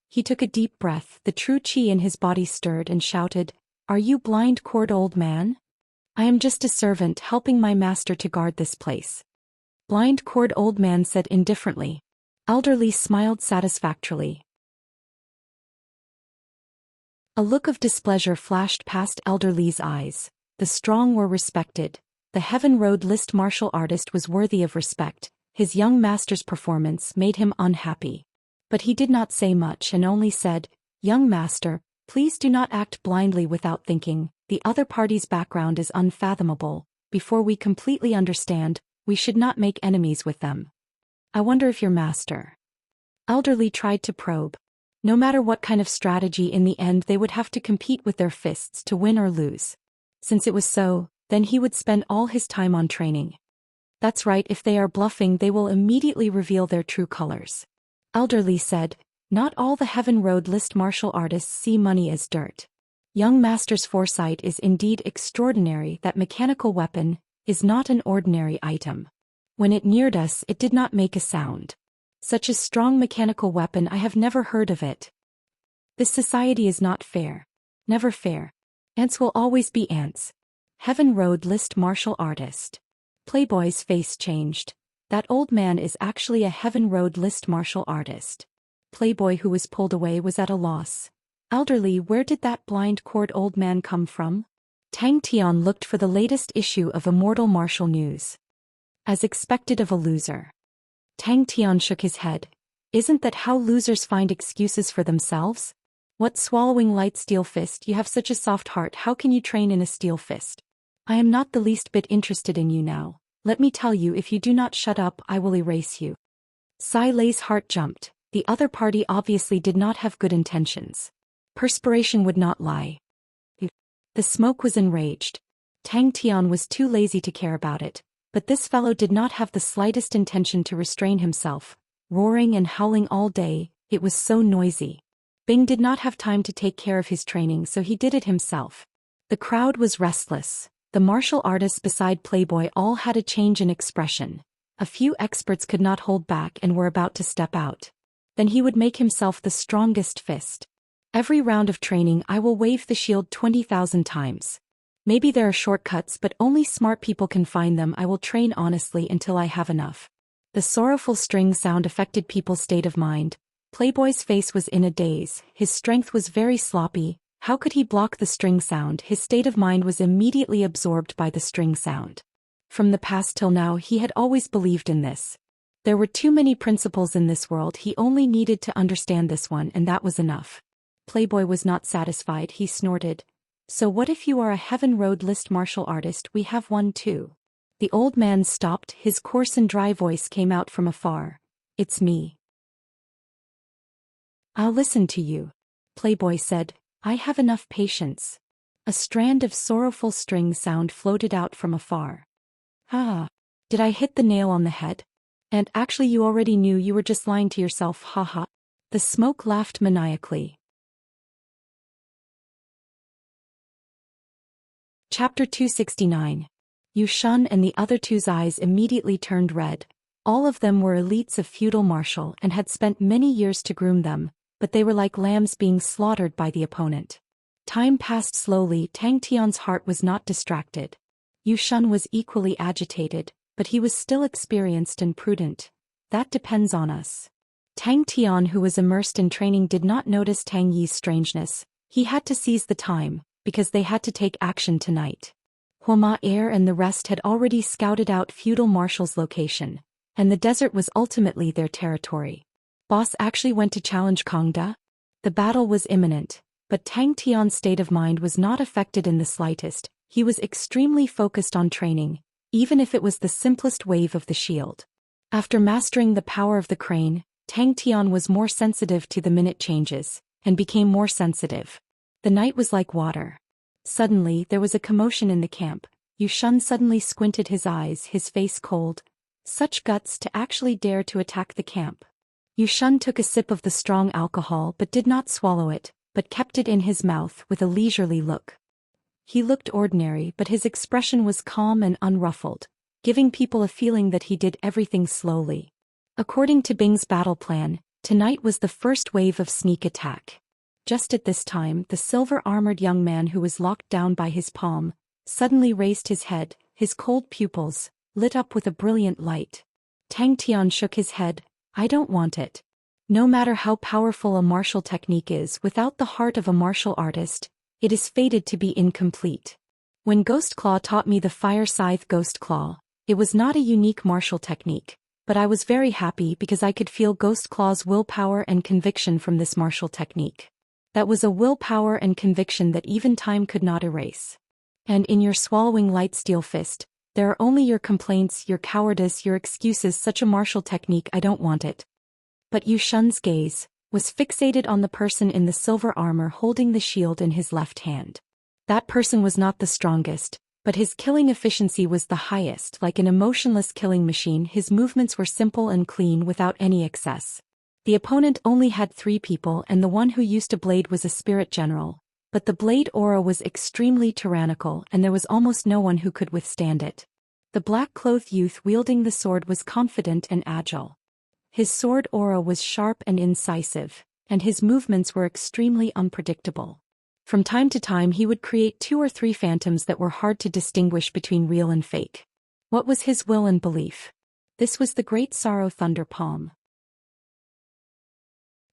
He took a deep breath, the true chi in his body stirred and shouted, "Are you blind, cord old man? I am just a servant helping my master to guard this place." Blind cord old man said indifferently. Elderly smiled satisfactorily. A look of displeasure flashed past Elderly's eyes. The strong were respected. The Heaven Road list martial artist was worthy of respect. His young master's performance made him unhappy. But he did not say much and only said, "Young master, please do not act blindly without thinking. The other party's background is unfathomable. Before we completely understand, we should not make enemies with them. I wonder if your master..." Elderly tried to probe. No matter what kind of strategy, in the end they would have to compete with their fists to win or lose. Since it was so, then he would spend all his time on training. That's right, if they are bluffing they will immediately reveal their true colors. Elderly said, "Not all the Heaven Road list martial artists see money as dirt. Young master's foresight is indeed extraordinary. That mechanical weapon is not an ordinary item. When it neared us it did not make a sound. Such a strong mechanical weapon, I have never heard of it. This society is not fair. Never fair. Ants will always be ants." Heaven Road list martial artist. Playboy's face changed. That old man is actually a Heaven Road list martial artist. Playboy, who was pulled away, was at a loss. Elderly, where did that blind cord old man come from? Tang Tian looked for the latest issue of Immortal Martial News. As expected of a loser. Tang Tian shook his head. Isn't that how losers find excuses for themselves? What, swallowing light steel fist? You have such a soft heart, how can you train in a steel fist? I am not the least bit interested in you now. Let me tell you, if you do not shut up I will erase you. Sai Lei's heart jumped. The other party obviously did not have good intentions. Perspiration would not lie. The smoke was enraged. Tang Tian was too lazy to care about it, but this fellow did not have the slightest intention to restrain himself, roaring and howling all day. It was so noisy. Bing did not have time to take care of his training, so he did it himself. The crowd was restless. The martial artists beside Playboy all had a change in expression. A few experts could not hold back and were about to step out. Then he would make himself the strongest fist. Every round of training I will wave the shield 20,000 times. Maybe there are shortcuts, but only smart people can find them. I will train honestly until I have enough. The sorrowful string sound affected people's state of mind. Playboy's face was in a daze. His strength was very sloppy. How could he block the string sound? His state of mind was immediately absorbed by the string sound. From the past till now he had always believed in this. There were too many principles in this world, he only needed to understand this one and that was enough. Playboy was not satisfied, he snorted. So what if you are a Heaven Road list martial artist? We have one too. The old man stopped, his coarse and dry voice came out from afar. It's me. I'll listen to you. Playboy said, I have enough patience. A strand of sorrowful string sound floated out from afar. Ah. Did I hit the nail on the head? And actually you already knew, you were just lying to yourself, haha. The smoke laughed maniacally. Chapter 269. Zhou Xian and the other two's eyes immediately turned red. All of them were elites of feudal martial and had spent many years to groom them, but they were like lambs being slaughtered by the opponent. Time passed slowly. Tang Tian's heart was not distracted. Zhou Xian was equally agitated, but he was still experienced and prudent. That depends on us. Tang Tian, who was immersed in training, did not notice Tang Yi's strangeness. He had to seize the time, because they had to take action tonight. Hua Air and the rest had already scouted out feudal marshal's location, and the desert was ultimately their territory. Boss actually went to challenge Kongda? The battle was imminent, but Tang Tian's state of mind was not affected in the slightest. He was extremely focused on training, even if it was the simplest wave of the shield. After mastering the power of the crane, Tang Tian was more sensitive to the minute changes, and became more sensitive. The night was like water. Suddenly there was a commotion in the camp. Zhou Xian suddenly squinted his eyes, his face cold. Such guts to actually dare to attack the camp. Zhou Xian took a sip of the strong alcohol but did not swallow it, but kept it in his mouth with a leisurely look. He looked ordinary, but his expression was calm and unruffled, giving people a feeling that he did everything slowly. According to Bing's battle plan, tonight was the first wave of sneak attack. Just at this time, the silver-armored young man who was locked down by his palm suddenly raised his head, his cold pupils lit up with a brilliant light. Tang Tian shook his head. I don't want it. No matter how powerful a martial technique is, without the heart of a martial artist, it is fated to be incomplete. When Ghost Claw taught me the Fire Scythe Ghost Claw, it was not a unique martial technique, but I was very happy because I could feel Ghost Claw's willpower and conviction from this martial technique. That was a willpower and conviction that even time could not erase. And in your swallowing light steel fist, there are only your complaints, your cowardice, your excuses. Such a martial technique, I don't want it. But Zhou Xian's gaze was fixated on the person in the silver armor holding the shield in his left hand. That person was not the strongest, but his killing efficiency was the highest. Like an emotionless killing machine, his movements were simple and clean without any excess. The opponent only had 3 people and the one who used a blade was a spirit general, but the blade aura was extremely tyrannical and there was almost no one who could withstand it. The black-clothed youth wielding the sword was confident and agile. His sword aura was sharp and incisive, and his movements were extremely unpredictable. From time to time he would create 2 or 3 phantoms that were hard to distinguish between real and fake. What was his will and belief? This was the Great Sorrow Thunder Palm.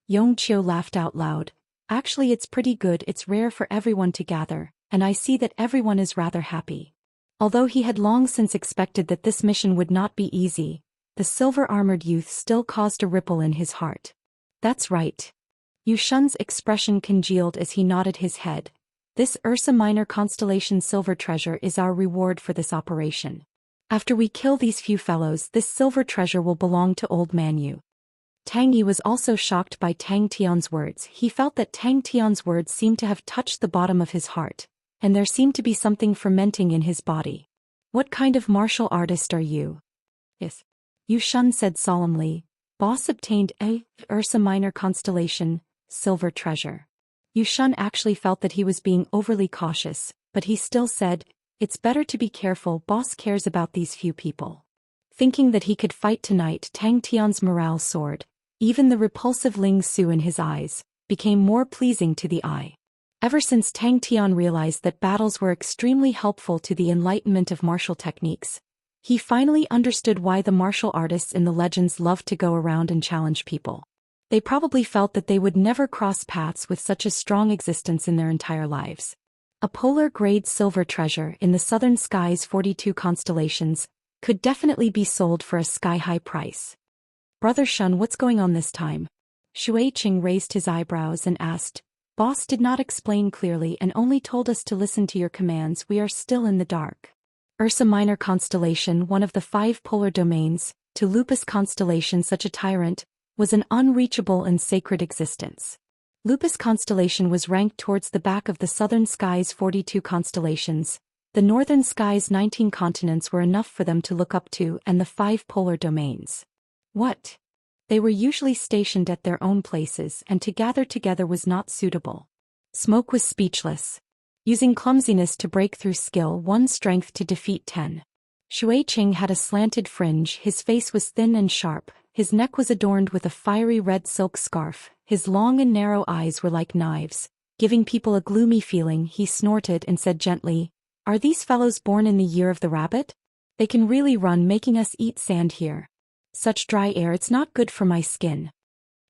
Yongqiu laughed out loud. Actually, it's pretty good. It's rare for everyone to gather, and I see that everyone is rather happy. Although he had long since expected that this mission would not be easy, the silver-armored youth still caused a ripple in his heart. That's right. Zhou Xian's expression congealed as he nodded his head. This Ursa Minor constellation silver treasure is our reward for this operation. After we kill these few fellows, this silver treasure will belong to old man Yu. Tang Yi was also shocked by Tang Tian's words. He felt that Tang Tian's words seemed to have touched the bottom of his heart, and there seemed to be something fermenting in his body. What kind of martial artist are you? Yes. Zhou Xian said solemnly. Boss obtained a Ursa Minor constellation, silver treasure. Zhou Xian actually felt that he was being overly cautious, but he still said, it's better to be careful. Boss cares about these few people. Thinking that he could fight tonight, Tang Tian's morale soared. Even the repulsive Ling Su in his eyes became more pleasing to the eye. Ever since Tang Tian realized that battles were extremely helpful to the enlightenment of martial techniques, he finally understood why the martial artists in the legends loved to go around and challenge people. They probably felt that they would never cross paths with such a strong existence in their entire lives. A polar-grade silver treasure in the southern sky's 42 constellations could definitely be sold for a sky-high price. Brother Shun, what's going on this time? Shui Qing raised his eyebrows and asked. Boss did not explain clearly and only told us to listen to your commands. We are still in the dark. Ursa Minor constellation, one of the 5 polar domains, to Lupus constellation, such a tyrant, was an unreachable and sacred existence. Lupus constellation was ranked towards the back of the southern sky's 42 constellations. The northern sky's 19 continents were enough for them to look up to, and the 5 polar domains. What? They were usually stationed at their own places, and to gather together was not suitable. Smoke was speechless. Using clumsiness to break through skill, 1 strength to defeat 10. Shui Qing had a slanted fringe, his face was thin and sharp, his neck was adorned with a fiery red silk scarf, his long and narrow eyes were like knives, giving people a gloomy feeling. He snorted and said gently, "Are these fellows born in the year of the rabbit? They can really run, making us eat sand here. Such dry air, it's not good for my skin."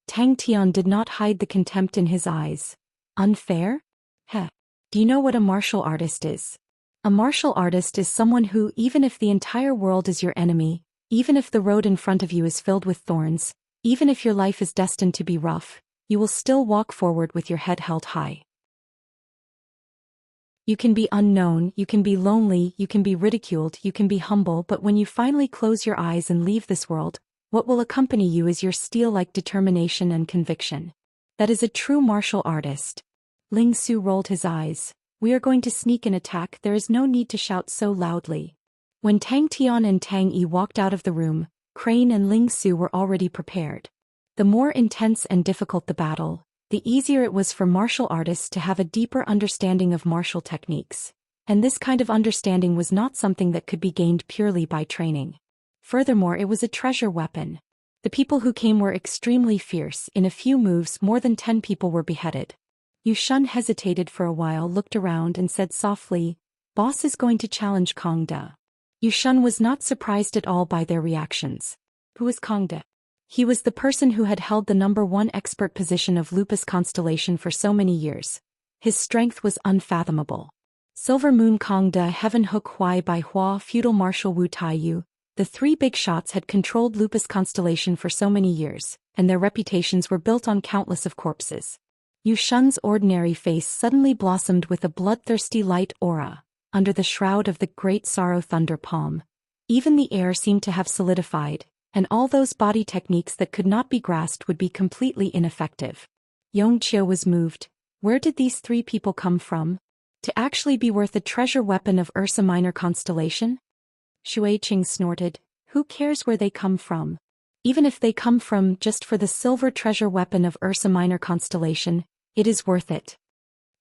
Tang Tian did not hide the contempt in his eyes. Unfair? Heh. Do you know what a martial artist is? A martial artist is someone who, even if the entire world is your enemy, even if the road in front of you is filled with thorns, even if your life is destined to be rough, you will still walk forward with your head held high. You can be unknown, you can be lonely, you can be ridiculed, you can be humble, but when you finally close your eyes and leave this world, what will accompany you is your steel-like determination and conviction. That is a true martial artist. Ling Su rolled his eyes. We are going to sneak and attack, there is no need to shout so loudly. When Tang Tian and Tang Yi walked out of the room, Crane and Ling Su were already prepared. The more intense and difficult the battle, the easier it was for martial artists to have a deeper understanding of martial techniques. And this kind of understanding was not something that could be gained purely by training. Furthermore, it was a treasure weapon. The people who came were extremely fierce. In a few moves, more than 10 people were beheaded. Yu Shun hesitated for a while, looked around and said softly, "Boss is going to challenge Kong De." Yu Shun was not surprised at all by their reactions. Who was Kong De? He was the person who had held the #1 expert position of Lupus constellation for so many years. His strength was unfathomable. Silver Moon Kong De, Heaven Hook Huai Bai Hua, Feudal Marshal Wu Taiyu, the 3 big shots had controlled Lupus constellation for so many years, and their reputations were built on countless of corpses. Yu Shun's ordinary face suddenly blossomed with a bloodthirsty light aura. Under the shroud of the Great Sorrow Thunder Palm, even the air seemed to have solidified, and all those body techniques that could not be grasped would be completely ineffective. Yongqiu was moved. Where did these 3 people come from? To actually be worth a treasure weapon of Ursa Minor constellation? Shui Qing snorted. Who cares where they come from? Even if they come from just for the silver treasure weapon of Ursa Minor constellation, it is worth it.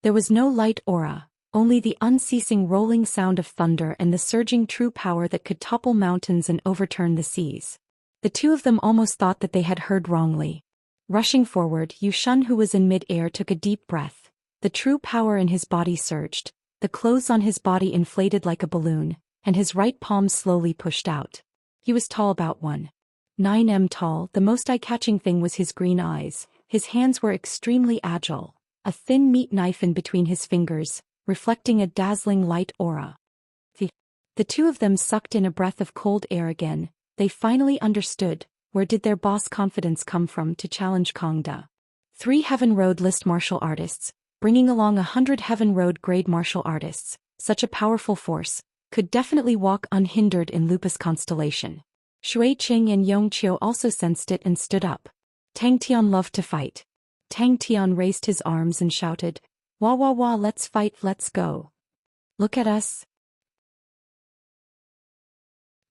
There was no light aura, only the unceasing rolling sound of thunder and the surging true power that could topple mountains and overturn the seas. The 2 of them almost thought that they had heard wrongly. Rushing forward, Yu Shun, who was in mid-air, took a deep breath. The true power in his body surged, the clothes on his body inflated like a balloon, and his right palm slowly pushed out. He was tall, about 1.9 m tall. The most eye-catching thing was his green eyes. His hands were extremely agile, a thin meat knife in between his fingers, reflecting a dazzling light aura. The 2 of them sucked in a breath of cold air again. They finally understood. Where did their boss confidence come from to challenge Kong De? 3 Heaven Road list martial artists, bringing along 100 Heaven Road grade martial artists, such a powerful force, could definitely walk unhindered in Lupus constellation. Shui Qing and Yongqiu also sensed it and stood up. Tang Tian loved to fight. Tang Tian raised his arms and shouted, "Wah wah wah, let's fight, let's go. Look at us."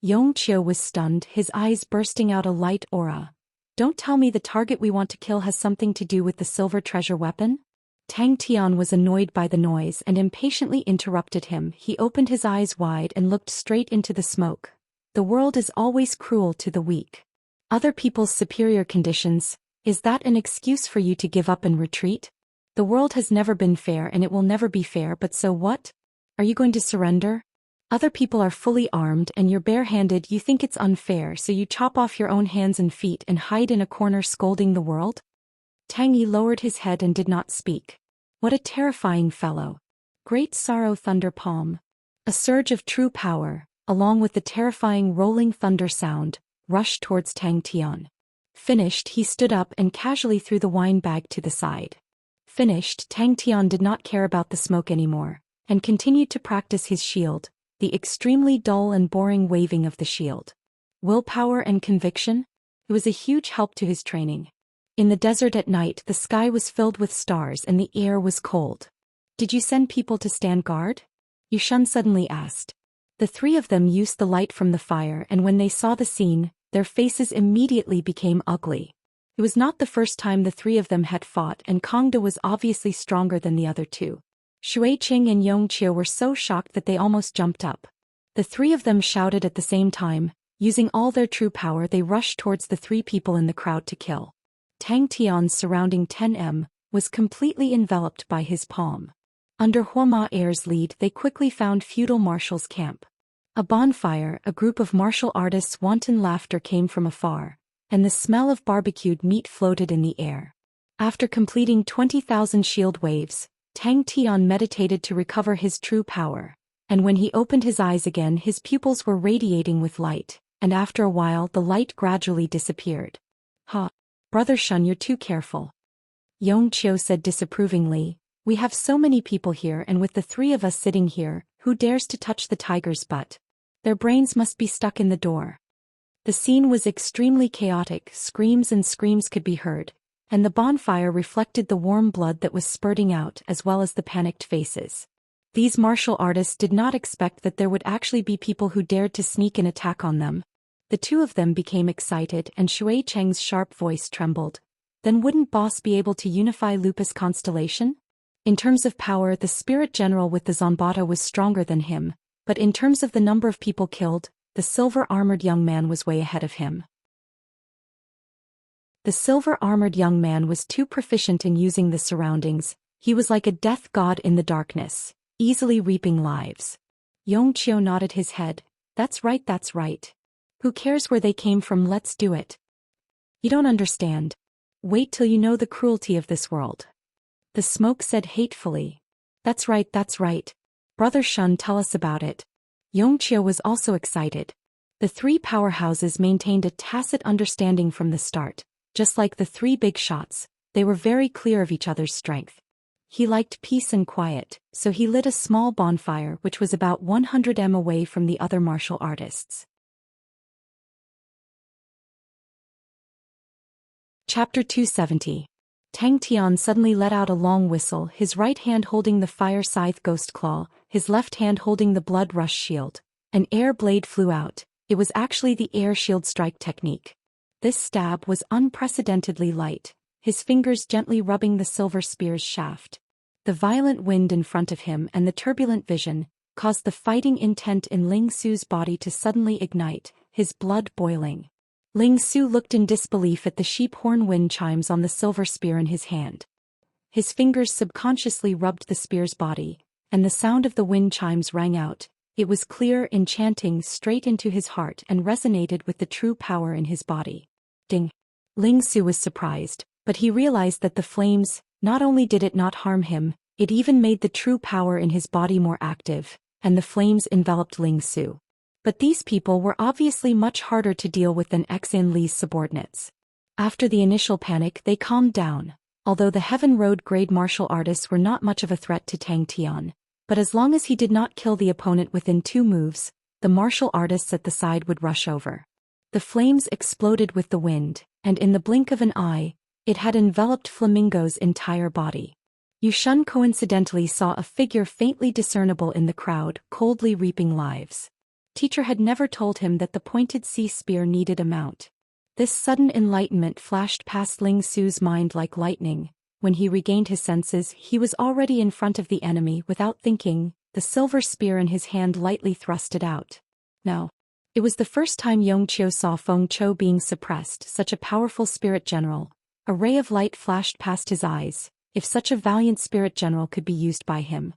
Yongqiu was stunned, his eyes bursting out a light aura. "Don't tell me the target we want to kill has something to do with the silver treasure weapon?" Tang Tian was annoyed by the noise and impatiently interrupted him. He opened his eyes wide and looked straight into the smoke. The world is always cruel to the weak. Other people's superior conditions, is that an excuse for you to give up and retreat? The world has never been fair and it will never be fair, but so what? Are you going to surrender? Other people are fully armed and you're barehanded. You think it's unfair, so you chop off your own hands and feet and hide in a corner scolding the world? Tang Yi lowered his head and did not speak. What a terrifying fellow. Great Sorrow Thunder Palm. A surge of true power, along with the terrifying rolling thunder sound, rushed towards Tang Tian. Finished, he stood up and casually threw the wine bag to the side. Finished, Tang Tian did not care about the smoke anymore, and continued to practice his shield, the extremely dull and boring waving of the shield. Willpower and conviction? It was a huge help to his training. In the desert at night, the sky was filled with stars and the air was cold. Did you send people to stand guard? Zhou Xian suddenly asked. The three of them used the light from the fire, and when they saw the scene, their faces immediately became ugly. It was not the first time the three of them had fought, and Kongda was obviously stronger than the other two. Shui Qing and Yongqiu were so shocked that they almost jumped up. The three of them shouted at the same time. Using all their true power, they rushed towards the three people in the crowd to kill. Tang Tian's surrounding 10m was completely enveloped by his palm. Under Huoma Air's lead, they quickly found feudal marshal's camp. A bonfire, a group of martial artists' wanton laughter came from afar, and the smell of barbecued meat floated in the air. After completing 20,000 shield waves, Tang Tian meditated to recover his true power, and when he opened his eyes again, his pupils were radiating with light, and after a while the light gradually disappeared. "Ha! Brother Shun, you're too careful," Yongqiu said disapprovingly. "We have so many people here, and with the three of us sitting here, who dares to touch the tiger's butt? Their brains must be stuck in the door." The scene was extremely chaotic, screams and screams could be heard, and the bonfire reflected the warm blood that was spurting out as well as the panicked faces. These martial artists did not expect that there would actually be people who dared to sneak an attack on them. The two of them became excited and Shui Cheng's sharp voice trembled. Then wouldn't boss be able to unify Lupus Constellation? In terms of power, the spirit general with the Zanbata was stronger than him, but in terms of the number of people killed, the silver-armored young man was way ahead of him. The silver-armored young man was too proficient in using the surroundings. He was like a death god in the darkness, easily reaping lives. Yongqiu nodded his head. That's right, that's right. Who cares where they came from, let's do it. You don't understand. Wait till you know the cruelty of this world. The smoke said hatefully. That's right, that's right. Brother Shun, tell us about it. Yongqiu was also excited. The three powerhouses maintained a tacit understanding from the start. Just like the three big shots, they were very clear of each other's strength. He liked peace and quiet, so he lit a small bonfire which was about 100 m away from the other martial artists. Chapter 270. Tang Tian suddenly let out a long whistle, his right hand holding the fire scythe ghost claw, his left hand holding the blood rush shield. An air blade flew out. It was actually the air shield strike technique. This stab was unprecedentedly light, his fingers gently rubbing the silver spear's shaft. The violent wind in front of him and the turbulent vision caused the fighting intent in Ling Su's body to suddenly ignite, his blood boiling. Ling Su looked in disbelief at the sheep horn wind chimes on the silver spear in his hand. His fingers subconsciously rubbed the spear's body, and the sound of the wind chimes rang out. It was clear, enchanting, straight into his heart and resonated with the true power in his body. Ding! Ling Su was surprised, but he realized that the flames, not only did it not harm him, it even made the true power in his body more active, and the flames enveloped Ling Su. But these people were obviously much harder to deal with than Xin Li's subordinates. After the initial panic, they calmed down, although the Heaven Road grade martial artists were not much of a threat to Tang Tian. But as long as he did not kill the opponent within 2 moves, the martial artists at the side would rush over. The flames exploded with the wind, and in the blink of an eye, it had enveloped Flamingo's entire body. Zhou Xian coincidentally saw a figure faintly discernible in the crowd, coldly reaping lives. Teacher had never told him that the pointed sea spear needed a mount. This sudden enlightenment flashed past Ling Su's mind like lightning. When he regained his senses, he was already in front of the enemy without thinking, the silver spear in his hand lightly thrusted out. No. It was the first time Yongqiu saw Feng Chou being suppressed, such a powerful spirit general. A ray of light flashed past his eyes. If such a valiant spirit general could be used by him.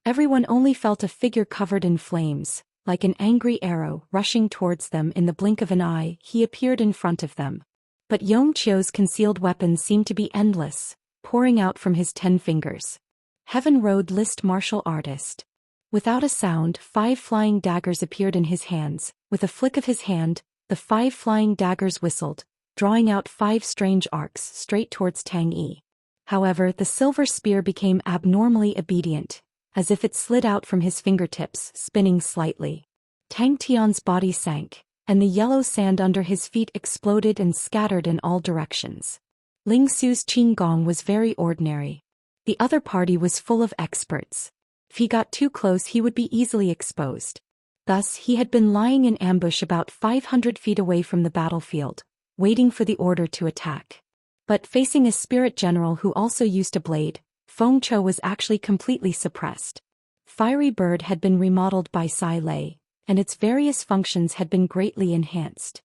Everyone only felt a figure covered in flames. Like an angry arrow rushing towards them in the blink of an eye, he appeared in front of them. But Yongqiu's concealed weapons seemed to be endless, pouring out from his 10 fingers. Heaven Road list martial artist. Without a sound, 5 flying daggers appeared in his hands. With a flick of his hand, the 5 flying daggers whistled. drawing out 5 strange arcs straight towards Tang Yi. However, the silver spear became abnormally obedient, as if it slid out from his fingertips, spinning slightly. Tang Tian's body sank, and the yellow sand under his feet exploded and scattered in all directions. Ling Su's qinggong was very ordinary. The other party was full of experts. If he got too close he would be easily exposed. Thus he had been lying in ambush about 500 feet away from the battlefield, waiting for the order to attack. But facing a spirit general who also used a blade, Feng Chou was actually completely suppressed. Fiery Bird had been remodeled by Sai Lei, and its various functions had been greatly enhanced.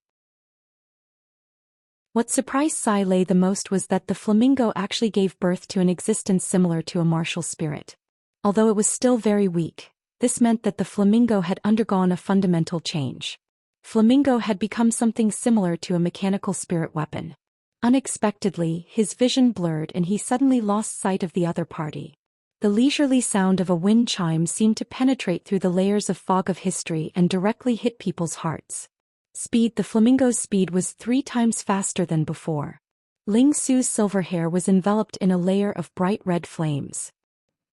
What surprised Sai Lei the most was that the flamingo actually gave birth to an existence similar to a martial spirit. Although it was still very weak, this meant that the flamingo had undergone a fundamental change. Flamingo had become something similar to a mechanical spirit weapon. Unexpectedly, his vision blurred and he suddenly lost sight of the other party. The leisurely sound of a wind chime seemed to penetrate through the layers of fog of history and directly hit people's hearts. The flamingo's speed was 3 times faster than before. Ling Su's silver hair was enveloped in a layer of bright red flames.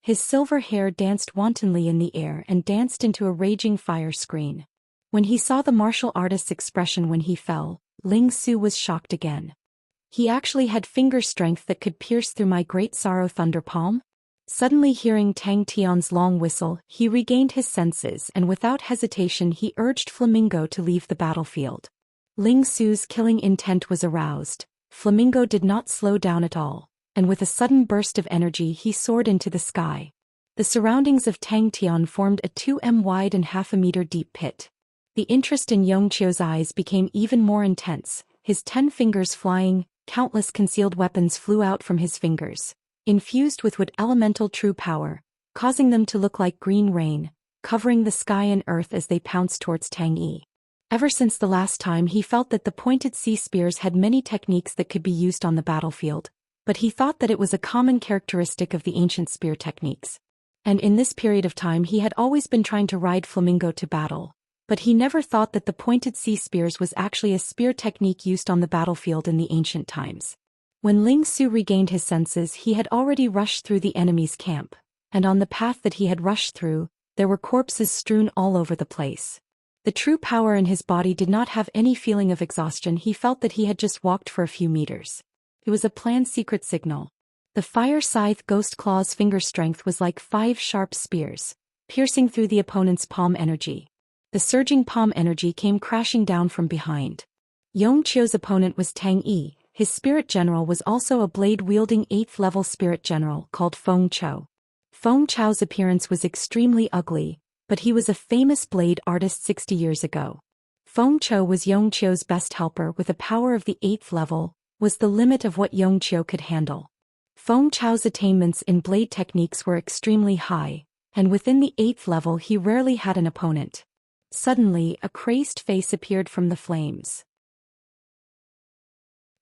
His silver hair danced wantonly in the air and danced into a raging fire screen. When he saw the martial artist's expression when he fell, Ling Su was shocked again. He actually had finger strength that could pierce through my great sorrow thunder palm? Suddenly hearing Tang Tian's long whistle, he regained his senses and without hesitation he urged Flamingo to leave the battlefield. Ling Su's killing intent was aroused. Flamingo did not slow down at all, and with a sudden burst of energy he soared into the sky. The surroundings of Tang Tian formed a 2 m wide and half a meter deep pit. The interest in Yongqiu's eyes became even more intense, his 10 fingers flying, countless concealed weapons flew out from his fingers, infused with wood elemental true power, causing them to look like green rain, covering the sky and earth as they pounced towards Tang Yi. Ever since the last time he felt that the pointed sea spears had many techniques that could be used on the battlefield, but he thought that it was a common characteristic of the ancient spear techniques. And in this period of time he had always been trying to ride Flamingo to battle, but he never thought that the pointed sea spears was actually a spear technique used on the battlefield in the ancient times. When Ling Su regained his senses he had already rushed through the enemy's camp, and on the path that he had rushed through, there were corpses strewn all over the place. The true power in his body did not have any feeling of exhaustion. He felt that he had just walked for a few meters. It was a planned secret signal. The fire scythe Ghost Claw's finger strength was like 5 sharp spears, piercing through the opponent's palm energy. The surging palm energy came crashing down from behind. Yongqiu's opponent was Tang Yi. His spirit general was also a blade-wielding 8th-level spirit general called Feng Chou. Feng Chou's appearance was extremely ugly, but he was a famous blade artist 60 years ago. Feng Chou was Yongqiu's best helper with a power of the 8th level, was the limit of what Yongqiu could handle. Feng Chou's attainments in blade techniques were extremely high, and within the 8th level he rarely had an opponent. Suddenly, a crazed face appeared from the flames.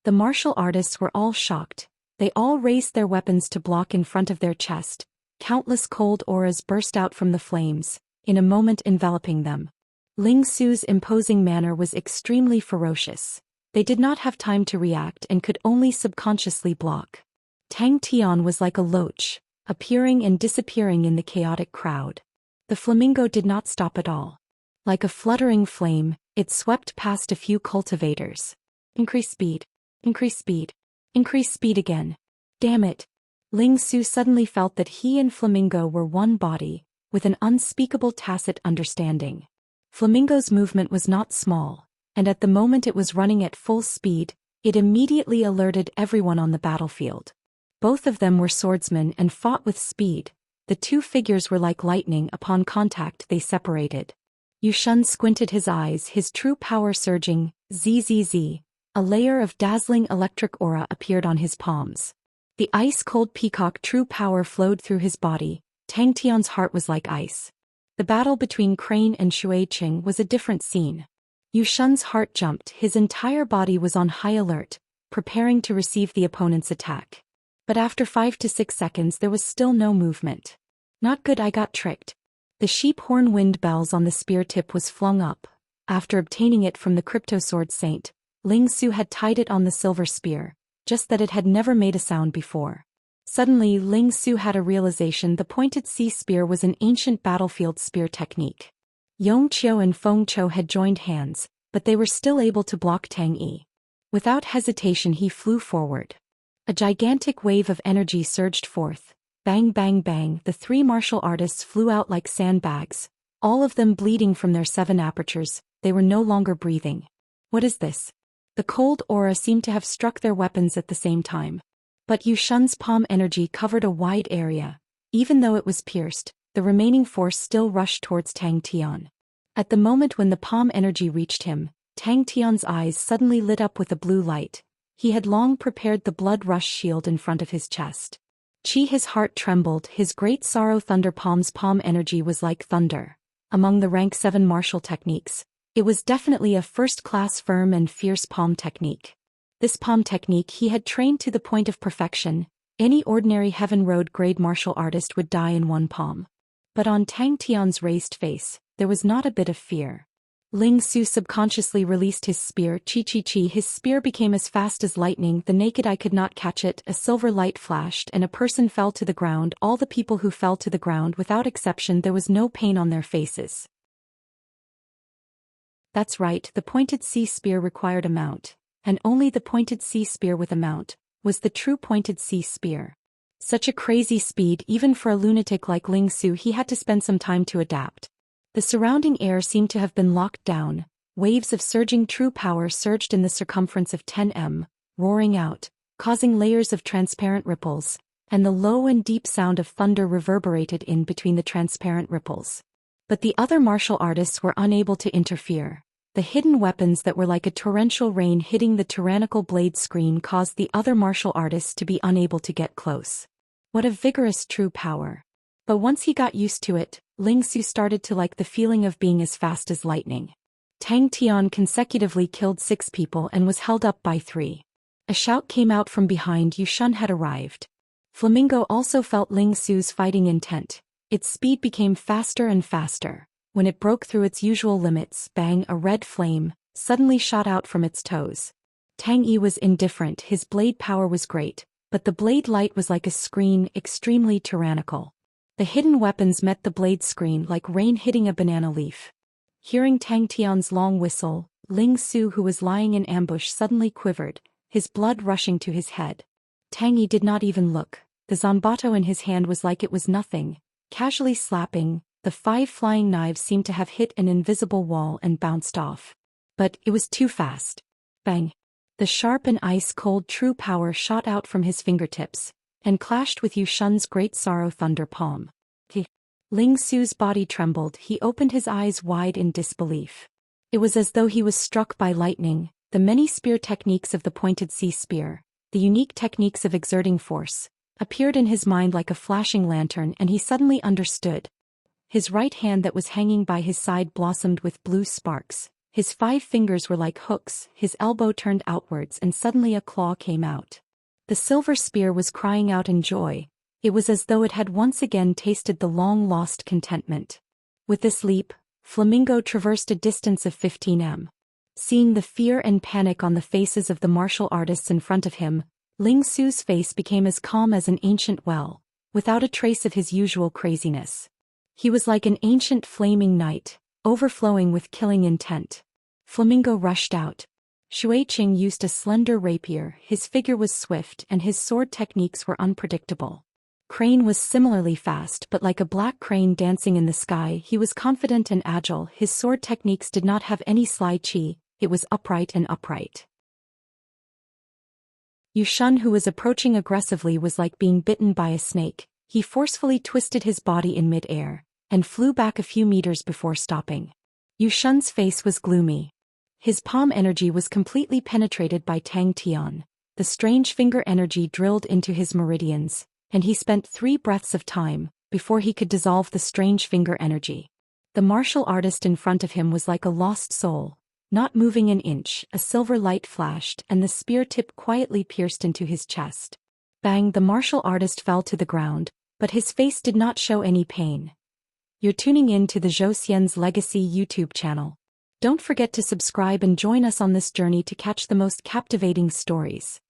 The martial artists were all shocked. They all raised their weapons to block in front of their chest. Countless cold auras burst out from the flames, in a moment enveloping them. Ling Su's imposing manner was extremely ferocious. They did not have time to react and could only subconsciously block. Tang Tian was like a loach, appearing and disappearing in the chaotic crowd. The flamingo did not stop at all. Like a fluttering flame, it swept past a few cultivators. Increase speed. Increase speed. Increase speed again. Damn it. Ling Su suddenly felt that he and Flamingo were one body, with an unspeakable tacit understanding. Flamingo's movement was not small, and at the moment it was running at full speed, it immediately alerted everyone on the battlefield. Both of them were swordsmen and fought with speed. The 2 figures were like lightning. Upon contact they separated. Yushan squinted his eyes, his true power surging. Zzz. A layer of dazzling electric aura appeared on his palms. The ice-cold peacock true power flowed through his body. Tang Tian's heart was like ice. The battle between Crane and Shuiqing was a different scene. Yushan's heart jumped, his entire body was on high alert, preparing to receive the opponent's attack. But after 5 to 6 seconds there was still no movement. Not good, I got tricked. The sheep horn wind bells on the spear tip was flung up. After obtaining it from the crypto sword saint, Ling Su had tied it on the silver spear, just that it had never made a sound before. Suddenly Ling Su had a realization: the pointed sea spear was an ancient battlefield spear technique. Yong Qiu and Feng Chou had joined hands, but they were still able to block Tang Yi. Without hesitation he flew forward. A gigantic wave of energy surged forth. Bang bang bang, the three martial artists flew out like sandbags, all of them bleeding from their 7 apertures. They were no longer breathing. What is this? The cold aura seemed to have struck their weapons at the same time. But Yu Shun's palm energy covered a wide area. Even though it was pierced, the remaining force still rushed towards Tang Tian. At the moment when the palm energy reached him, Tang Tian's eyes suddenly lit up with a blue light. He had long prepared the blood rush shield in front of his chest. His heart trembled. His great sorrow thunder palm's palm energy was like thunder. Among the rank 7 martial techniques, it was definitely a first-class firm and fierce palm technique. This palm technique he had trained to the point of perfection. Any ordinary Heaven Road grade martial artist would die in one palm. But on Tang Tian's raised face, there was not a bit of fear. Ling Su subconsciously released his spear. Chi. His spear became as fast as lightning. The naked eye could not catch it. A silver light flashed and a person fell to the ground. All the people who fell to the ground without exception, there was no pain on their faces. That's right, the pointed sea spear required a mount, and only the pointed sea spear with a mount was the true pointed sea spear. Such a crazy speed, even for a lunatic like Ling Su. He had to spend some time to adapt. The surrounding air seemed to have been locked down. Waves of surging true power surged in the circumference of 10 m, roaring out, causing layers of transparent ripples, and the low and deep sound of thunder reverberated in between the transparent ripples. But the other martial artists were unable to interfere. The hidden weapons that were like a torrential rain hitting the tyrannical blade screen caused the other martial artists to be unable to get close. What a vigorous true power. But once he got used to it, Ling Su started to like the feeling of being as fast as lightning. Tang Tian consecutively killed 6 people and was held up by 3. A shout came out from behind. Yu Shun had arrived. Flamingo also felt Ling Su's fighting intent. Its speed became faster and faster. When it broke through its usual limits, bang, a red flame suddenly shot out from its toes. Tang Yi was indifferent. His blade power was great, but the blade light was like a screen, extremely tyrannical. The hidden weapons met the blade screen like rain hitting a banana leaf. Hearing Tang Tian's long whistle, Ling Su, who was lying in ambush, suddenly quivered, his blood rushing to his head. Tang Yi did not even look. The zanbato in his hand was like it was nothing. Casually slapping, the 5 flying knives seemed to have hit an invisible wall and bounced off. But it was too fast. Bang! The sharp and ice-cold true power shot out from his fingertips, and clashed with Yu Shun's great sorrow thunder palm. Ling Su's body trembled. He opened his eyes wide in disbelief. It was as though he was struck by lightning. The many spear techniques of the pointed sea spear, the unique techniques of exerting force, appeared in his mind like a flashing lantern, and he suddenly understood. His right hand that was hanging by his side blossomed with blue sparks. His 5 fingers were like hooks. His elbow turned outwards and suddenly a claw came out. The silver spear was crying out in joy. It was as though it had once again tasted the long-lost contentment. With this leap, Flamingo traversed a distance of 15 m. Seeing the fear and panic on the faces of the martial artists in front of him, Ling Su's face became as calm as an ancient well, without a trace of his usual craziness. He was like an ancient flaming knight, overflowing with killing intent. Flamingo rushed out. Xueqing used a slender rapier. His figure was swift and his sword techniques were unpredictable. Crane was similarly fast, but like a black crane dancing in the sky, he was confident and agile. His sword techniques did not have any sly chi, it was upright and upright. Yu Shun, who was approaching aggressively, was like being bitten by a snake. He forcefully twisted his body in mid-air, and flew back a few meters before stopping. Yu Shun's face was gloomy. His palm energy was completely penetrated by Tang Tian. The strange finger energy drilled into his meridians, and he spent 3 breaths of time before he could dissolve the strange finger energy. The martial artist in front of him was like a lost soul, not moving an inch. A silver light flashed and the spear tip quietly pierced into his chest. Bang! The martial artist fell to the ground, but his face did not show any pain. You're tuning in to the Zhou Xian's Legacy YouTube channel. Don't forget to subscribe and join us on this journey to catch the most captivating stories.